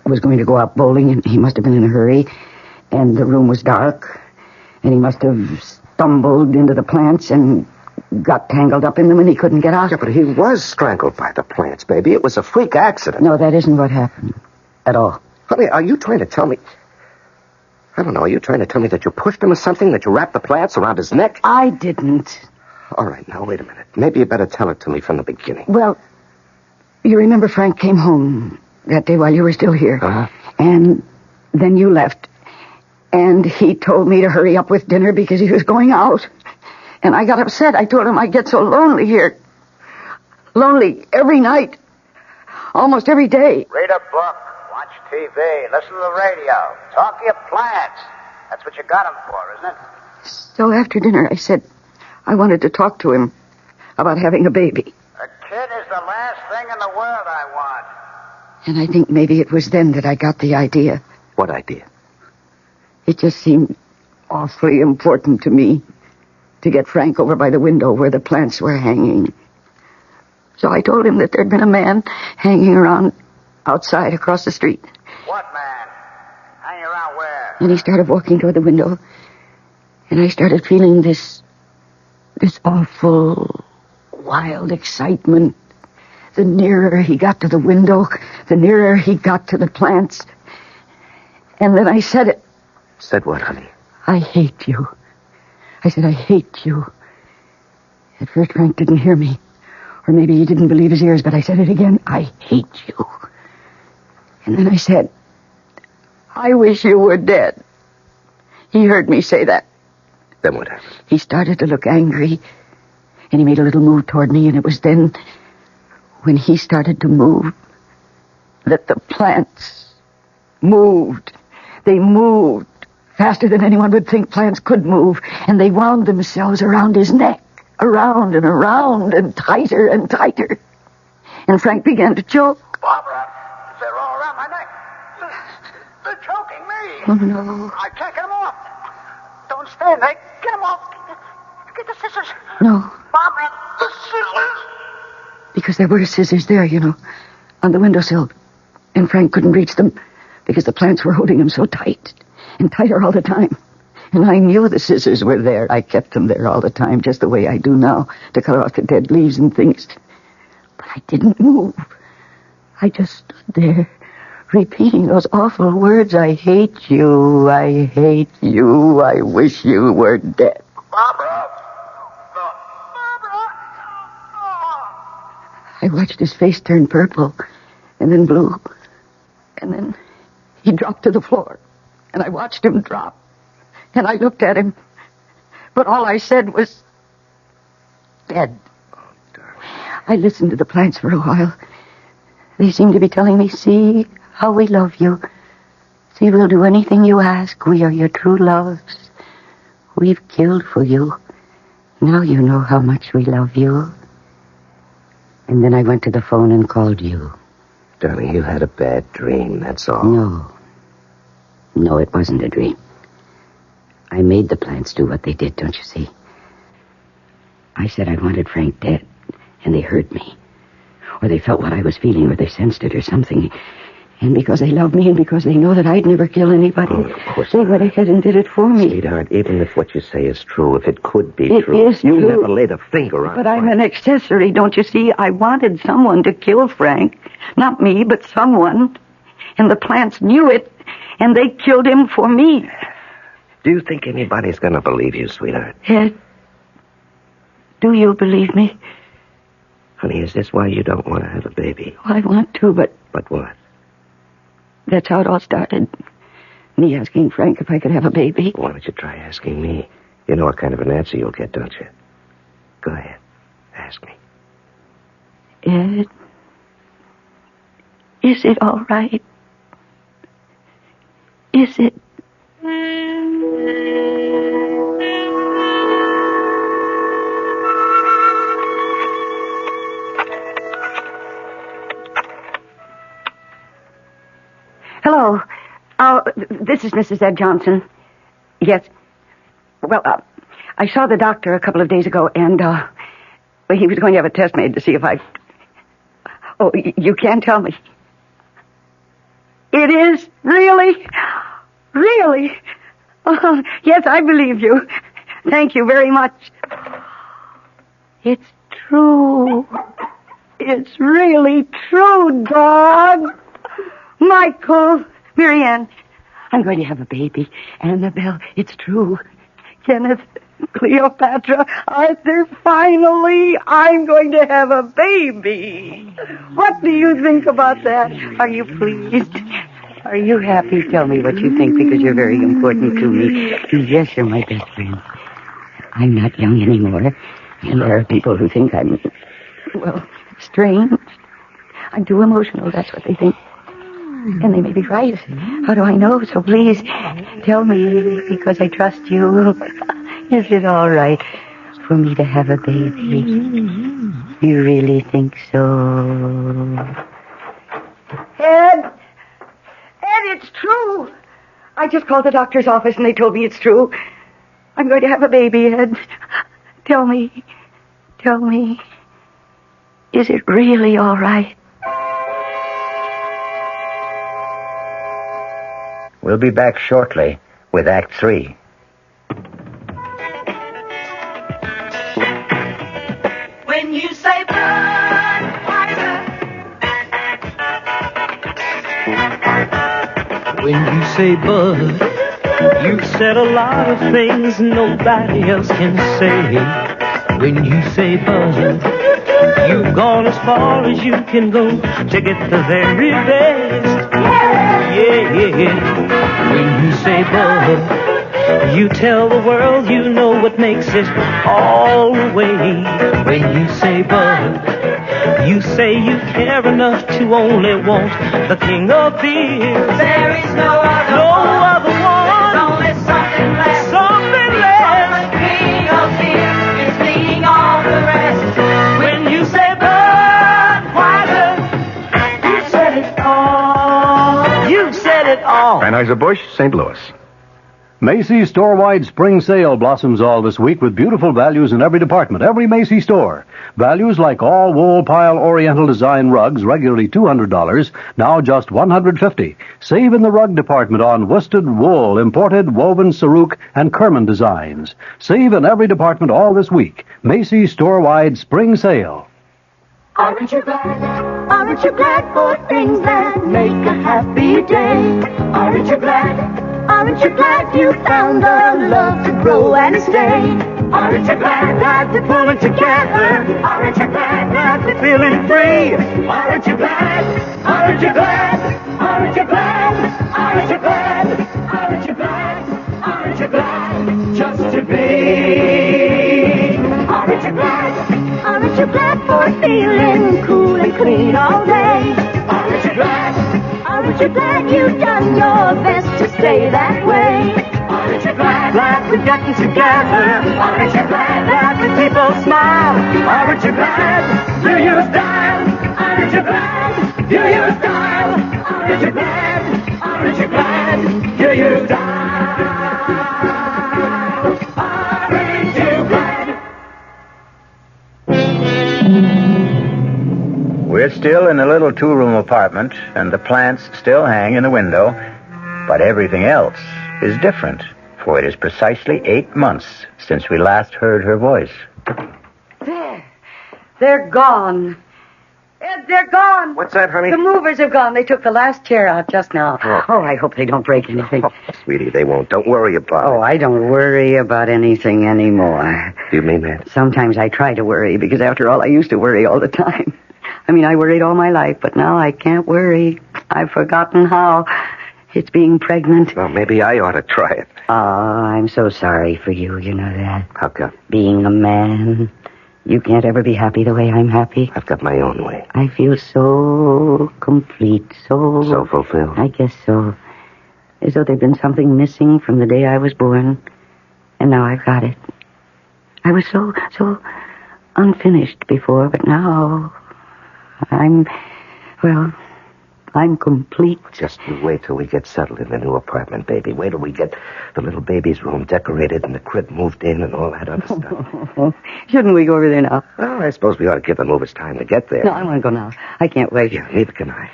was going to go out bowling and he must have been in a hurry. And the room was dark. And he must have stumbled into the plants and got tangled up in them and he couldn't get out. Yeah, but he was strangled by the plants, baby. It was a freak accident. No, that isn't what happened at all. Honey, are you trying to tell me... I don't know. Are you trying to tell me that you pushed him or something? That you wrapped the plants around his neck? I didn't. All right, now, wait a minute. Maybe you better tell it to me from the beginning. Well, you remember Frank came home that day while you were still here. Uh-huh. And then you left. And he told me to hurry up with dinner because he was going out. And I got upset. I told him I get so lonely here. Lonely every night. Almost every day. Read a book, watch TV, listen to the radio, talk to your plants. That's what you got them for, isn't it? So after dinner, I said I wanted to talk to him about having a baby. A kid is the last thing in the world I want. And I think maybe it was then that I got the idea. What idea? It just seemed awfully important to me to get Frank over by the window where the plants were hanging. So I told him that there'd been a man hanging around outside across the street. What man? Hanging around where? And he started walking toward the window. And I started feeling this awful, wild excitement. The nearer he got to the window, the nearer he got to the plants. And then I said it. Said what, honey? I hate you. I said, I hate you. At first, Frank didn't hear me. Or maybe he didn't believe his ears, but I said it again. I hate you. And then I said, I wish you were dead. He heard me say that. Then what happened? He started to look angry, and he made a little move toward me, and it was then, when he started to move, that the plants moved. They moved faster than anyone would think plants could move, and they wound themselves around his neck, around and around, and tighter and tighter. And Frank began to choke. Barbara, they're all around my neck. They're choking me. Oh, no. I can't get them off. Don't stand there. Get them off. Get the scissors. No, Barbara, the scissors. because there were scissors there, you know, on the windowsill. And Frank couldn't reach them because the plants were holding him so tight. and tighter all the time. And I knew the scissors were there. I kept them there all the time, just the way I do now, to cut off the dead leaves and things. But I didn't move. I just stood there, repeating those awful words. I hate you, I hate you, I wish you were dead. Barbara! I watched his face turn purple, and then blue, and then he dropped to the floor, and I watched him drop, and I looked at him, but all I said was, dead. I listened to the plants for a while. They seemed to be telling me, see how we love you. See, we'll do anything you ask. We are your true loves. We've killed for you. Now you know how much we love you. And then I went to the phone and called you. Darling, you had a bad dream, that's all. No, it wasn't a dream. I made the plants do what they did, don't you see? I said I wanted Frank dead, and they heard me. Or they felt what I was feeling, or they sensed it or something. And because they love me and because they know that I'd never kill anybody, of course they went ahead and did it for me. Sweetheart, even if what you say is true, if it could be It true, is you true. never laid a finger on But I'm Frank. an accessory, don't you see? I wanted someone to kill Frank. Not me, but someone. And the plants knew it, and they killed him for me. Do you think anybody's going to believe you, sweetheart? Ed, do you believe me? Honey, is this why you don't want to have a baby? Well, I want to, but But what? that's how it all started. Me asking Frank if I could have a baby. Why don't you try asking me? You know what kind of an answer you'll get, don't you? Go ahead. Ask me. Ed, is it all right? Is it? Hello. This is Mrs. Ed Johnson. Yes. Well, I saw the doctor a couple of days ago, and he was going to have a test made to see if I... Oh, you can tell me. It is? Really? Really? Yes, I believe you. Thank you very much. It's true. It's really true, dog. Michael, Marianne, I'm going to have a baby. Annabelle, it's true. Kenneth, Cleopatra, Arthur, finally, I'm going to have a baby. What do you think about that? Are you pleased? Are you happy? Tell me what you think, because you're very important to me. Yes, you're my best friend. I'm not young anymore, and there are people who think I'm, well, strange. I'm too emotional, that's what they think. And they may be right. How do I know? So please, tell me, because I trust you. Is it all right for me to have a baby? You really think so? Ed, it's true. I just called the doctor's office and they told me it's true. I'm going to have a baby, Ed. Tell me, is it really all right? We'll be back shortly with Act 3. When you say Budweiser, When you say Bud, you've said a lot of things nobody else can say. When you say Bud, you've gone as far as you can go to get the very best. Yeah. When you say Bud, you tell the world you know what makes it all the way. When you say Bud, you say you care enough to only want the king of beer. there is no other one. There's only something less. Something less. The king of beer is leading all the rest. When you say Budweiser, you said it all. You said it all. Anheuser-Busch, St. Louis. Macy's store-wide spring sale blossoms all this week with beautiful values in every department, every Macy's store. Values like all wool pile oriental design rugs, regularly $200, now just $150. Save in the rug department on worsted wool, imported, woven, Saruk, and Kerman designs. Save in every department all this week. Macy's store-wide spring sale. Aren't you glad? Aren't you glad for things that make a happy day? Aren't you glad? Aren't you glad you found a love to grow and stay? Aren't you glad that we're pulling together? Aren't you glad that we're feeling free? Aren't you glad? Aren't you glad? Aren't you glad? Aren't you glad? Aren't you glad? Aren't you glad just to be? Aren't you glad? Aren't you glad for feeling cool and clean all day? Aren't you glad? Aren't you glad you've done your best to stay that way? Aren't you glad that we're getting together? Aren't you glad that the people smile? Aren't you glad? Do you style? Aren't you glad? Do you style? Aren't you glad? Aren't you glad? Do you style? Aren't you glad? We're still in a little two-room apartment, and the plants still hang in the window, but everything else is different, for it is precisely 8 months since we last heard her voice. There. They're gone. Ed, they're gone. What's that, honey? The movers have gone. They took the last chair out just now. Oh, I hope they don't break anything. Oh, sweetie, they won't. Don't worry about it. Oh, I don't worry about anything anymore. Do you mean that? Sometimes I try to worry, because after all, I used to worry all the time. I mean, I worried all my life, but now I can't worry. I've forgotten how. It's being pregnant. Well, maybe I ought to try it. Oh, I'm so sorry for you, you know that. How come? Being a man, you can't ever be happy the way I'm happy. I've got my own way. I feel so complete, So fulfilled? I guess so. As though there'd been something missing from the day I was born, and now I've got it. I was so unfinished before, but now I'm complete. Just you wait till we get settled in the new apartment, baby. Wait till we get the little baby's room decorated and the crib moved in and all that other stuff. Shouldn't we go over there now? Well, I suppose we ought to give the movers time to get there. No, I want to go now. I can't wait. Yeah, neither can I.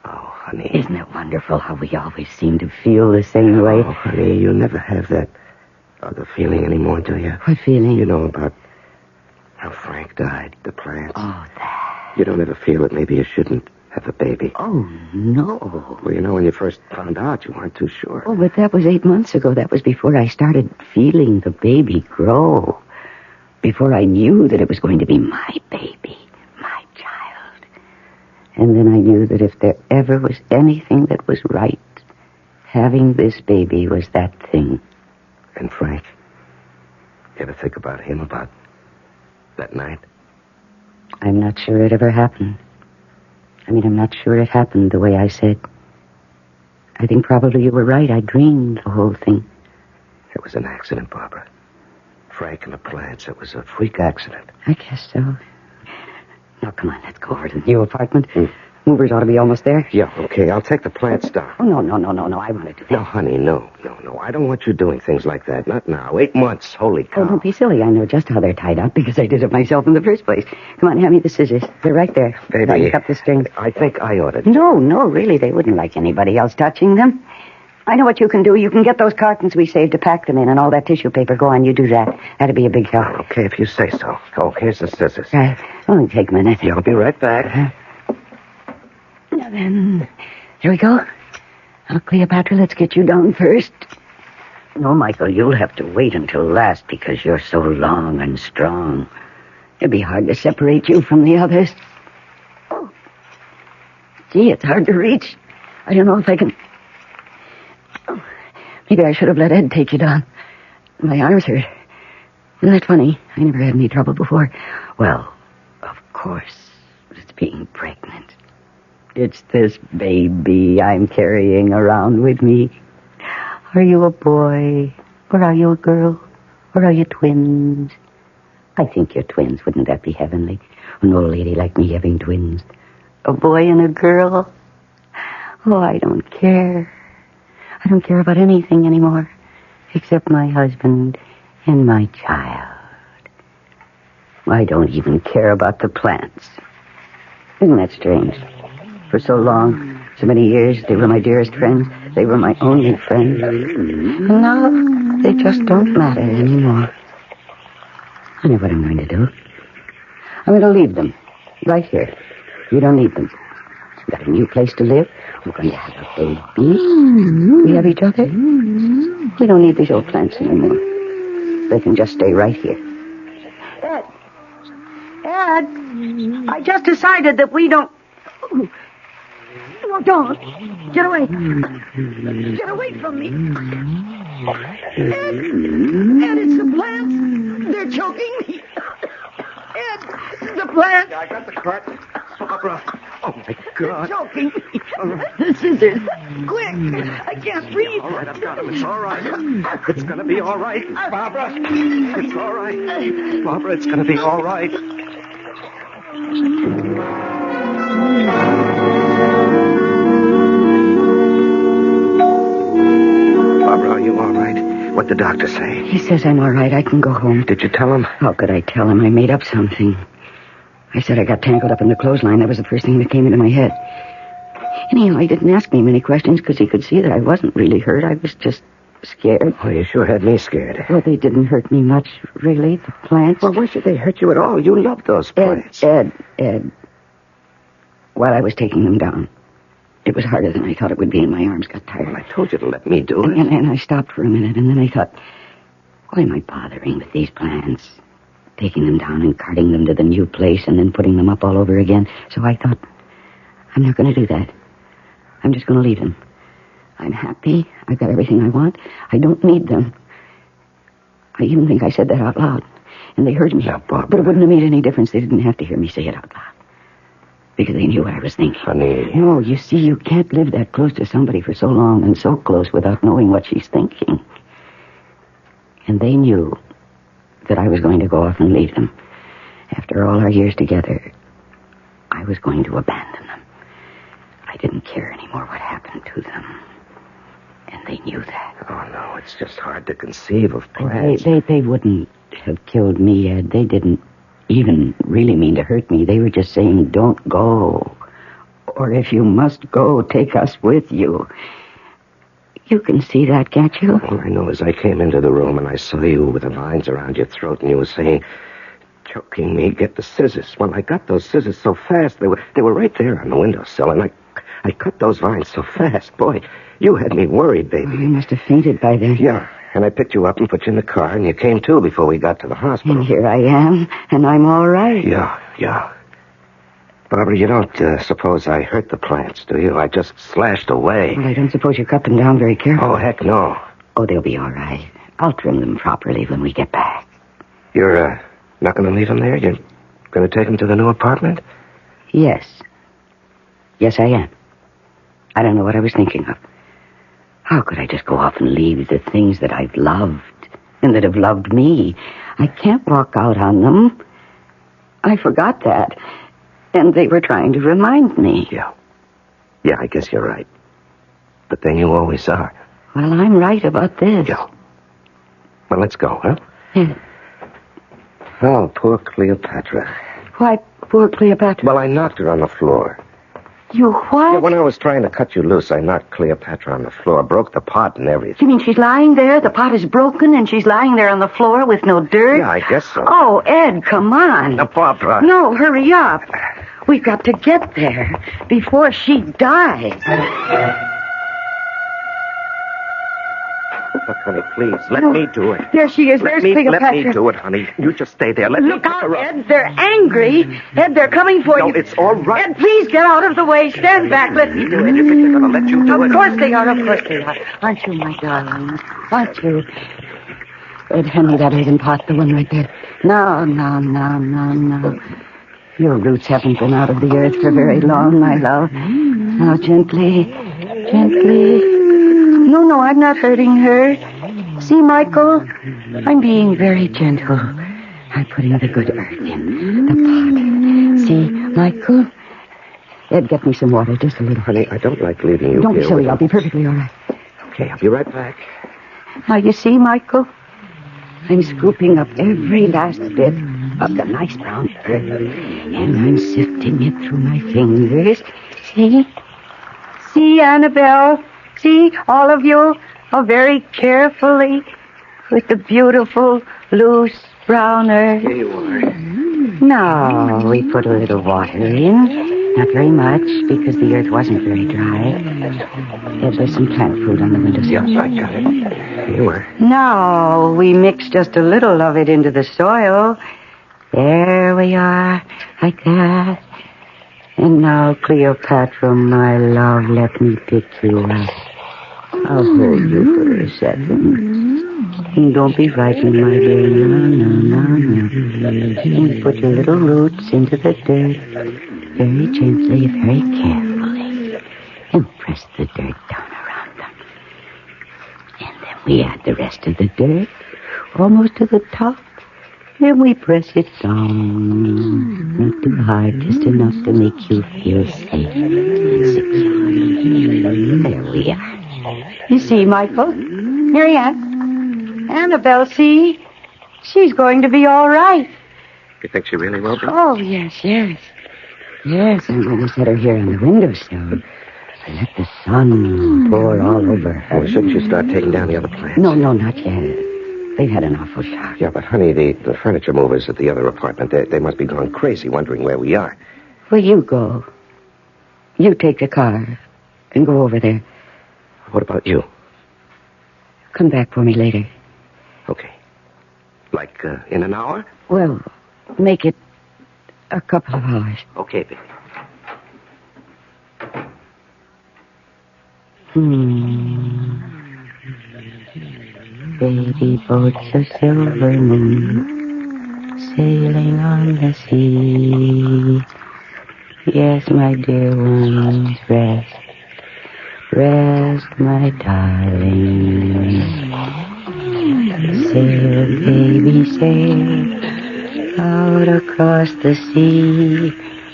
Oh, honey. Isn't it wonderful how we always seem to feel the same way? Oh, honey, you never have that other feeling anymore, do you? What feeling? You know about how Frank died, the plants. Oh, that. You don't ever feel that maybe you shouldn't have a baby. Oh, no. Well, you know, when you first found out, you weren't too sure. Oh, but that was 8 months ago. That was before I started feeling the baby grow. Before I knew that it was going to be my baby, my child. And then I knew that if there ever was anything that was right, having this baby was that thing. And Frank, you ever think about him, about that night? I'm not sure it ever happened. I mean, I'm not sure it happened the way I said. I think probably you were right. I dreamed the whole thing. It was an accident, Barbara. Frank and the plants. It was a freak accident. I guess so. Now, come on, let's go over to the new apartment. Movers ought to be almost there. Yeah, okay. I'll take the plants down. Oh, no. I want to do that. No, honey, no. I don't want you doing things like that. Not now. 8 months. Holy cow. Oh, don't be silly. I know just how they're tied up because I did it myself in the first place. Come on, hand me the scissors. They're right there. Baby. Now you cut the string. I think I ought to. No, really. They wouldn't like anybody else touching them. I know what you can do. You can get those cartons we saved to pack them in and all that tissue paper. Go on, you do that. That'd be a big help. Okay, if you say so. Oh, here's the scissors. Right. Only take a minute. Yeah, I'll be right back. Now then, here we go. Now, Cleopatra, let's get you down first. No, Michael, you'll have to wait until last because you're so long and strong. It'd be hard to separate you from the others. Oh. Gee, it's hard to reach. I don't know if I can... Oh, maybe I should have let Ed take you down. My arms hurt. Isn't that funny? I never had any trouble before. Well, of course, it's being pregnant. It's this baby I'm carrying around with me. Are you a boy? Or are you a girl? Or are you twins? I think you're twins. Wouldn't that be heavenly? An old lady like me having twins. A boy and a girl? Oh, I don't care. I don't care about anything anymore, except my husband and my child. I don't even care about the plants. Isn't that strange? For so long, so many years, they were my dearest friends. They were my only friends. And now, they just don't matter anymore. I know what I'm going to do. I'm going to leave them. Right here. You don't need them. You've got a new place to live. We're going to have a baby. We have each other. We don't need these old plants anymore. They can just stay right here. Ed, I just decided that we don't... No, don't. Get away. Get away from me. Ed, it's the plants. They're choking me. Ed, the plants. I got the cart. Barbara. Oh, my They're God. choking me. The scissors. Quick. I can't breathe. All right, I've got him. It's all right. It's going to be all right. Barbara. It's all right. Barbara, it's going to be all right. Barbara, are you all right? What'd the doctor say? He says I'm all right. I can go home. Did you tell him? How could I tell him? I made up something. I said I got tangled up in the clothesline. That was the first thing that came into my head. Anyhow, he didn't ask me many questions because he could see that I wasn't really hurt. I was just scared. Oh, you sure had me scared. Well, they didn't hurt me much, really, the plants. Well, why should they hurt you at all? You love those plants. Ed. While I was taking them down, it was harder than I thought it would be, and my arms got tired. Well, I told you to let me do it. And I stopped for a minute, and then I thought, why am I bothering with these plants? Taking them down and carting them to the new place and then putting them up all over again. So I thought, I'm not going to do that. I'm just going to leave them. I'm happy. I've got everything I want. I don't need them. I even think I said that out loud. And they heard me. Yeah, Barbara. But it wouldn't have made any difference. They didn't have to hear me say it out loud. Because they knew what I was thinking. Honey. No, you see, you can't live that close to somebody for so long and so close without knowing what she's thinking. And they knew that I was going to go off and leave them. After all our years together, I was going to abandon them. I didn't care anymore what happened to them. And they knew that. Oh, no, it's just hard to conceive of plants. They wouldn't have killed me, Ed. They didn't even really mean to hurt me. They were just saying, don't go. Or if you must go, take us with you. You can see that, can't you? All I know is I came into the room and I saw you with the vines around your throat and you were saying, choking me, get the scissors. Well, I got those scissors so fast. They were right there on the windowsill, and I cut those vines so fast. Boy, you had me worried, baby. Oh, you must have fainted by then. Yeah, and I picked you up and put you in the car, and you came to before we got to the hospital. And here I am, and I'm all right. Yeah. Barbara, you don't suppose I hurt the plants, do you? I just slashed away. Well, I don't suppose you cut them down very carefully. Oh, heck no. Oh, they'll be all right. I'll trim them properly when we get back. You're not going to leave them there? You're going to take them to the new apartment? Yes. Yes, I am. I don't know what I was thinking of. How could I just go off and leave the things that I've loved and that have loved me? I can't walk out on them. I forgot that. And they were trying to remind me. Yeah, I guess you're right. But then you always are. Well, I'm right about this. Yeah. Well, let's go, huh? Yeah. Oh, poor Cleopatra. Why, poor Cleopatra? Well, I knocked her on the floor. You what? Yeah, when I was trying to cut you loose, I knocked Cleopatra on the floor, broke the pot and everything. You mean she's lying there? The pot is broken and she's lying there on the floor with no dirt? Yeah, I guess so. Oh, Ed, come on. Now, Barbara. No, hurry up. We've got to get there before she dies. Look, honey, please, let me do it. There she is. There's Cleopatra. Let me do it, honey. You just stay there. Let me Look pick out, her up. Ed. They're angry. Ed, they're coming for you. No, it's all right. Ed, please get out of the way. Stand back. Let me do it. You think they're going to let you do it? Of course they are. Of course they are. Aren't you, my darling? Aren't you? Ed, hand me that earthen pot, the one right there. No. Your roots haven't been out of the earth for very long, my love. Now, gently. No, I'm not hurting her. See, Michael? I'm being very gentle. I'm putting the good earth in the pot. See, Michael? Ed, get me some water, just a little. Honey, I don't like leaving you Don't here. be silly. I'll be perfectly all right. Okay, I'll be right back. Now, you see, Michael, I'm scooping up every last bit of the nice brown earth, and I'm sifting it through my fingers. See? See, Annabelle? See, all of you, very carefully, with the beautiful, loose brown earth. Here you are. Now, we put a little water in. Not very much, because the earth wasn't very dry. There's some plant food on the windowsill. Yes, I got it. Here you are. Now, we mix just a little of it into the soil. There we are, like that. And now, Cleopatra, my love, let me pick you up. I'll hold you for a second. And don't be frightened, my dear. No. And put your little roots into the dirt. Very gently, very carefully. And press the dirt down around them. And then we add the rest of the dirt, almost to the top. And we press it down. Not too hard, just enough to make you feel safe and secure. There we are. You see, Michael? Marianne? Annabelle, see? She's going to be all right. You think she really will be? Oh, yes. Yes, I'm going to set her here on the windowsill. And let the sun pour all over her. Well, shouldn't you start taking down the other plants? No, not yet. They've had an awful shock. Yeah, but, honey, the furniture movers at the other apartment, they must be going crazy wondering where we are. Well, you go. You take the car and go over there. What about you? Come back for me later. Okay. Like, in an hour? Well, make it a couple of hours. Okay, baby. Baby boats of silver moon, sailing on the sea. Yes, my dear ones, rest. Rest, my darling. Sail, baby, sail out across the sea.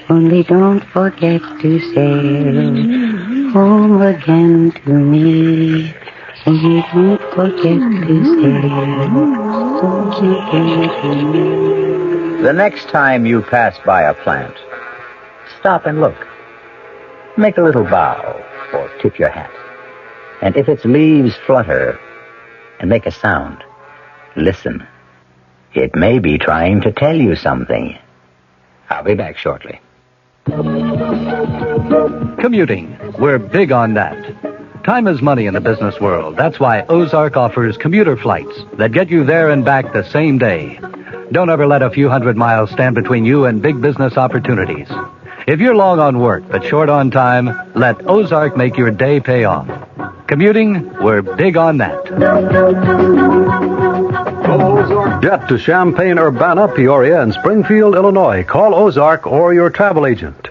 Only don't forget to sail home again to me. Only don't forget to sail home again to me. The next time you pass by a plant, stop and look. Make a little bow or tip your hat. And if its leaves flutter and make a sound, listen. It may be trying to tell you something. I'll be back shortly. Commuting. We're big on that. Time is money in the business world. That's why Ozark offers commuter flights that get you there and back the same day. Don't ever let a few hundred miles stand between you and big business opportunities. If you're long on work but short on time, let Ozark make your day pay off. Commuting, we're big on that. Jet to Champaign, Urbana, Peoria, and Springfield, Illinois. Call Ozark or your travel agent.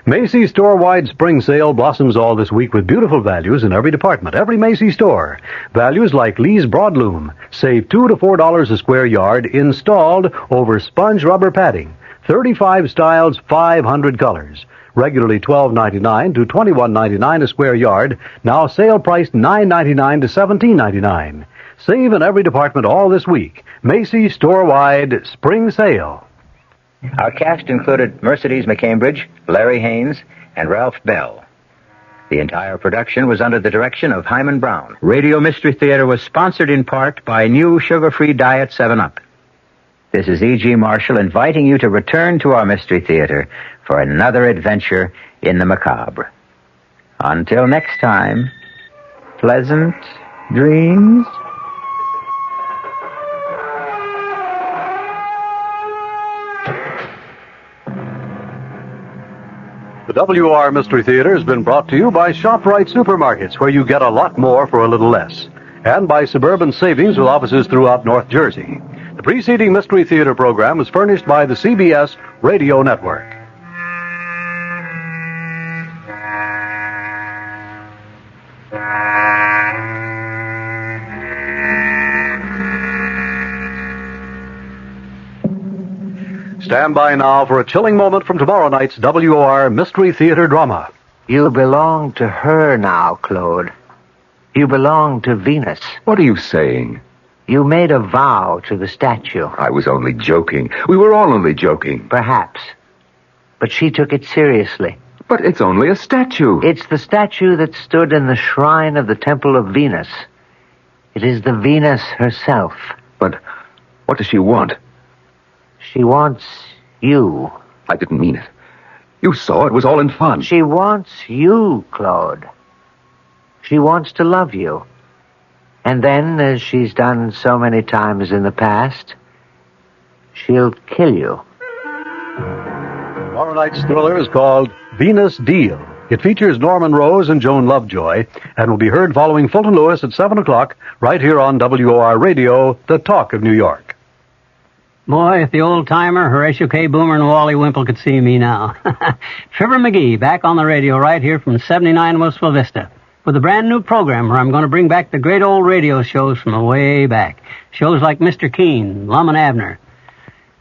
Macy's store-wide spring sale blossoms all this week with beautiful values in every department, every Macy's store. Values like Lee's Broadloom. Save $2 to $4 a square yard installed over sponge rubber padding. 35 styles, 500 colors. Regularly $12.99 to $21.99 a square yard. Now sale priced $9.99 to $17.99. Save in every department all this week. Macy's store-wide spring sale. Our cast included Mercedes McCambridge, Larry Haynes, and Ralph Bell. The entire production was under the direction of Hyman Brown. Radio Mystery Theater was sponsored in part by new sugar-free diet 7-Up. This is E.G. Marshall inviting you to return to our Mystery Theater for another adventure in the macabre. Until next time, pleasant dreams. The WR Mystery Theater has been brought to you by ShopRite Supermarkets, where you get a lot more for a little less, and by Suburban Savings with offices throughout North Jersey. The preceding Mystery Theater program was furnished by the CBS Radio Network. Stand by now for a chilling moment from tomorrow night's WOR Mystery Theater drama. You belong to her now, Claude. You belong to Venus. What are you saying? You made a vow to the statue. I was only joking. We were all only joking. Perhaps. But she took it seriously. But it's only a statue. It's the statue that stood in the shrine of the Temple of Venus. It is the Venus herself. But what does she want? She wants you. I didn't mean it. You saw it was all in fun. She wants you, Claude. She wants to love you. And then, as she's done so many times in the past, she'll kill you. Tomorrow night's thriller is called Venus Deal. It features Norman Rose and Joan Lovejoy and will be heard following Fulton Lewis at 7 o'clock right here on WOR Radio, the talk of New York. Boy, if the old-timer Horatio K. Boomer and Wally Wimple could see me now. Fibber McGee back on the radio right here from 79 Westville Vista with a brand new program where I'm going to bring back the great old radio shows from way back. Shows like Mr. Keene, Lum and Abner.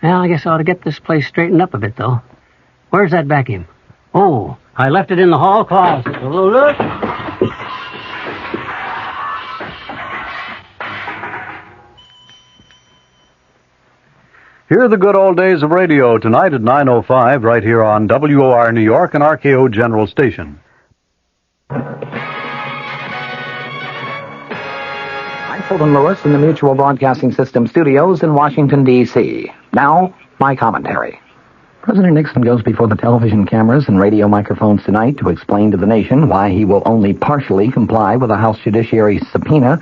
Well, I guess I ought to get this place straightened up a bit, though. Where's that vacuum? Oh, I left it in the hall closet. Oh, look. Hear the good old days of radio tonight at 9:05 right here on WOR New York and RKO General Station. I'm Fulton Lewis in the Mutual Broadcasting System studios in Washington, D.C. Now, my commentary. President Nixon goes before the television cameras and radio microphones tonight to explain to the nation why he will only partially comply with a House Judiciary subpoena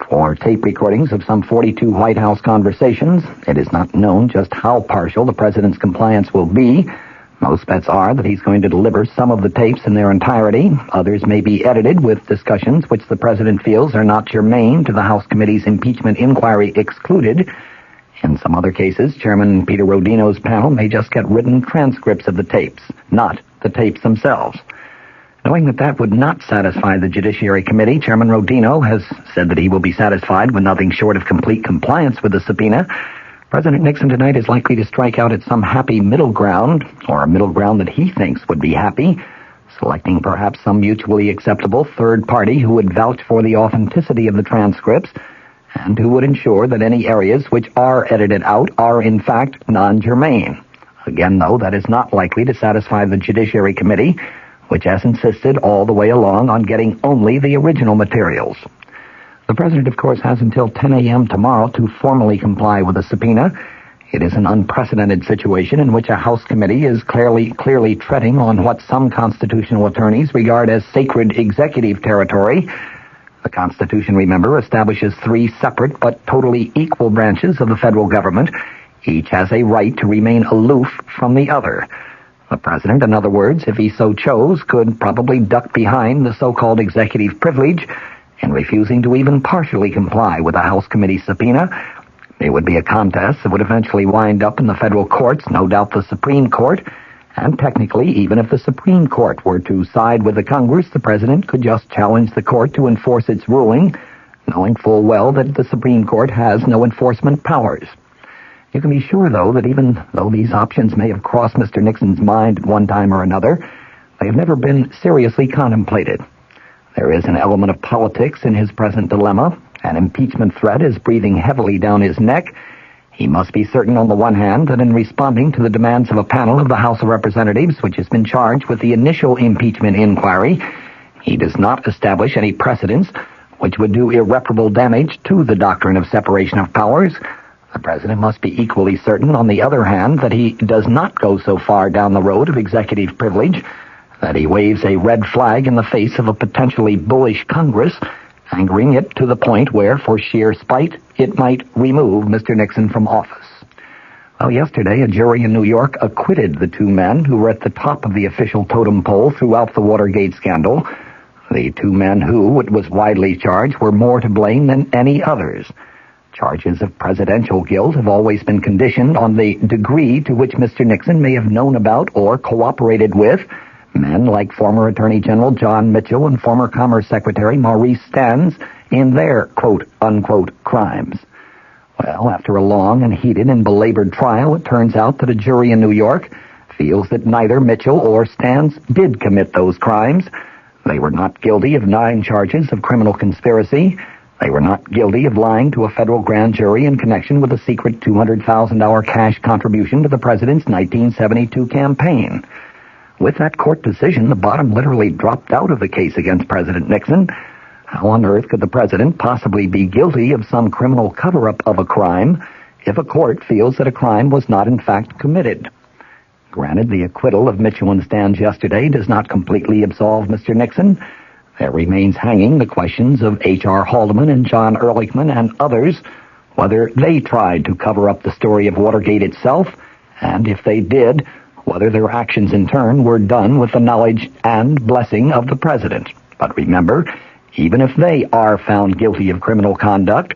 for tape recordings of some 42 White House conversations. It is not known just how partial the president's compliance will be. Most bets are that he's going to deliver some of the tapes in their entirety. Others may be edited with discussions which the president feels are not germane to the House committee's impeachment inquiry excluded. In some other cases, Chairman Peter Rodino's panel may just get written transcripts of the tapes, not the tapes themselves. Knowing that that would not satisfy the Judiciary Committee, Chairman Rodino has said that he will be satisfied with nothing short of complete compliance with the subpoena. President Nixon tonight is likely to strike out at some happy middle ground, or a middle ground that he thinks would be happy, selecting perhaps some mutually acceptable third party who would vouch for the authenticity of the transcripts and who would ensure that any areas which are edited out are in fact non-germane. Again, though, that is not likely to satisfy the Judiciary Committee, which has insisted all the way along on getting only the original materials. The president, of course, has until 10 a.m. tomorrow to formally comply with the subpoena. It is an unprecedented situation in which a House committee is clearly treading on what some constitutional attorneys regard as sacred executive territory. The Constitution, remember, establishes 3 separate but totally equal branches of the federal government. Each has a right to remain aloof from the other. The president, in other words, if he so chose, could probably duck behind the so-called executive privilege in refusing to even partially comply with a House committee subpoena. It would be a contest that would eventually wind up in the federal courts, no doubt the Supreme Court. And technically, even if the Supreme Court were to side with the Congress, the president could just challenge the court to enforce its ruling, knowing full well that the Supreme Court has no enforcement powers. You can be sure, though, that even though these options may have crossed Mr. Nixon's mind at one time or another, they have never been seriously contemplated. There is an element of politics in his present dilemma. An impeachment threat is breathing heavily down his neck. He must be certain, on the one hand, that in responding to the demands of a panel of the House of Representatives, which has been charged with the initial impeachment inquiry, he does not establish any precedents which would do irreparable damage to the doctrine of separation of powers. The president must be equally certain, on the other hand, that he does not go so far down the road of executive privilege that he waves a red flag in the face of a potentially bullish Congress, angering it to the point where, for sheer spite, it might remove Mr. Nixon from office. Well, yesterday, a jury in New York acquitted the 2 men who were at the top of the official totem pole throughout the Watergate scandal. The 2 men who, it was widely charged, were more to blame than any others. Charges of presidential guilt have always been conditioned on the degree to which Mr. Nixon may have known about or cooperated with men like former Attorney General John Mitchell and former Commerce Secretary Maurice Stans in their quote-unquote crimes. Well, after a long and heated and belabored trial, it turns out that a jury in New York feels that neither Mitchell or Stans did commit those crimes. They were not guilty of 9 charges of criminal conspiracy. They were not guilty of lying to a federal grand jury in connection with a secret $200,000 cash contribution to the president's 1972 campaign. With that court decision, the bottom literally dropped out of the case against President Nixon. How on earth could the president possibly be guilty of some criminal cover-up of a crime if a court feels that a crime was not in fact committed? Granted, the acquittal of Mitchell and Stans yesterday does not completely absolve Mr. Nixon. There remains hanging the questions of H.R. Haldeman and John Ehrlichman and others, whether they tried to cover up the story of Watergate itself, and if they did, whether their actions in turn were done with the knowledge and blessing of the president. But remember, even if they are found guilty of criminal conduct,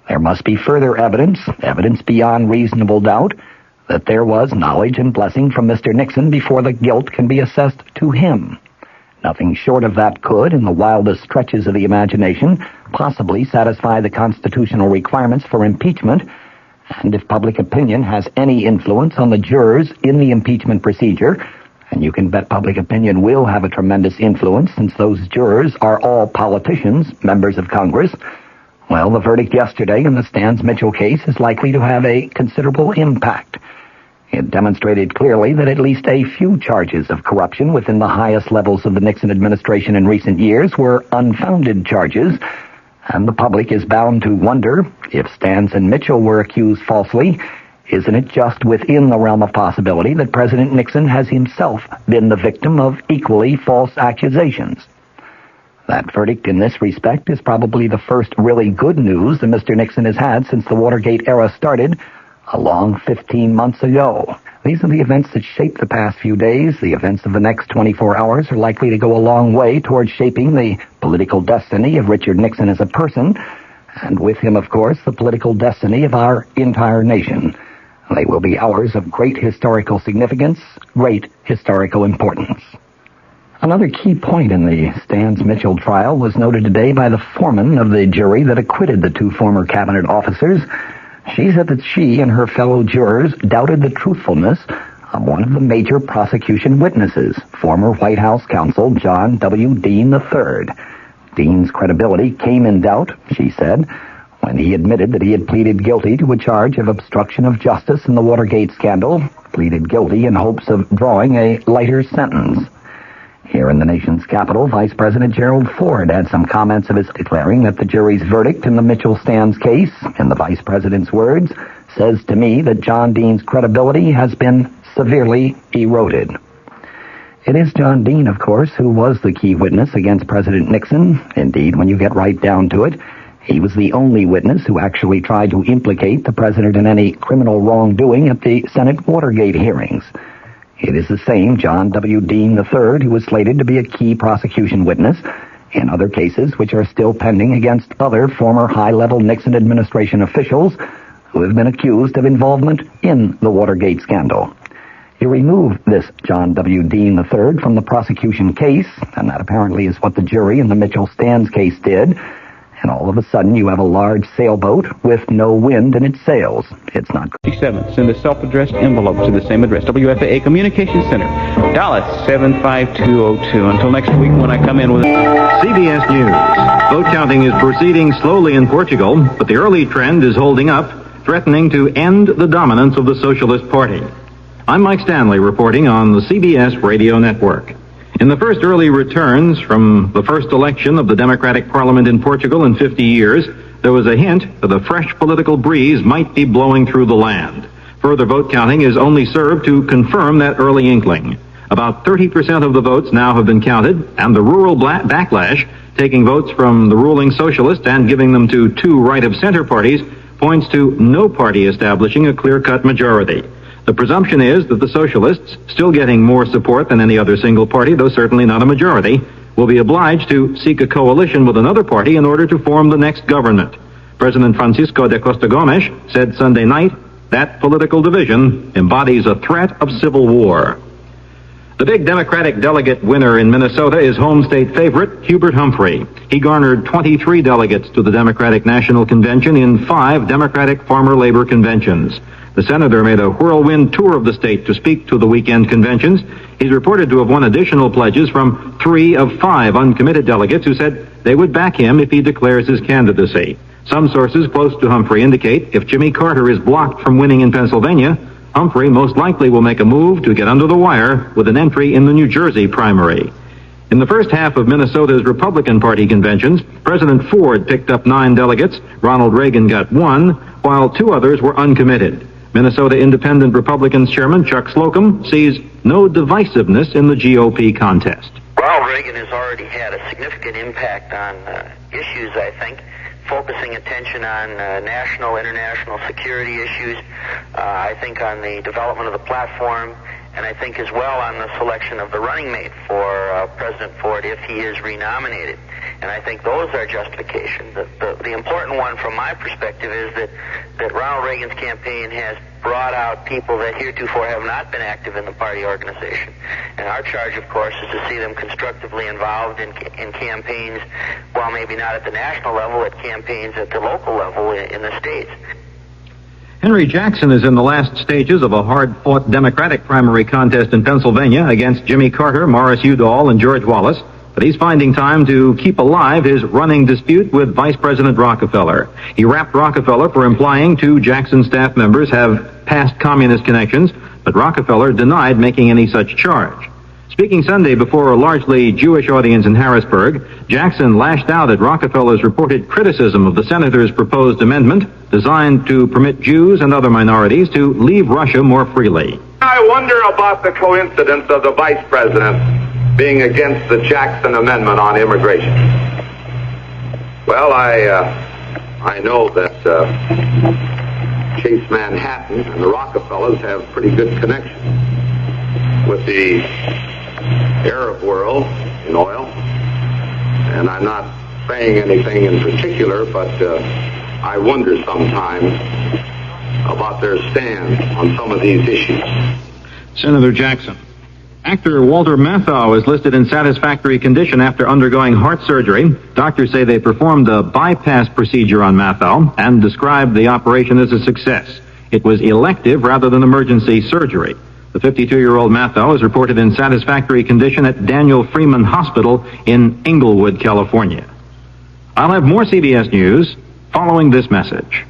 there must be further evidence beyond reasonable doubt, that there was knowledge and blessing from Mr. Nixon before the guilt can be assessed to him. Nothing short of that could, in the wildest stretches of the imagination, possibly satisfy the constitutional requirements for impeachment, and if public opinion has any influence on the jurors in the impeachment procedure, and you can bet public opinion will have a tremendous influence since those jurors are all politicians, members of Congress, well, the verdict yesterday in the Stans-Mitchell case is likely to have a considerable impact. It demonstrated clearly that at least a few charges of corruption within the highest levels of the Nixon administration in recent years were unfounded charges, and the public is bound to wonder, if Stans and Mitchell were accused falsely, isn't it just within the realm of possibility that President Nixon has himself been the victim of equally false accusations? That verdict in this respect is probably the first really good news that Mr. Nixon has had since the Watergate era started, a long 15 months ago. These are the events that shaped the past few days. The events of the next 24 hours are likely to go a long way towards shaping the political destiny of Richard Nixon as a person, and with him, of course, the political destiny of our entire nation. They will be hours of great historical significance, great historical importance. Another key point in the Stans-Mitchell trial was noted today by the foreman of the jury that acquitted the 2 former cabinet officers. She said that she and her fellow jurors doubted the truthfulness of one of the major prosecution witnesses, former White House counsel John W. Dean III. Dean's credibility came in doubt, she said, when he admitted that he had pleaded guilty to a charge of obstruction of justice in the Watergate scandal, pleaded guilty in hopes of drawing a lighter sentence. Here in the nation's capital, Vice President Gerald Ford had some comments of his declaring that the jury's verdict in the Mitchell-Stans case, in the Vice President's words, says to me that John Dean's credibility has been severely eroded. It is John Dean, of course, who was the key witness against President Nixon. Indeed, when you get right down to it, he was the only witness who actually tried to implicate the president in any criminal wrongdoing at the Senate Watergate hearings. It is the same John W. Dean III who was slated to be a key prosecution witness in other cases which are still pending against other former high-level Nixon administration officials who have been accused of involvement in the Watergate scandal. You remove this John W. Dean III from the prosecution case, and that apparently is what the jury in the Mitchell-Stans case did, and all of a sudden you have a large sailboat with no wind in its sails. It's not... 57. Send a self-addressed envelope to the same address, WFAA Communications Center, Dallas 75202. Until next week when I come in with... CBS News. Vote counting is proceeding slowly in Portugal, but the early trend is holding up, threatening to end the dominance of the Socialist Party. I'm Mike Stanley reporting on the CBS Radio Network. In the first early returns from the first election of the Democratic Parliament in Portugal in 50 years, there was a hint that a fresh political breeze might be blowing through the land. Further vote counting has only served to confirm that early inkling. About 30% of the votes now have been counted, and the rural backlash, taking votes from the ruling socialist and giving them to 2 right-of-center parties, points to no party establishing a clear-cut majority. The presumption is that the socialists, still getting more support than any other single party, though certainly not a majority, will be obliged to seek a coalition with another party in order to form the next government. President Francisco de Costa Gomes said Sunday night that political division embodies a threat of civil war. The big Democratic delegate winner in Minnesota is home state favorite Hubert Humphrey. He garnered 23 delegates to the Democratic National Convention in 5 Democratic farmer labor conventions. The senator made a whirlwind tour of the state to speak to the weekend conventions. He's reported to have won additional pledges from 3 of 5 uncommitted delegates who said they would back him if he declares his candidacy. Some sources close to Humphrey indicate if Jimmy Carter is blocked from winning in Pennsylvania, Humphrey most likely will make a move to get under the wire with an entry in the New Jersey primary. In the first half of Minnesota's Republican Party conventions, President Ford picked up 9 delegates, Ronald Reagan got 1, while 2 others were uncommitted. Minnesota Independent Republicans Chairman Chuck Slocum sees no divisiveness in the GOP contest. Ronald Reagan has already had a significant impact on issues, I think, focusing attention on national, international security issues, I think on the development of the platform, and I think as well on the selection of the running mate for President Ford if he is renominated. And I think those are justifications. The important one from my perspective is that Ronald Reagan's campaign has brought out people that heretofore have not been active in the party organization. And our charge, of course, is to see them constructively involved in campaigns, while maybe not at the national level, at campaigns at the local level in the states. Henry Jackson is in the last stages of a hard-fought Democratic primary contest in Pennsylvania against Jimmy Carter, Morris Udall, and George Wallace. But he's finding time to keep alive his running dispute with Vice President Rockefeller. He rapped Rockefeller for implying 2 Jackson staff members have past communist connections, but Rockefeller denied making any such charge. Speaking Sunday before a largely Jewish audience in Harrisburg, Jackson lashed out at Rockefeller's reported criticism of the senator's proposed amendment designed to permit Jews and other minorities to leave Russia more freely. I wonder about the coincidence of the vice president being against the Jackson Amendment on immigration. Well, I know that Chase Manhattan and the Rockefellers have pretty good connection with the Arab world in oil, and I'm not saying anything in particular, but I wonder sometimes about their stand on some of these issues. Senator Jackson. Actor Walter Matthau is listed in satisfactory condition after undergoing heart surgery. Doctors say they performed a bypass procedure on Matthau and described the operation as a success. It was elective rather than emergency surgery. The 52-year-old Matthau is reported in satisfactory condition at Daniel Freeman Hospital in Inglewood, California. I'll have more CBS News following this message.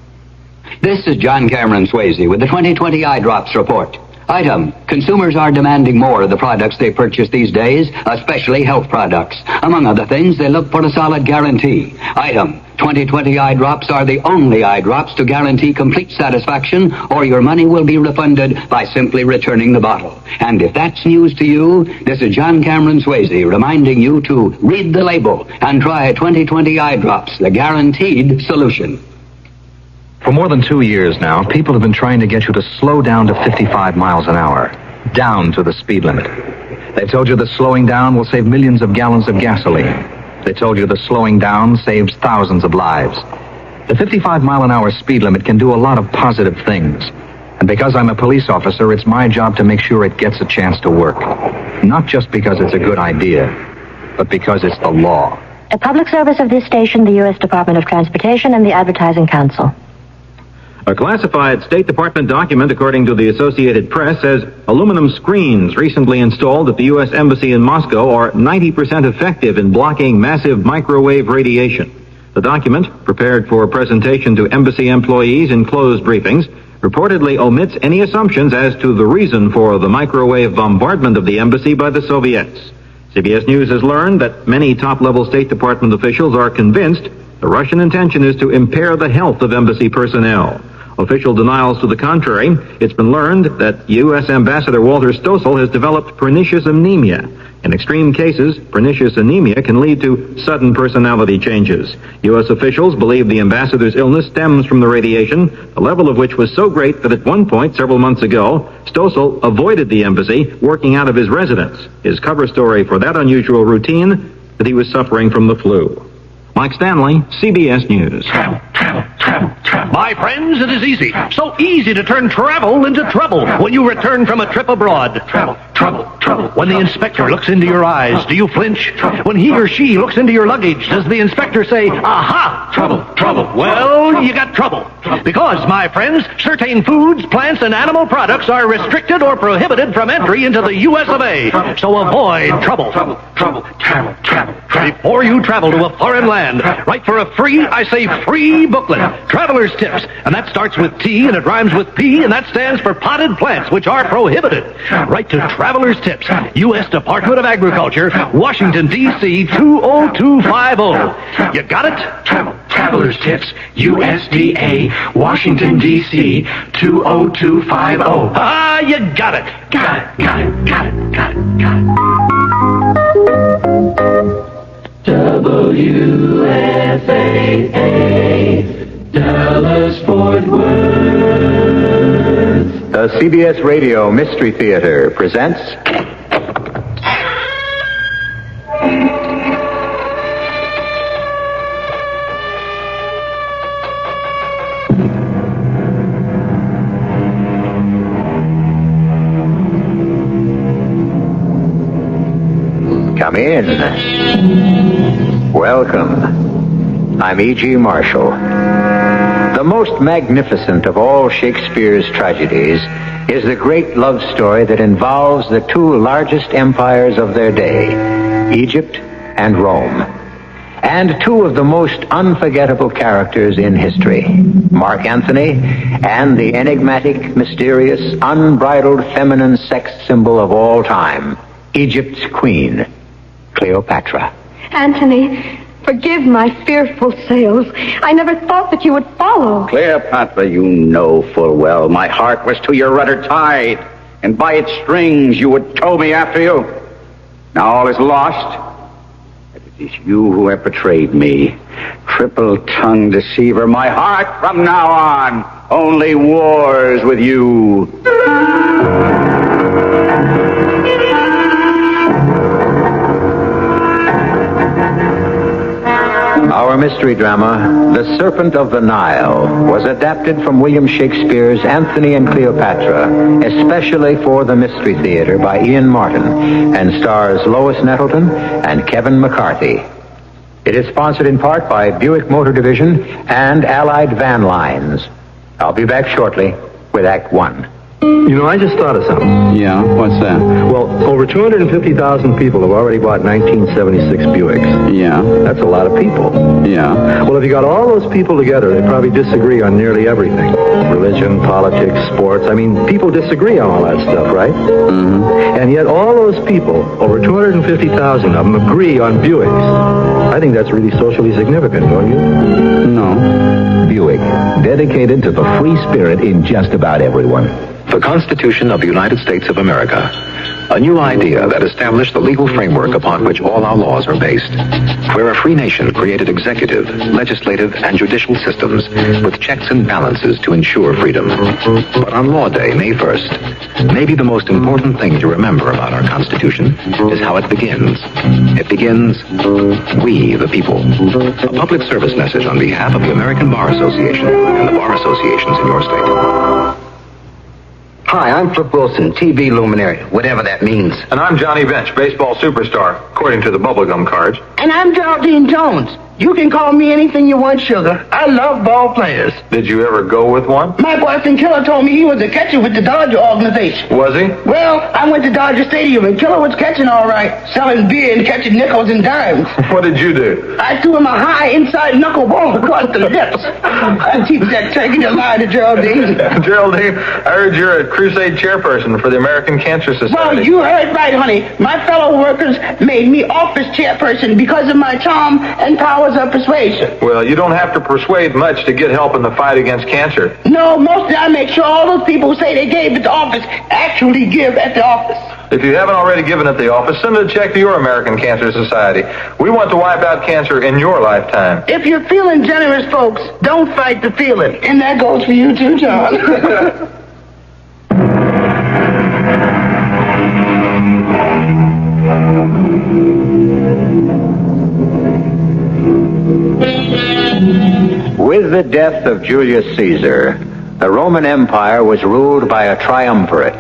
This is John Cameron Swayze with the 2020 Eye Drops Report. Item, consumers are demanding more of the products they purchase these days, especially health products. Among other things, they look for a solid guarantee. Item, 2020 eye drops are the only eye drops to guarantee complete satisfaction, or your money will be refunded by simply returning the bottle. And if that's news to you, this is John Cameron Swayze reminding you to read the label and try 2020 eye drops, the guaranteed solution. For more than 2 years now, people have been trying to get you to slow down to 55 miles an hour, down to the speed limit. They told you that slowing down will save millions of gallons of gasoline. They told you that slowing down saves thousands of lives. The 55-mile-an-hour speed limit can do a lot of positive things. And because I'm a police officer, it's my job to make sure it gets a chance to work. Not just because it's a good idea, but because it's the law. A public service of this station, the U.S. Department of Transportation, and the Advertising Council. A classified State Department document, according to the Associated Press, says aluminum screens recently installed at the U.S. Embassy in Moscow are 90% effective in blocking massive microwave radiation. The document, prepared for presentation to embassy employees in closed briefings, reportedly omits any assumptions as to the reason for the microwave bombardment of the embassy by the Soviets. CBS News has learned that many top-level State Department officials are convinced the Russian intention is to impair the health of embassy personnel. Official denials to the contrary. It's been learned that U.S. Ambassador Walter Stossel has developed pernicious anemia. In extreme cases, pernicious anemia can lead to sudden personality changes. U.S. officials believe the ambassador's illness stems from the radiation, the level of which was so great that at one point, several months ago, Stossel avoided the embassy, working out of his residence. His cover story for that unusual routine, that he was suffering from the flu. Mike Stanley, CBS News. My friends, it is easy. So easy to turn travel into trouble when you return from a trip abroad. Trouble. When the inspector looks into your eyes, do you flinch? When he or she looks into your luggage, does the inspector say, aha? Trouble. Well, you got trouble. Because, my friends, certain foods, plants, and animal products are restricted or prohibited from entry into the U.S. of A. So avoid trouble. Before you travel to a foreign land, write for a free booklet, Traveler's Tips. And that starts with T, and it rhymes with P, and that stands for potted plants, which are prohibited. Write to Traveler's Tips, U.S. Department of Agriculture, Washington, D.C. 20250. You got it? Traveler's Tips, USDA, Washington, D.C. 20250. Ah, you got it. Got it. WFAA, Dallas, Fort Worth. The CBS Radio Mystery Theater presents... Come in. Welcome. I'm E.G. Marshall. The most magnificent of all Shakespeare's tragedies is the great love story that involves the two largest empires of their day, Egypt and Rome, and two of the most unforgettable characters in history, Mark Antony and the enigmatic, mysterious, unbridled feminine sex symbol of all time, Egypt's queen, Cleopatra. Anthony, forgive my fearful sails. I never thought that you would follow. Cleopatra, you know full well my heart was to your rudder tied, and by its strings you would tow me after you. Now all is lost. It is you who have betrayed me. Triple-tongued deceiver, my heart from now on only wars with you. Our mystery drama, The Serpent of the Nile, was adapted from William Shakespeare's Antony and Cleopatra, especially for the Mystery Theater by Ian Martin, and stars Lois Nettleton and Kevin McCarthy. It is sponsored in part by Buick Motor Division and Allied Van Lines. I'll be back shortly with Act One. You know, I just thought of something. Yeah, what's that? Well, over 250,000 people have already bought 1976 Buicks. Yeah. That's a lot of people. Yeah. Well, if you got all those people together, they probably disagree on nearly everything. Religion, politics, sports. I mean, people disagree on all that stuff, right? Mm-hmm. And yet all those people, over 250,000 of them, agree on Buicks. I think that's really socially significant, don't you? No. Buick, dedicated to the free spirit in just about everyone. The Constitution of the United States of America, a new idea that established the legal framework upon which all our laws are based. We're a free nation created executive, legislative, and judicial systems with checks and balances to ensure freedom. But on Law Day, May 1st, maybe the most important thing to remember about our Constitution is how it begins. It begins, we the people. A public service message on behalf of the American Bar Association and the bar associations in your state. Hi, I'm Flip Wilson, TV luminary, whatever that means. And I'm Johnny Bench, baseball superstar, according to the bubblegum cards. And I'm Geraldine Jones. You can call me anything you want, sugar. I love ball players. Did you ever go with one? My boyfriend Killer told me he was a catcher with the Dodger organization. Was he? Well, I went to Dodger Stadium and Killer was catching all right, selling beer and catching nickels and dimes. What did you do? I threw him a high inside knuckle ball across the lips. I teach that turkey to lie to Geraldine. Geraldine, I heard you're a crusade chairperson for the American Cancer Society. Well, you heard right, honey. My fellow workers made me office chairperson because of my charm and powers of persuasion. Well, you don't have to persuade much to get help in the fight against cancer. No, mostly I make sure all those people who say they gave at the office actually give at the office. If you haven't already given at the office, send a check to your American Cancer Society. We want to wipe out cancer in your lifetime. If you're feeling generous, folks, don't fight the feeling. And that goes for you too, John. With With the death of Julius Caesar, the Roman Empire was ruled by a triumvirate.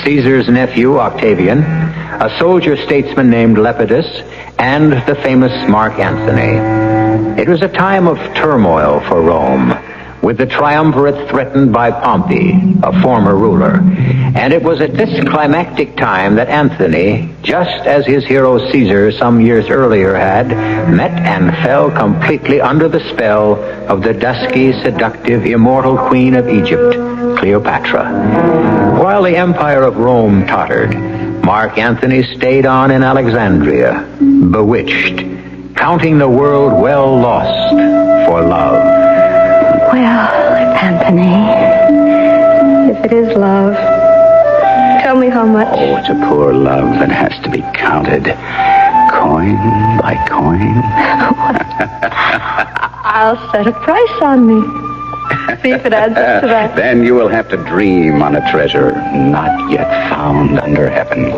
Caesar's nephew, Octavian, a soldier statesman named Lepidus, and the famous Mark Antony. It was a time of turmoil for Rome, with the triumvirate threatened by Pompey, a former ruler. And it was at this climactic time that Antony, just as his hero Caesar some years earlier had, met and fell completely under the spell of the dusky, seductive, immortal queen of Egypt, Cleopatra. While the empire of Rome tottered, Mark Antony stayed on in Alexandria, bewitched, counting the world well lost for love. Well, Anthony, if it is love, tell me how much. Oh, it's a poor love that has to be counted, coin by coin. I'll set a price on me. See if it adds up to that. Then you will have to dream on a treasure not yet found under heaven.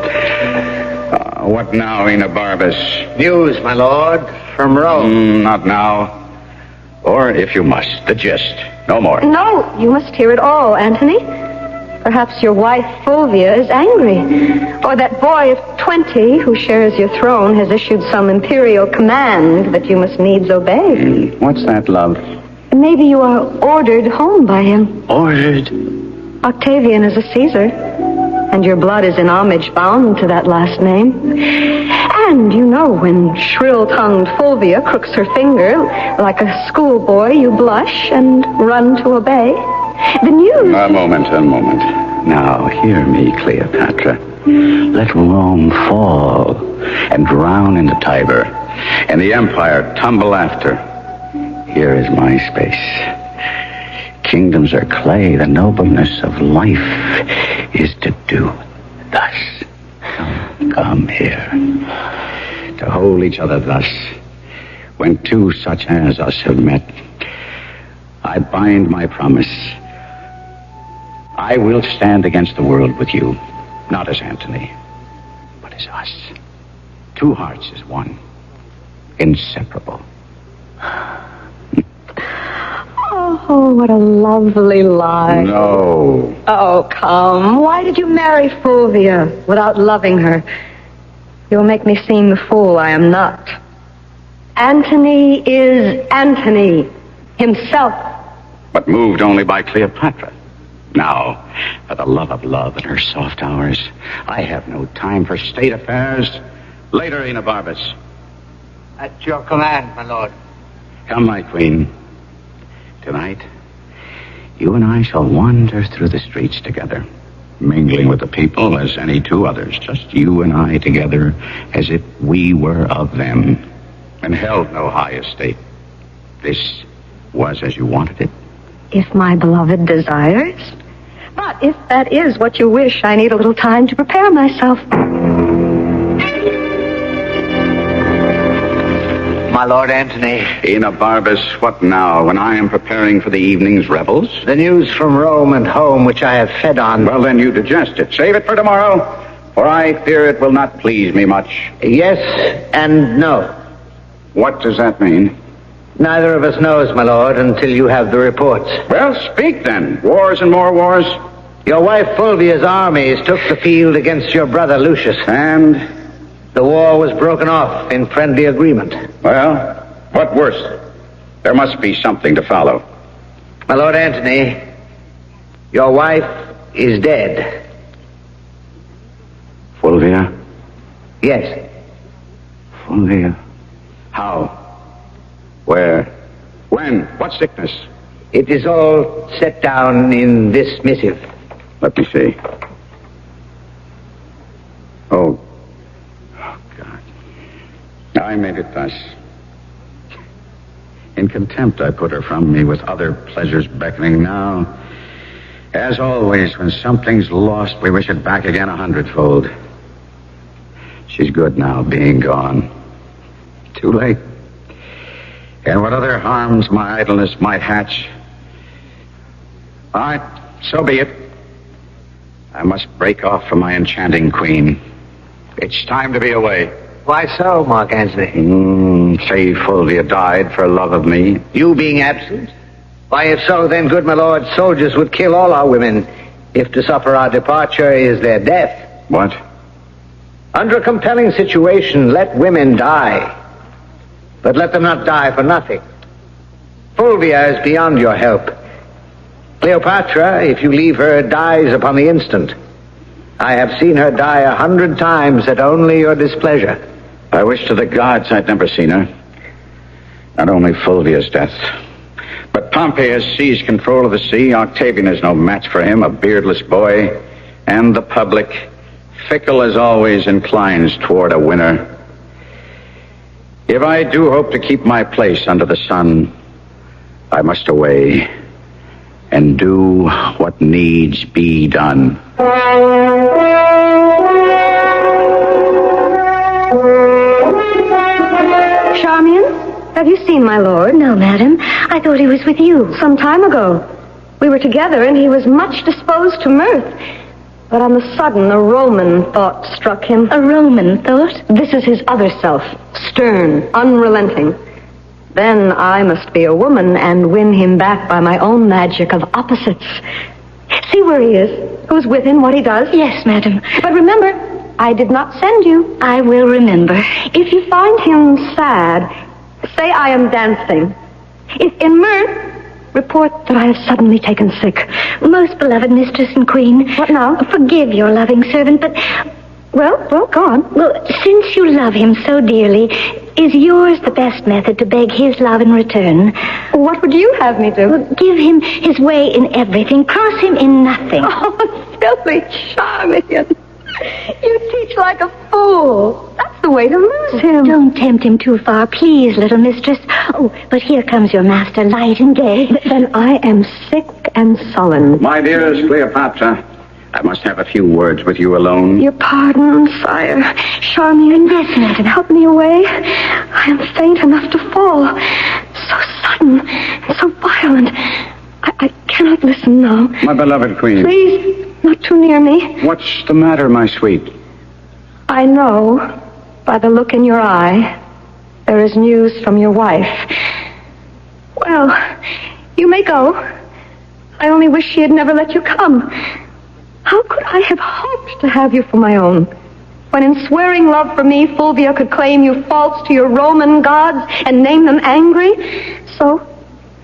What now, Enobarbus? News, my lord, from Rome. Not now. Or, if you must, the gist. No more. No, you must hear it all, Anthony. Perhaps your wife, Fulvia, is angry. Or that boy of 20 who shares your throne has issued some imperial command that you must needs obey. What's that, love? Maybe you are ordered home by him. Ordered? Octavian is a Caesar, and your blood is in homage bound to that last name. And you know when shrill-tongued Fulvia crooks her finger like a schoolboy, you blush and run to obey. The news... A moment. Now, hear me, Cleopatra. Let Rome fall and drown in the Tiber, and the empire tumble after. Here is my space. Kingdoms are clay. The nobleness of life is to do thus. Come here. To hold each other thus. When two such as us have met, I bind my promise. I will stand against the world with you, not as Antony, but as us. Two hearts as one. Inseparable. Oh, what a lovely lie. No. Oh, come. Why did you marry Fulvia without loving her? You'll make me seem the fool I am not. Antony is Antony himself. But moved only by Cleopatra. Now, for the love of love in her soft hours, I have no time for state affairs. Later, Enobarbus. At your command, my lord. Come, my queen. Tonight, you and I shall wander through the streets together, mingling with the people as any two others, just you and I together, as if we were of them, and held no high estate. This was as you wanted it. If my beloved desires. But if that is what you wish, I need a little time to prepare myself. My Lord Antony. Enobarbus, what now, when I am preparing for the evening's revels? The news from Rome and home, which I have fed on. Well, then you digest it. Save it for tomorrow, for I fear it will not please me much. Yes and no. What does that mean? Neither of us knows, my lord, until you have the reports. Well, speak then. Wars and more wars. Your wife Fulvia's armies took the field against your brother Lucius. And? The war was broken off in friendly agreement. Well, what worse? There must be something to follow. My Lord Antony, your wife is dead. Fulvia? Yes. Fulvia? How? Where? When? What sickness? It is all set down in this missive. Let me see. Oh, God. I made it thus. In contempt, I put her from me with other pleasures beckoning now. As always, when something's lost, we wish it back again 100-fold. She's good now, being gone. Too late. And what other harms my idleness might hatch. All right, so be it. I must break off from my enchanting queen. It's time to be away. Why so, Mark Antony? Say Fulvia died for love of me. You being absent? Why, if so, then, good my lord, soldiers would kill all our women, if to suffer our departure is their death. What? Under a compelling situation, let women die. But let them not die for nothing. Fulvia is beyond your help. Cleopatra, if you leave her, dies upon the instant. I have seen her die 100 times at only your displeasure. I wish to the gods I'd never seen her. Not only Fulvia's death, but Pompey has seized control of the sea. Octavian is no match for him, a beardless boy. And the public, fickle as always, inclines toward a winner. If I do hope to keep my place under the sun, I must away and do what needs be done. Charmian, have you seen my lord? No, madam. I thought he was with you. Some time ago. We were together, and he was much disposed to mirth. But on the sudden, a Roman thought struck him. A Roman thought? This is his other self, stern, unrelenting. Then I must be a woman and win him back by my own magic of opposites. See where he is, who's with him, what he does. Yes, madam. But remember, I did not send you. I will remember. If you find him sad, say I am dancing. If in mirth, report that I have suddenly taken sick. Most beloved mistress and queen. What now? Forgive your loving servant, but... Well, go on. Well, since you love him so dearly, is yours the best method to beg his love in return? What would you have me do? Well, give him his way in everything. Cross him in nothing. Oh, silly Charmian. You teach like a fool. That's the way to lose him. Don't tempt him too far, please, little mistress. Oh, but here comes your master, light and gay. Then I am sick and sullen. My dearest Cleopatra, I must have a few words with you alone. Your pardon, sire. Charmian, yes, madam. Help me away. I am faint enough to fall. So sudden and so violent. I cannot listen now. My beloved queen. Please, not too near me. What's the matter, my sweet? I know, by the look in your eye, there is news from your wife. Well, you may go. I only wish she had never let you come. How could I have hoped to have you for my own, when in swearing love for me, Fulvia could claim you false to your Roman gods and name them angry? So,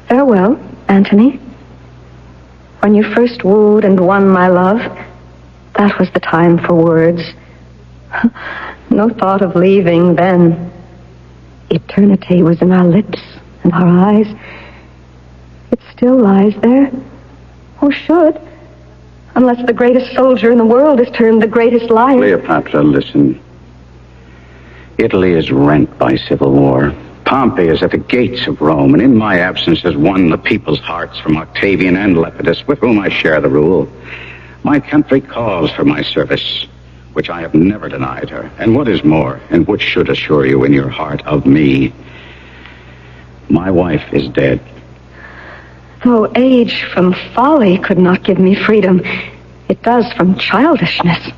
farewell, Antony. When you first wooed and won my love, that was the time for words. No thought of leaving then. Eternity was in our lips and our eyes. It still lies there, or should, unless the greatest soldier in the world is turned the greatest liar. Cleopatra, listen. Italy is rent by civil war. Pompey is at the gates of Rome, and in my absence has won the people's hearts from Octavian and Lepidus, with whom I share the rule. My country calls for my service, which I have never denied her. And what is more, and which should assure you in your heart of me, my wife is dead. Though age from folly could not give me freedom, it does from childishness.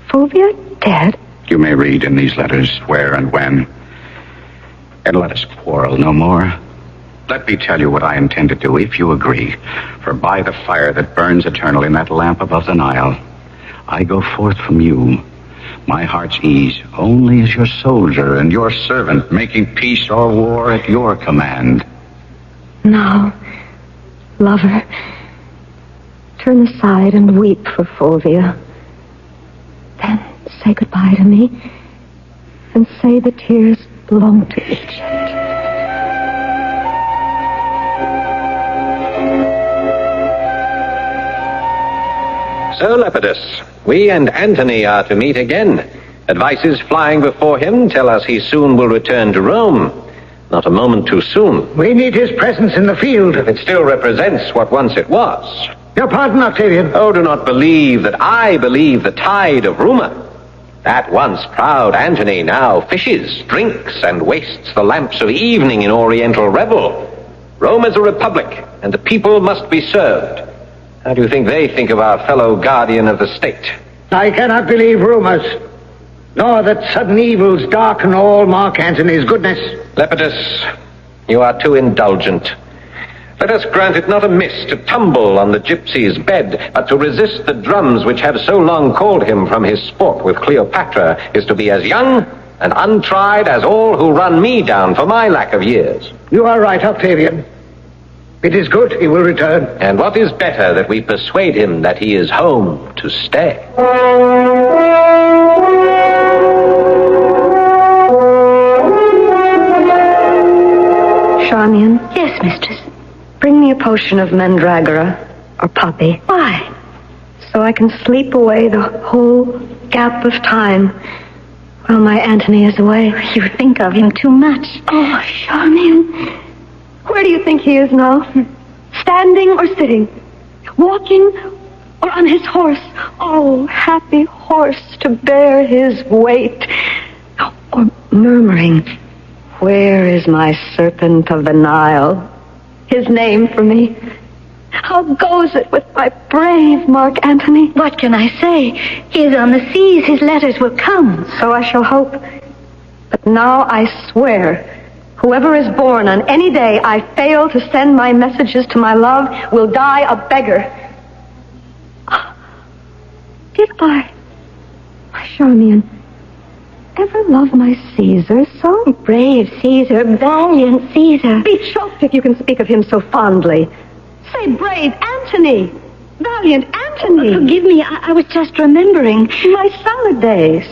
Fulvia dead? You may read in these letters where and when. And let us quarrel no more. Let me tell you what I intend to do, if you agree. For by the fire that burns eternally in that lamp above the Nile, I go forth from you, my heart's ease, only as your soldier and your servant, making peace or war at your command. Now, lover, turn aside and weep for Fulvia. Then say goodbye to me, and say the tears belong to Egypt. So, Lepidus, we and Antony are to meet again. Advices flying before him tell us he soon will return to Rome. Not a moment too soon. We need his presence in the field. It still represents what once it was. Your pardon, Octavian. Oh, do not believe that I believe the tide of rumor. That once proud Antony now fishes, drinks, and wastes the lamps of evening in oriental revel. Rome is a republic, and the people must be served. How do you think they think of our fellow guardian of the state? I cannot believe rumors, nor that sudden evils darken all Mark Antony's goodness. Lepidus, you are too indulgent. Let us grant it not amiss to tumble on the gypsy's bed, but to resist the drums which have so long called him from his sport with Cleopatra is to be as young and untried as all who run me down for my lack of years. You are right, Octavian. It is good he will return. And what is better that we persuade him that he is home to stay? Charmian? Yes, mistress. Bring me a potion of mandragora or poppy. Why? So I can sleep away the whole gap of time while my Antony is away. You think of him too much. Oh, Charmian. Where do you think he is now? Standing or sitting? Walking or on his horse? Oh, happy horse to bear his weight. Or murmuring, where is my serpent of the Nile? His name for me. How goes it with my brave Mark Antony? What can I say? He is on the seas. His letters will come. So I shall hope. But now I swear, whoever is born on any day I fail to send my messages to my love will die a beggar. Did I, Charmian, ever love my Caesar so? Brave Caesar, valiant Caesar. Be choked if you can speak of him so fondly. Say brave Antony, valiant Antony. Forgive me, I was just remembering. My salad days,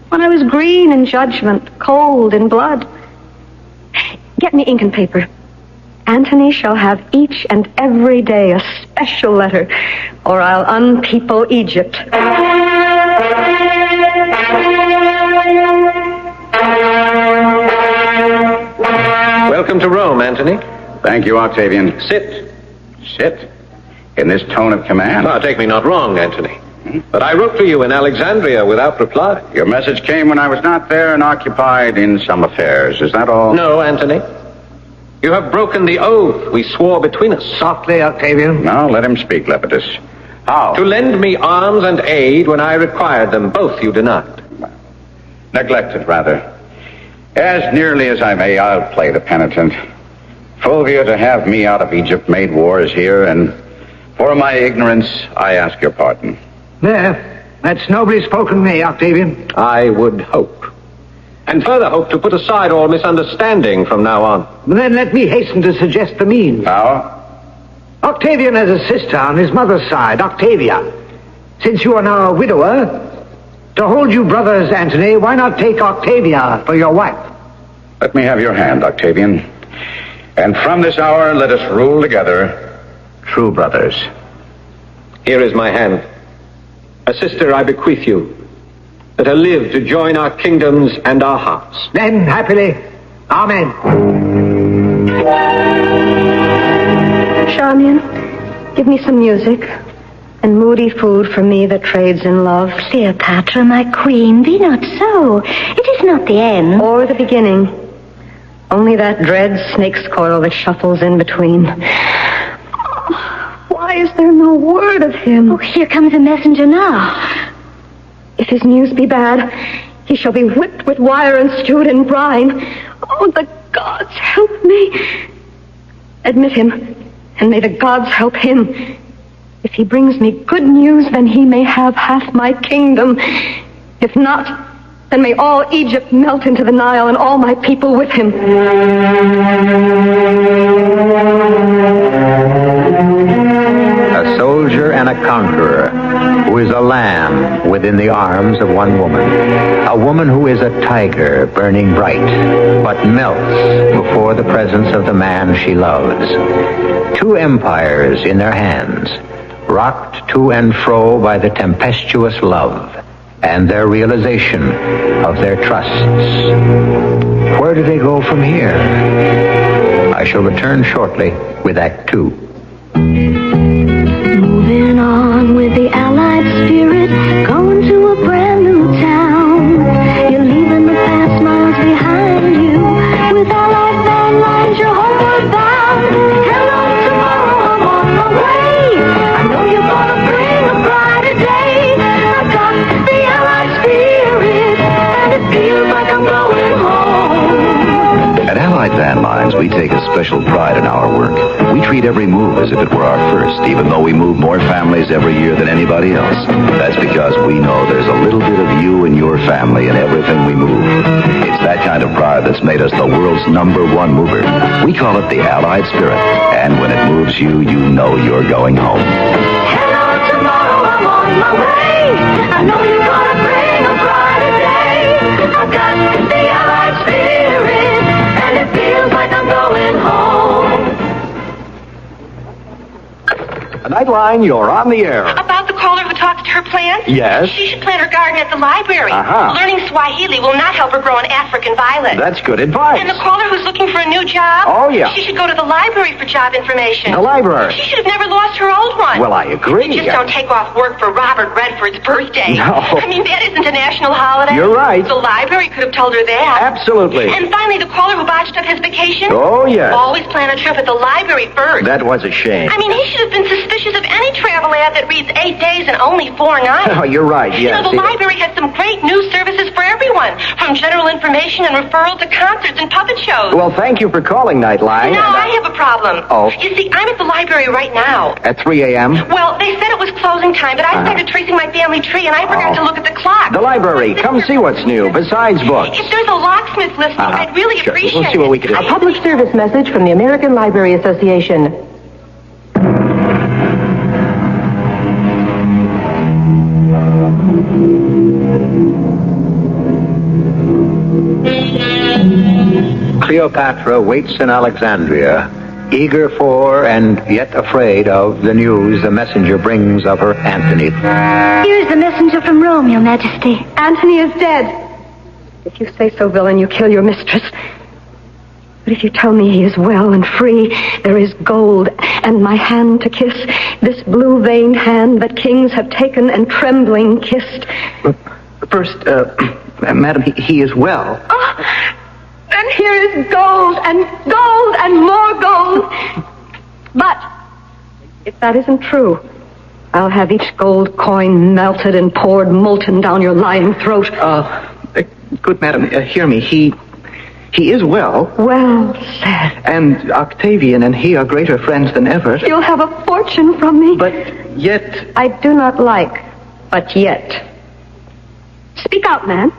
when I was green in judgment, cold in blood. Get me ink and paper. Antony shall have each and every day a special letter, or I'll unpeople Egypt. Welcome to Rome, Antony. Thank you, Octavian. Sit. Sit? In this tone of command? Now, take me not wrong, Antony. But I wrote to you in Alexandria without reply. Your message came when I was not there and occupied in some affairs. Is that all? No, Antony. You have broken the oath we swore between us. Softly, Octavian. Now, let him speak, Lepidus. How? To lend me arms and aid when I required them. Both you denied. Neglected, rather. As nearly as I may, I'll play the penitent. Fulvia, to have me out of Egypt made wars here, and for my ignorance, I ask your pardon. There. That's nobly spoken to me, Octavian. I would hope. And further hope to put aside all misunderstanding from now on. Then let me hasten to suggest the means. How? Octavian has a sister on his mother's side, Octavia. Since you are now a widower, to hold you brothers, Antony, why not take Octavia for your wife? Let me have your hand, Octavian. And from this hour, let us rule together, true brothers. Here is my hand. A sister I bequeath you. Let her live to join our kingdoms and our hearts. Then, happily, amen. Charmian, give me some music and moody food for me that trades in love. Cleopatra, my queen, be not so. It is not the end. Or the beginning. Only that dread snake's coil that shuffles in between. Why is there no word of him? Oh, here comes a messenger now. If his news be bad, he shall be whipped with wire and stewed in brine. Oh, the gods help me. Admit him, and may the gods help him. If he brings me good news, then he may have half my kingdom. If not, then may all Egypt melt into the Nile and all my people with him. A soldier and a conqueror who is a lamb within the arms of one woman. A woman who is a tiger burning bright, but melts before the presence of the man she loves. Two empires in their hands, rocked to and fro by the tempestuous love and their realization of their trusts. Where do they go from here? I shall return shortly with Act 2. Moving on with the Allied spirit, going to a brand new town. You're leaving the past miles behind you. With Allied van lines, you're homeward bound. Hello, tomorrow, I'm on my way. I know you're gonna bring a brighter day. I've got the Allied spirit, and it feels like I'm going home. At Allied Van Lines, we take a special pride in our work. We treat every move as if it were our first, even though we move more families every year than anybody else. That's because we know there's a little bit of you and your family in everything we move. It's that kind of pride that's made us the world's #1 mover. We call it the Allied Spirit. And when it moves you, you know you're going home. Hello, tomorrow I'm on my way. I know you're gonna bring a brighter day. I've got the Allied Spirit, and it feels like I'm going home. Nightline, you're on the air. About the caller who talks to her plants? Yes? She should plant her garden at the library. Uh-huh. Learning Swahili will not help her grow an African violet. That's good advice. And the caller who's looking for a new job? Oh, yeah. She should go to the library for job information. The library? She should have never lost her old one. Well, I agree. You just don't take off work for Robert Redford's birthday. No. I mean, that isn't a national holiday. You're right. The library could have told her that. Absolutely. And finally, the caller who botched up his vacation? Oh, yes. Always plan a trip at the library first. That was a shame. I mean, he should have been suspicious of any travel ad that reads 8 days and only 4 nights. Oh, you're right, yes. You know, the library has some great news services for everyone, from general information and referral to concerts and puppet shows. Well, thank you for calling, Nightline. No, I have a problem. Oh. You see, I'm at the library right now. At 3 a.m.? Well, they said it was closing time, but I started tracing my family tree, and I forgot to look at the clock. The library. Come see what's new, besides books. If there's a locksmith listening, I'd really Sure. appreciate We'll see what we can do. it. A public service message from the American Library Association. Cleopatra waits in Alexandria, eager for and yet afraid of the news the messenger brings of her Antony. Here's the messenger from Rome, Your Majesty. Antony is dead. If you say so, villain, you kill your mistress. But if you tell me he is well and free, there is gold and my hand to kiss, this blue-veined hand that kings have taken and trembling kissed. First, madam, he is well. And here is gold and more gold. But if that isn't true, I'll have each gold coin melted and poured molten down your lying throat. Good madam, hear me. He is well. Well said. And Octavian and he are greater friends than ever. You'll have a fortune from me. But yet... I do not like, but yet. Speak out, man.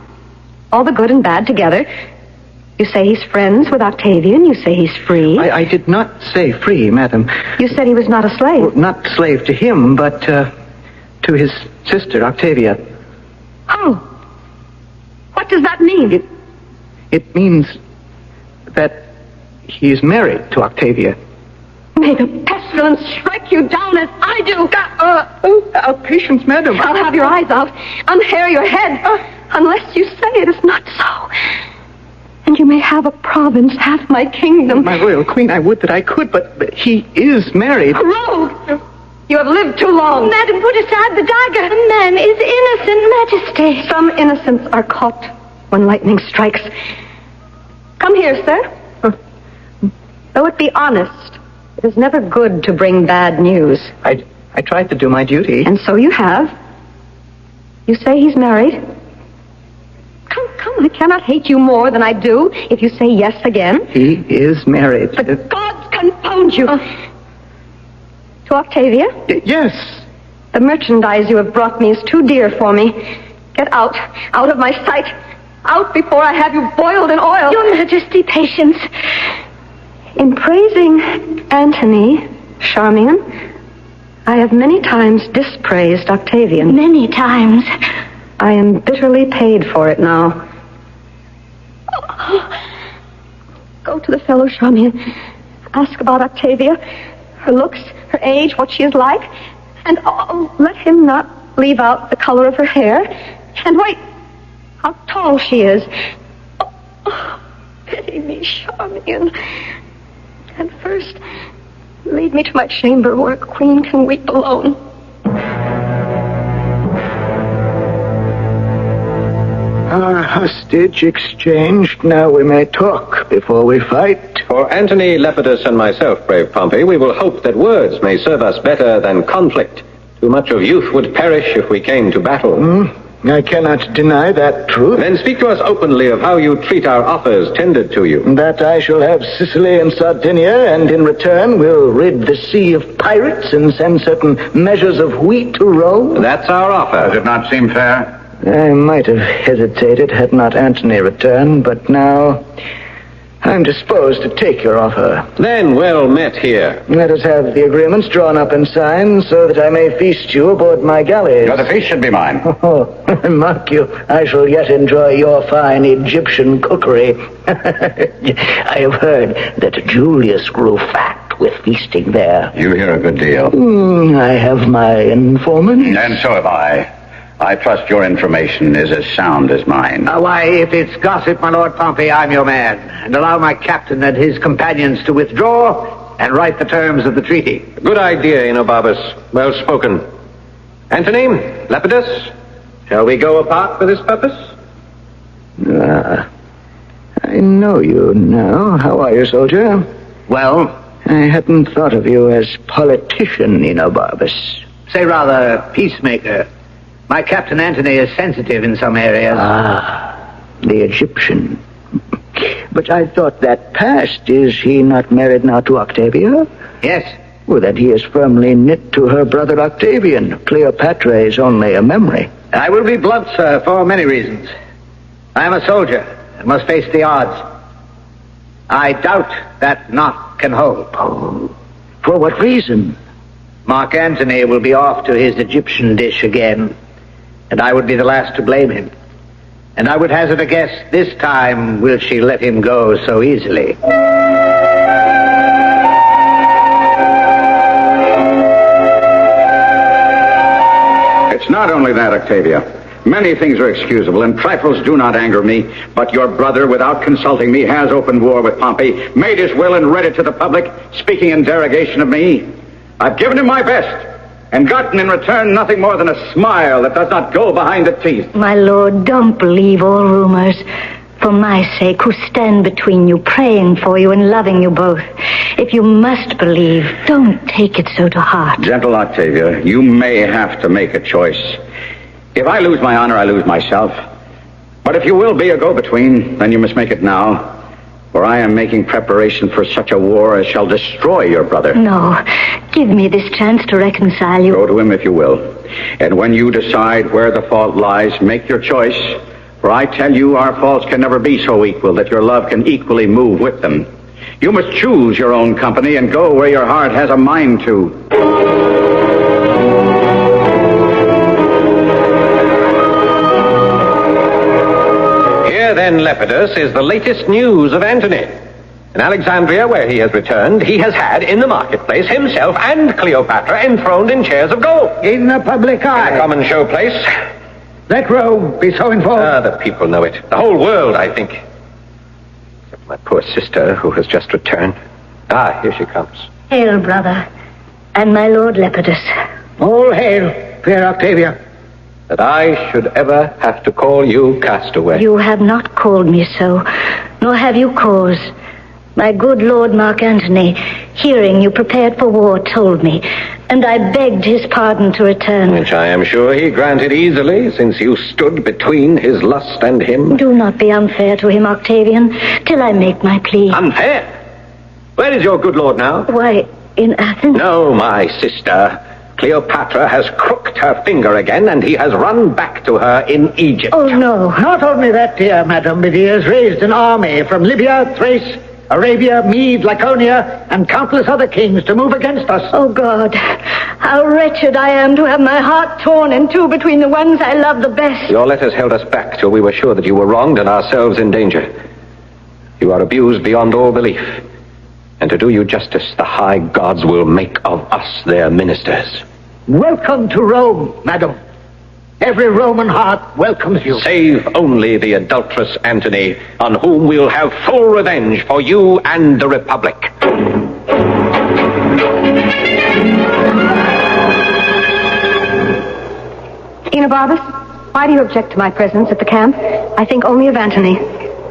All the good and bad together. You say he's friends with Octavian. You say he's free. I did not say free, madam. You said he was not a slave. Well, not slave to him, but to his sister, Octavia. Oh. What does that mean? It means that he is married to Octavia. May the pestilence strike you down as I do. Patience, madam. I'll have your eyes out, unhair your head, unless you say it is not so. And you may have a province, half my kingdom. My royal queen, I would that I could, but he is married. Rogue! You have lived too long. Madam, put aside the dagger. The man is innocent, Majesty. Some innocents are caught when lightning strikes. Come here, sir. Though it be honest, it is never good to bring bad news. I tried to do my duty. And so you have. You say he's married. Come, I cannot hate you more than I do if you say yes again. He is married. The gods confound you. To Octavia? Yes. The merchandise you have brought me is too dear for me. Get out of my sight. Out before I have you boiled in oil. Your Majesty, patience. In praising Antony, Charmian, I have many times dispraised Octavian. Many times. I am bitterly paid for it now. Go to the fellow, Charmian. Ask about Octavia, her looks, her age, what she is like. And let him not leave out the color of her hair. And wait, how tall she is. Pity me, Charmian. And first, lead me to my chamber where a queen can weep alone. Our hostage exchanged, now we may talk before we fight. For Antony, Lepidus, and myself, brave Pompey, we will hope that words may serve us better than conflict. Too much of youth would perish if we came to battle. I cannot deny that truth. Then speak to us openly of how you treat our offers tendered to you. That I shall have Sicily and Sardinia, and in return will rid the sea of pirates and send certain measures of wheat to Rome. That's our offer. Does it not seem fair? I might have hesitated had not Antony returned, but now I'm disposed to take your offer. Then well met here. Let us have the agreements drawn up and signed so that I may feast you aboard my galleys. The feast should be mine. Oh, mark you, I shall yet enjoy your fine Egyptian cookery. I have heard that Julius grew fat with feasting there. You hear a good deal. I have my informants. And so have I. I trust your information is as sound as mine. Why, if it's gossip, my Lord Pompey, I'm your man. And allow my captain and his companions to withdraw and write the terms of the treaty. Good idea, Enobarbus. Well spoken. Antony, Lepidus, shall we go apart for this purpose? I know you now. How are you, soldier? Well? I hadn't thought of you as politician, Enobarbus. Say rather, peacemaker. My Captain Antony is sensitive in some areas. The Egyptian. But I thought that passed. Is he not married now to Octavia? Yes. Well, then he is firmly knit to her brother Octavian. Cleopatra is only a memory. I will be blunt, sir, for many reasons. I am a soldier and must face the odds. I doubt that knot can hold. Oh, for what reason? Mark Antony will be off to his Egyptian dish again, and I would be the last to blame him. And I would hazard a guess, this time will she let him go so easily. It's not only that, Octavia. Many things are excusable, and trifles do not anger me. But your brother, without consulting me, has opened war with Pompey, made his will and read it to the public, speaking in derogation of me. I've given him my best, and gotten in return nothing more than a smile that does not go behind the teeth. My lord, don't believe all rumors. For my sake, who stand between you, praying for you and loving you both. If you must believe, don't take it so to heart. Gentle Octavia, you may have to make a choice. If I lose my honor, I lose myself. But if you will be a go-between, then you must make it now. For I am making preparation for such a war as shall destroy your brother. No, give me this chance to reconcile you. Go to him if you will. And when you decide where the fault lies, make your choice. For I tell you, our faults can never be so equal that your love can equally move with them. You must choose your own company and go where your heart has a mind to. Then Lepidus is the latest news of Antony. In Alexandria, where he has returned, he has had in the marketplace himself and Cleopatra enthroned in chairs of gold. In the public eye. In a common showplace. Let Rome be so informed. The people know it. The whole world, I think. Except my poor sister, who has just returned. Here she comes. Hail, brother, and my lord Lepidus. All hail, fair Octavia. That I should ever have to call you castaway. You have not called me so, nor have you cause. My good Lord Mark Antony, hearing you prepared for war, told me, and I begged his pardon to return. Which I am sure he granted easily, since you stood between his lust and him. Do not be unfair to him, Octavian, till I make my plea. Unfair? Where is your good lord now? Why, in Athens? No, my sister. Cleopatra has crooked her finger again, and he has run back to her in Egypt. Oh, no. Not only that, dear madam, but he has raised an army from Libya, Thrace, Arabia, Mede, Laconia, and countless other kings to move against us. Oh, God, how wretched I am to have my heart torn in two between the ones I love the best. Your letters held us back till we were sure that you were wronged and ourselves in danger. You are abused beyond all belief. And to do you justice, the high gods will make of us their ministers. Welcome to Rome, madam. Every Roman heart welcomes you. Save only the adulterous Antony, on whom we'll have full revenge for you and the Republic. Enobarbus, why do you object to my presence at the camp? I think only of Antony.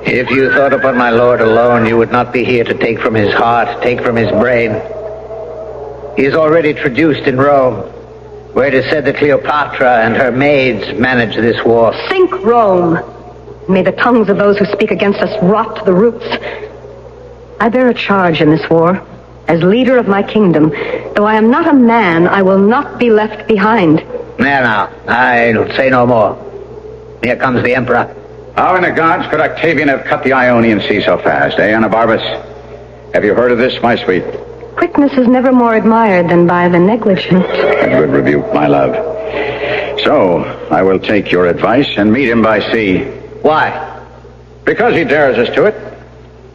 If you thought upon my lord alone, you would not be here to take from his heart, take from his brain. He is already traduced in Rome. where it is said that Cleopatra and her maids managed this war. Sink Rome. May the tongues of those who speak against us rot to the roots. I bear a charge in this war. As leader of my kingdom, though I am not a man, I will not be left behind. Now, I'll say no more. Here comes the Emperor. How in the gods could Octavian have cut the Ionian Sea so fast, eh, Anabarbus? Have you heard of this, my sweet? Quickness is never more admired than by the negligent. A good rebuke, my love. So, I will take your advice and meet him by sea. Why? Because he dares us to it.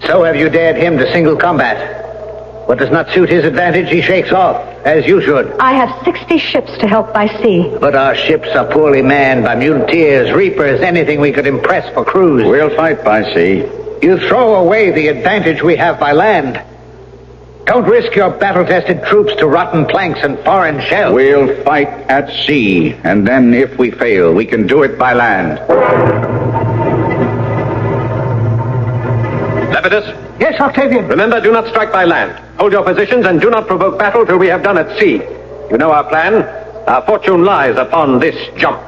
So have you dared him to single combat. What does not suit his advantage, he shakes off, as you should. I have 60 ships to help by sea. But our ships are poorly manned by muleteers, reapers, anything we could impress for crews. We'll fight by sea. You throw away the advantage we have by land. Don't risk your battle-tested troops to rotten planks and foreign shells. We'll fight at sea, and then if we fail, we can do it by land. Lepidus? Yes, Octavian. Remember, do not strike by land. Hold your positions and do not provoke battle till we have done at sea. You know our plan. Our fortune lies upon this jump.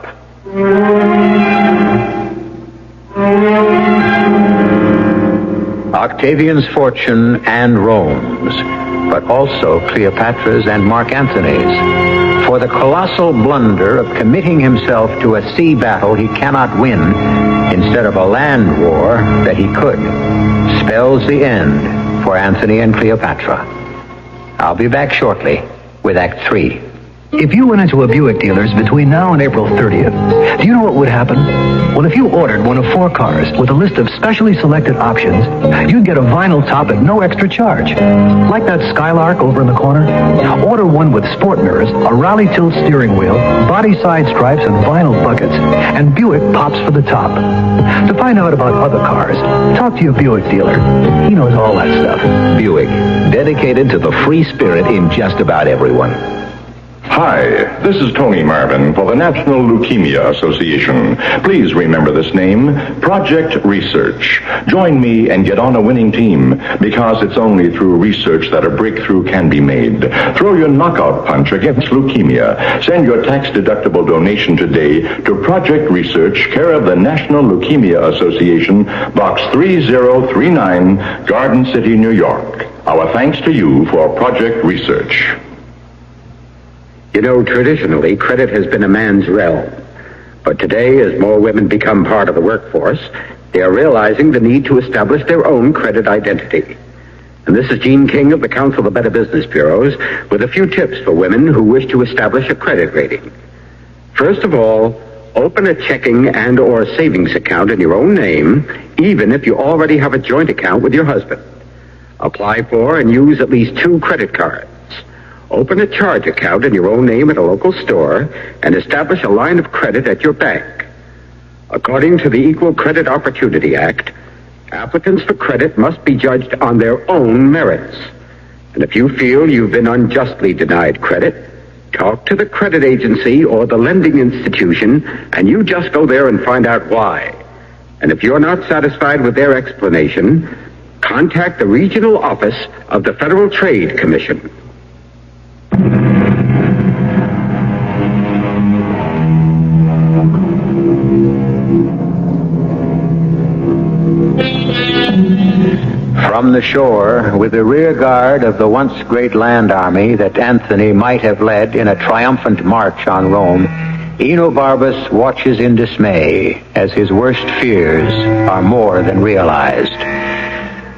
Octavian's fortune and Rome's, but also Cleopatra's and Mark Antony's. For the colossal blunder of committing himself to a sea battle he cannot win instead of a land war that he could, spells the end for Antony and Cleopatra. I'll be back shortly with Act 3. If you went into a Buick dealer's between now and April 30th, do you know what would happen? Well, if you ordered one of 4 cars with a list of specially selected options, you'd get a vinyl top at no extra charge. Like that Skylark over in the corner. Order one with sport mirrors, a rally tilt steering wheel, body side stripes, and vinyl buckets, and Buick pops for the top. To find out about other cars, talk to your Buick dealer. He knows all that stuff. Buick, dedicated to the free spirit in just about everyone. Hi, this is Tony Marvin for the National Leukemia Association. Please remember this name, Project Research. Join me and get on a winning team, because it's only through research that a breakthrough can be made. Throw your knockout punch against leukemia. Send your tax-deductible donation today to Project Research, care of the National Leukemia Association, Box 3039, Garden City, New York. Our thanks to you for Project Research. You know, traditionally, credit has been a man's realm. But today, as more women become part of the workforce, they are realizing the need to establish their own credit identity. And this is Gene King of the Council of Better Business Bureaus with a few tips for women who wish to establish a credit rating. First of all, open a checking and or savings account in your own name, even if you already have a joint account with your husband. Apply for and use at least 2 credit cards. Open a charge account in your own name at a local store and establish a line of credit at your bank. According to the Equal Credit Opportunity Act, applicants for credit must be judged on their own merits. And if you feel you've been unjustly denied credit, talk to the credit agency or the lending institution, and you just go there and find out why. And if you're not satisfied with their explanation, contact the regional office of the Federal Trade Commission. From the shore, with the rear guard of the once great land army that Antony might have led in a triumphant march on Rome, Enobarbus watches in dismay as his worst fears are more than realized.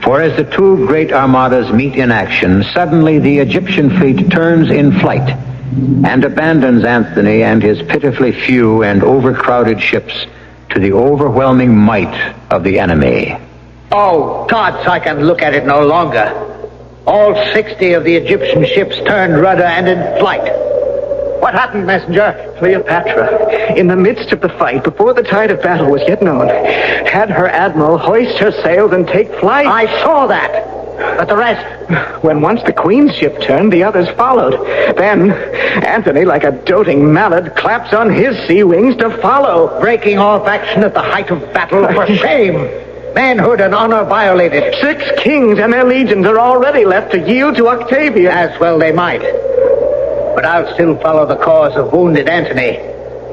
For as the 2 great armadas meet in action, suddenly the Egyptian fleet turns in flight and abandons Antony and his pitifully few and overcrowded ships to the overwhelming might of the enemy. Oh, gods, I can look at it no longer. All 60 of the Egyptian ships turned rudder and in flight. What happened, messenger? Cleopatra, in the midst of the fight, before the tide of battle was yet known, had her admiral hoist her sails and take flight. I saw that. But the rest? When once the queen's ship turned, the others followed. Then, Antony, like a doting mallard, claps on his sea wings to follow. Breaking off action at the height of battle, for shame. Manhood and honor violated. 6 kings and their legions are already left to yield to Octavian. As well they might. But I'll still follow the cause of wounded Antony,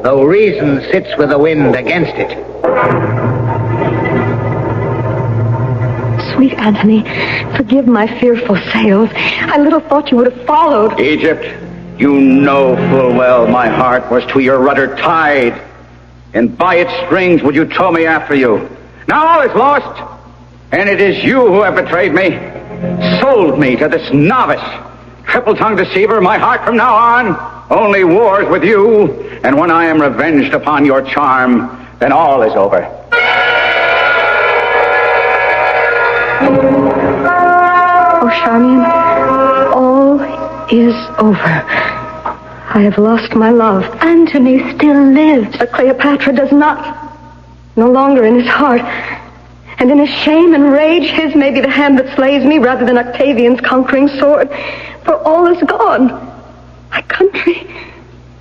though reason sits with the wind against it. Sweet Antony, forgive my fearful sails. I little thought you would have followed. Egypt, you know full well my heart was to your rudder tied, and by its strings would you tow me after you. Now all is lost, and it is you who have betrayed me, sold me to this novice, triple-tongued deceiver. My heart from now on only wars with you, and when I am revenged upon your charm, then all is over. Oh, Charmian, all is over. I have lost my love. Antony still lives. But Cleopatra does not. No longer in his heart. And in his shame and rage, his may be the hand that slays me rather than Octavian's conquering sword. For all is gone. My country,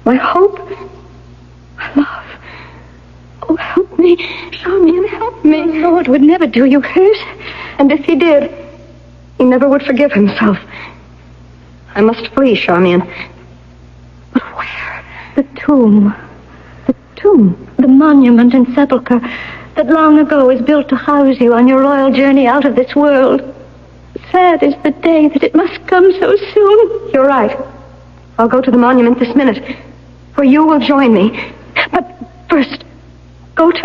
my hope, my love. Oh, help me, Charmian, help me. The Lord would never do you hurt. And if he did, he never would forgive himself. I must flee, Charmian. But where? The tomb. The tomb. The monument and sepulchre that long ago was built to house you on your royal journey out of this world. Sad is the day that it must come so soon. You're right. I'll go to the monument this minute, where you will join me. But first, go to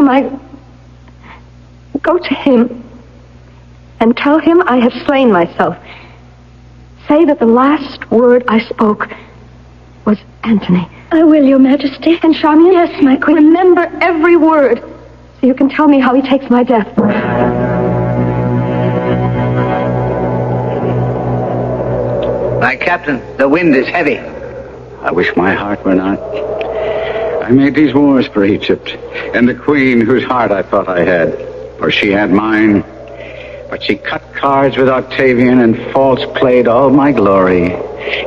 him and tell him I have slain myself. Say that the last word I spoke was Antony. I will, Your Majesty. And Charmian? Yes, my queen. Remember every word, so you can tell me how he takes my death. My captain, the wind is heavy. I wish my heart were not. I made these wars for Egypt, and the queen whose heart I thought I had, for she had mine. But she cut cards with Octavian and false played all my glory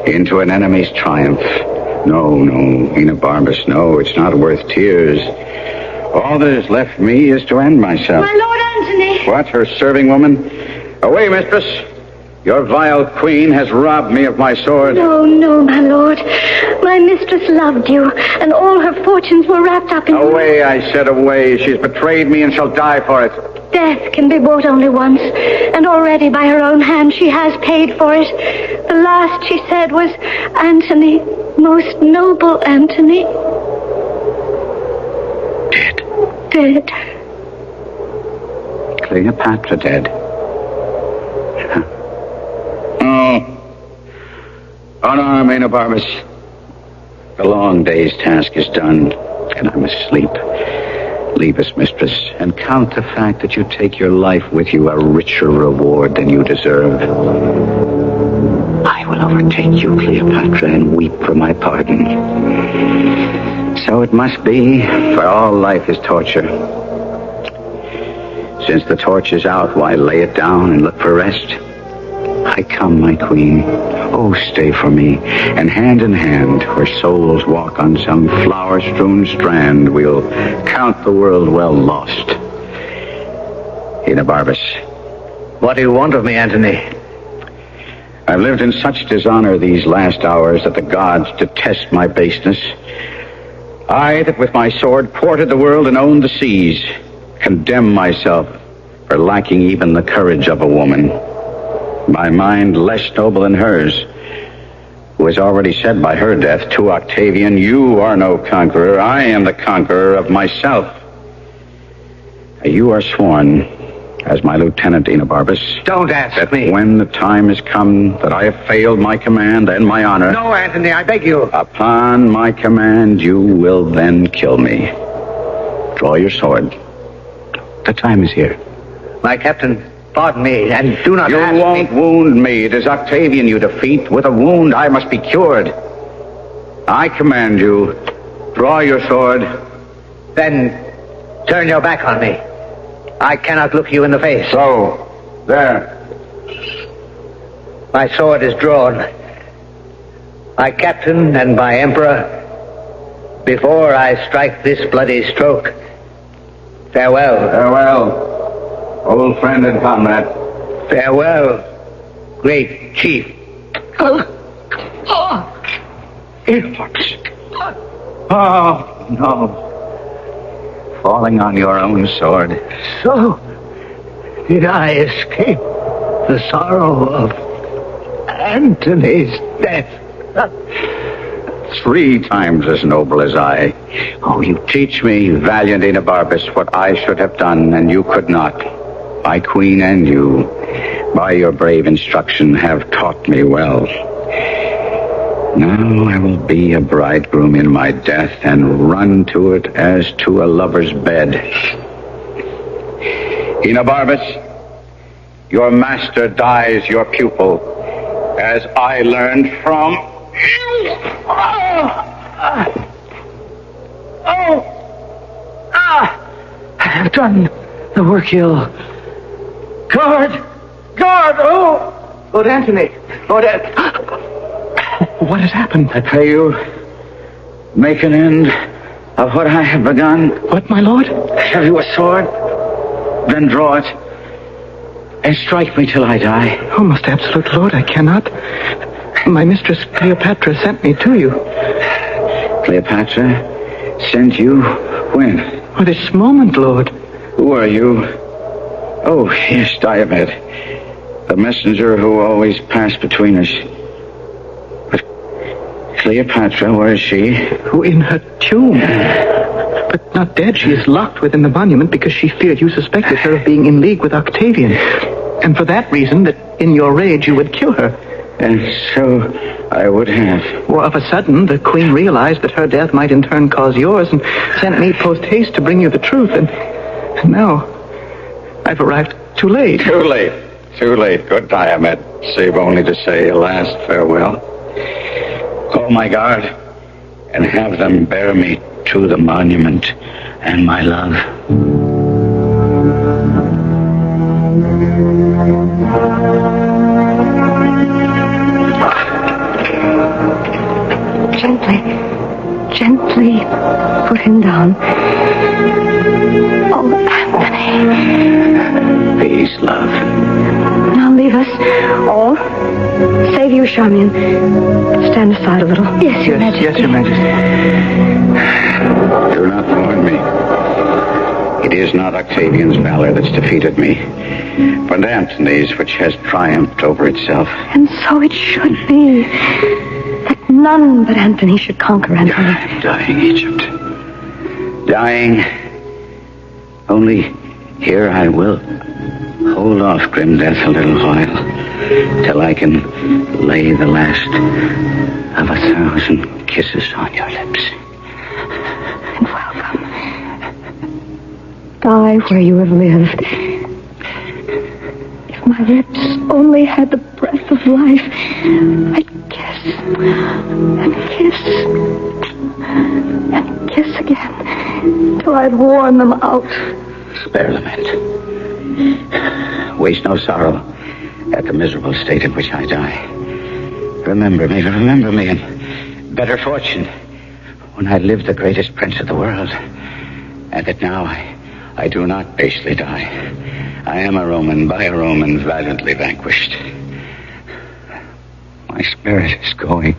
into an enemy's triumph. No, Enobarbus, no, it's not worth tears. All that is left me is to end myself. My Lord Antony! What, her serving woman? Away, mistress! Your vile queen has robbed me of my sword. No, my lord. My mistress loved you, and all her fortunes were wrapped up in you. Away, I said, away. She's betrayed me and shall die for it. Death can be bought only once, and already by her own hand she has paid for it. The last she said was, Antony, most noble Antony. Dead. Cleopatra dead. Unarm, Enobarbus. The long day's task is done, and I must sleep. Leave us, mistress, and count the fact that you take your life with you a richer reward than you deserve. I will overtake you, Cleopatra, and weep for my pardon. So it must be, for all life is torture. Since the torch is out, why lay it down and look for rest? I come, my queen. Oh, stay for me, and hand in hand, where souls walk on some flower-strewn strand, we'll count the world well lost. Enobarbus. What do you want of me, Antony? I've lived in such dishonor these last hours that the gods detest my baseness. I, that with my sword courted the world and owned the seas, condemn myself for lacking even the courage of a woman. My mind less noble than hers, who has already said by her death to Octavian, you are no conqueror, I am the conqueror of myself. You are sworn as my lieutenant, Enobarbus. Don't ask me. When the time has come that I have failed my command and my honor... No, Antony, I beg you. Upon my command, you will then kill me. Draw your sword. The time is here. My captain... Pardon me, and do not ask me. You won't wound me. It is Octavian you defeat. With a wound, I must be cured. I command you, draw your sword. Then turn your back on me. I cannot look you in the face. So, there. My sword is drawn. My captain and my emperor, before I strike this bloody stroke, farewell. Farewell. Old friend and comrade. Farewell, great chief. earmarks. Oh, no. Falling on your own sword. So did I escape the sorrow of Antony's death. 3 times as noble as I. Oh, you teach me, valiant Enobarbus, what I should have done, and you could not. My queen and you, by your brave instruction, have taught me well. Now I will be a bridegroom in my death and run to it as to a lover's bed. Enobarbus, your master dies your pupil, as I learned from you. I have done the work ill. Guard! Oh! Lord Antony! What has happened? I pray you make an end of what I have begun. What, my lord? Have you a sword? Then draw it and strike me till I die. Oh, most absolute lord, I cannot. My mistress Cleopatra sent me to you. Cleopatra sent you when? For this moment, lord. Who are you? Oh, yes, Diomed. The messenger who always passed between us. But Cleopatra, where is she? Who, in her tomb. But not dead. She is locked within the monument because she feared you suspected her of being in league with Octavian. And for that reason, that in your rage you would kill her. And so I would have. Well, of a sudden, the queen realized that her death might in turn cause yours and sent me post-haste to bring you the truth. And now I've arrived too late. Too late. Good Diomed. Save only to say a last farewell. Call my guard and have them bear me to the monument and my love. Gently put him down. Oh, Anthony. Peace, love. Now leave us all. Save you, Charmian. Stand aside a little. Yes, Your Majesty. Yes, Your Majesty. Do not warn me. It is not Octavian's valor that's defeated me, but Antony's which has triumphed over itself. And so it should be. That none but Antony should conquer Antony. I'm dying, Egypt. Dying. Only here I will hold off grim death a little while, till I can lay the last of 1,000 kisses on your lips. And welcome. Die where you have lived. If my lips only had the breath of life, I'd kiss and kiss and kiss again till I'd worn them out. Spare lament. Waste no sorrow at the miserable state in which I die. Remember me, and better fortune when I lived the greatest prince of the world, and that now I do not basely die. I am a Roman, by a Roman, valiantly vanquished. My spirit is going.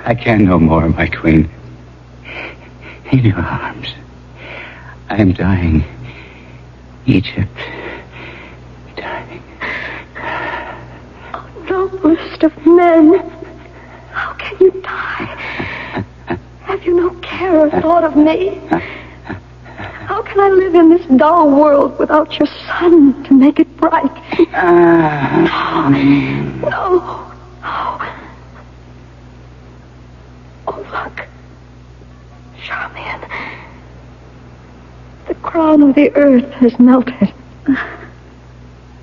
I can no more, my queen. In your arms. I am dying. Egypt. Dying. Oh, noblest of men. How can you die? Have you no care or thought of me? How can I live in this dull world without your sun to make it bright? No. Oh, look. Charmian. The crown of the earth has melted.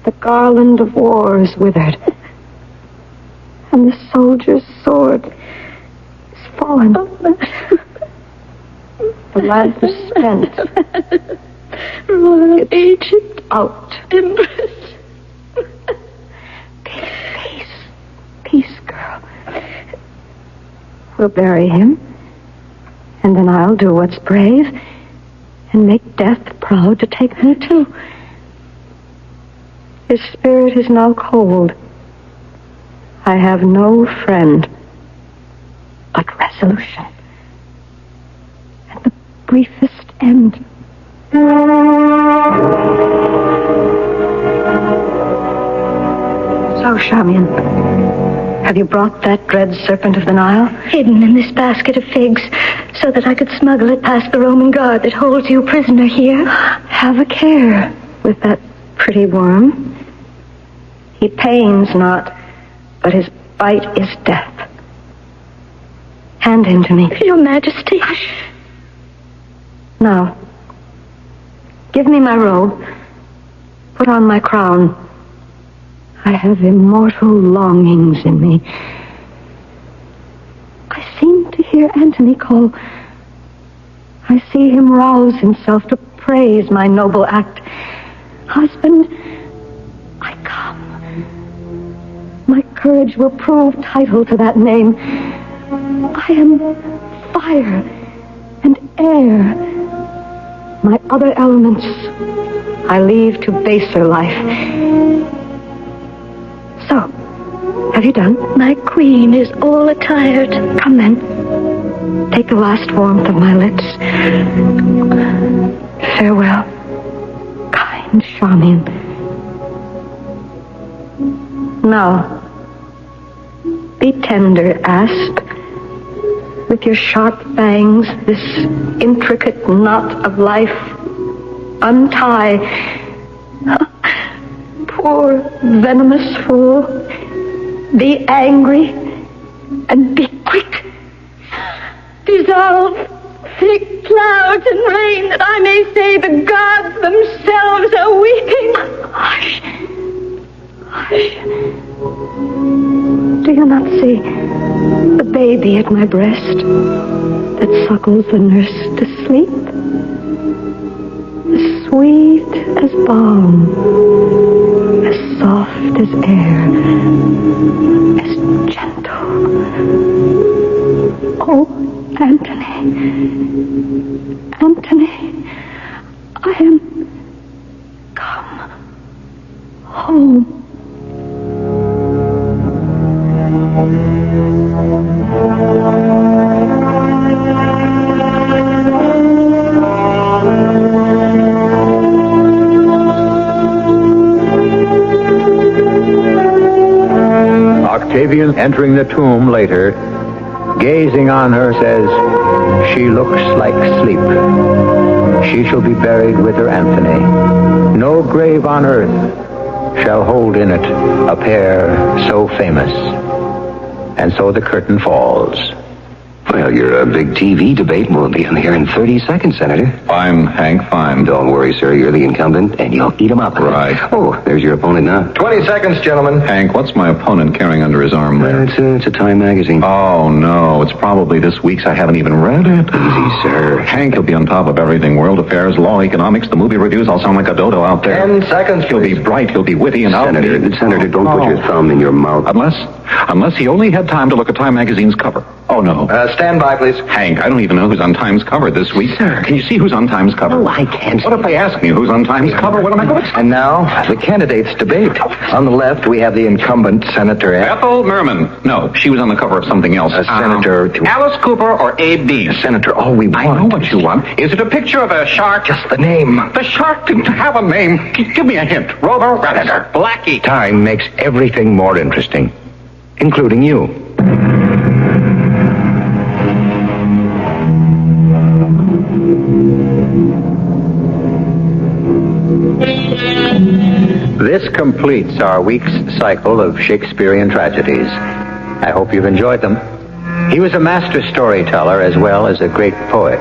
The garland of war is withered. And the soldier's sword is fallen. The lamp is spent. It's Egypt out. Peace, girl. We'll bury him, and then I'll do what's brave and make death proud to take me too. His spirit is now cold. I have no friend solution. At the briefest end. So, Charmian, have you brought that dread serpent of the Nile? Hidden in this basket of figs, so that I could smuggle it past the Roman guard that holds you prisoner here. Have a care with that pretty worm. He pains not, but his bite is death. Hand him to me. Your Majesty. Hush. Now, give me my robe. Put on my crown. I have immortal longings in me. I seem to hear Antony call. I see him rouse himself to praise my noble act. Husband, I come. My courage will prove title to that name. I am fire and air. My other elements I leave to baser life. So, have you done? My queen is all attired. Come then. Take the last warmth of my lips. Farewell, kind Charmian. Now, be tender, asp. With your sharp fangs, this intricate knot of life, untie. Poor venomous fool, be angry and be quick. Dissolve thick clouds and rain, that I may say the gods themselves are weeping. Hush. Hush. Do you not see the baby at my breast that suckles the nurse to sleep? As sweet as balm, as soft as air, as gentle. Oh, Antony, Antony, I am come home. Octavian, entering the tomb later, gazing on her, says, "She looks like sleep. She shall be buried with her Anthony. No grave on earth shall hold in it a pair so famous." And so the curtain falls. Well, your big TV debate will be on here in 30 seconds, Senator. Fine, Hank, fine. Don't worry, sir. You're the incumbent, and you'll eat him up. Right. Oh, there's your opponent now. 20 seconds, gentlemen. Hank, what's my opponent carrying under his arm there? It's a Time magazine. Oh, no. It's probably this week's. I haven't even read it. Easy, sir. Hank, he'll be on top of everything. World affairs, law, economics, the movie reviews. I'll sound like a dodo out there. 10 seconds, He'll be bright. He'll be witty and Senator, don't put your thumb in your mouth. Unless he only had time to look at Time magazine's cover. Oh, no. Stand by, please. Hank, I don't even know who's on Time's cover this week. Sir. Can you see who's on Time's cover? Oh, I can't. What if they ask me who's on Time's cover? What am I going to say? And now, the candidates debate. On the left, we have the incumbent Senator Ethel Merman. No, she was on the cover of something else. Senator... Alice Cooper or Abe Dean? Senator, all we want... I know what you want. Is it a picture of a shark? Just the name. The shark didn't have a name. Give me a hint. Rover, Senator, Blackie. Time makes everything more interesting, including you. This completes our week's cycle of Shakespearean tragedies. I hope you've enjoyed them. He was a master storyteller as well as a great poet.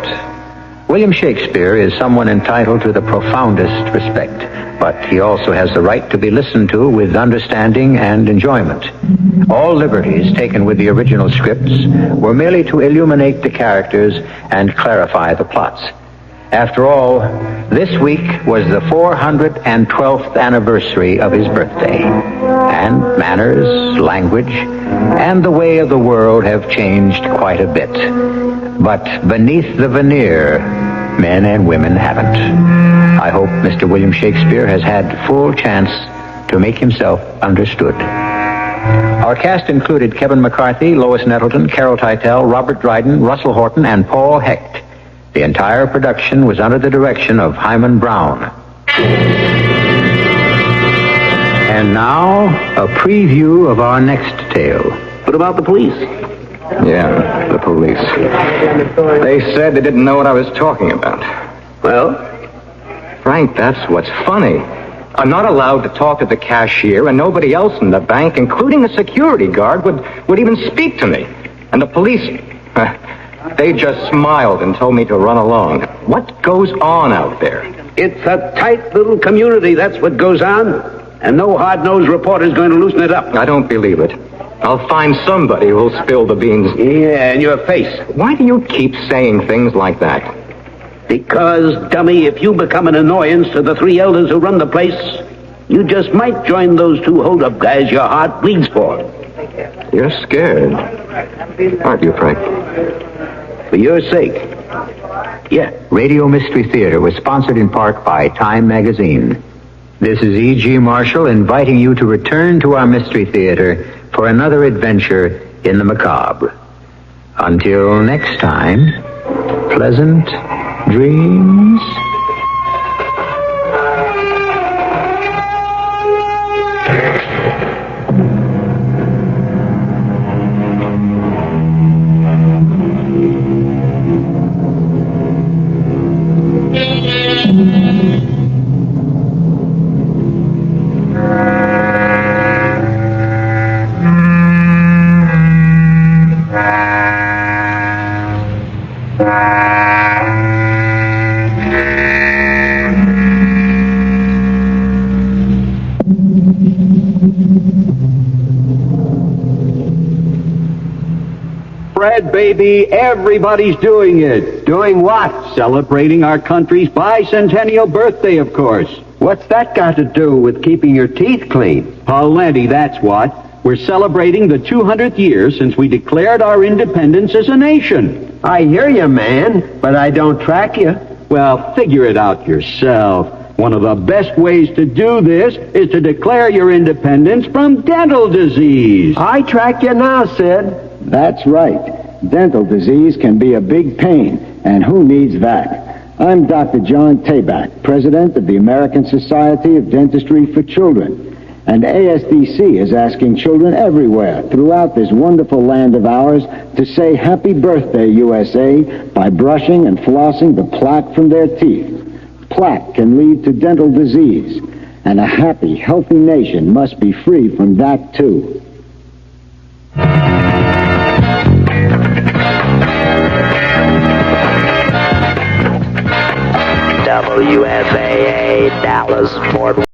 William Shakespeare is someone entitled to the profoundest respect, but he also has the right to be listened to with understanding and enjoyment. All liberties taken with the original scripts were merely to illuminate the characters and clarify the plots. After all, this week was the 412th anniversary of his birthday, and manners, language, and the way of the world have changed quite a bit. But beneath the veneer, men and women haven't. I hope Mr. William Shakespeare has had full chance to make himself understood. Our cast included Kevin McCarthy, Lois Nettleton, Carol Teitel, Robert Dryden, Russell Horton, and Paul Hecht. The entire production was under the direction of Hyman Brown. And now, a preview of our next tale. What about the police? Yeah, the police. They said they didn't know what I was talking about. Well? Frank, that's what's funny. I'm not allowed to talk to the cashier, and nobody else in the bank, including the security guard, would even speak to me. And the police, they just smiled and told me to run along. What goes on out there? It's a tight little community, that's what goes on. And no hard-nosed reporter's going to loosen it up. I don't believe it. I'll find somebody who'll spill the beans. Yeah, in your face. Why do you keep saying things like that? Because, dummy, if you become an annoyance to the three elders who run the place, you just might join those two hold-up guys your heart bleeds for. You're scared, aren't you, Frank? For your sake. Yeah. Radio Mystery Theater was sponsored in part by Time Magazine. This is E.G. Marshall inviting you to return to our Mystery Theater for another adventure in the macabre. Until next time, pleasant dreams. Fred, baby, everybody's doing it. Doing what? Celebrating our country's bicentennial birthday, of course. What's that got to do with keeping your teeth clean? Plenty, that's what. We're celebrating the 200th year since we declared our independence as a nation. I hear you, man, but I don't track you. Well, figure it out yourself. One of the best ways to do this is to declare your independence from dental disease. I track you now, Sid. That's right. Dental disease can be a big pain, and who needs that? I'm Dr. John Tabak, president of the American Society of Dentistry for Children, and ASDC is asking children everywhere throughout this wonderful land of ours to say Happy Birthday, USA, by brushing and flossing the plaque from their teeth. Plaque can lead to dental disease, and a happy, healthy nation must be free from that, too. WFAA Dallas Fort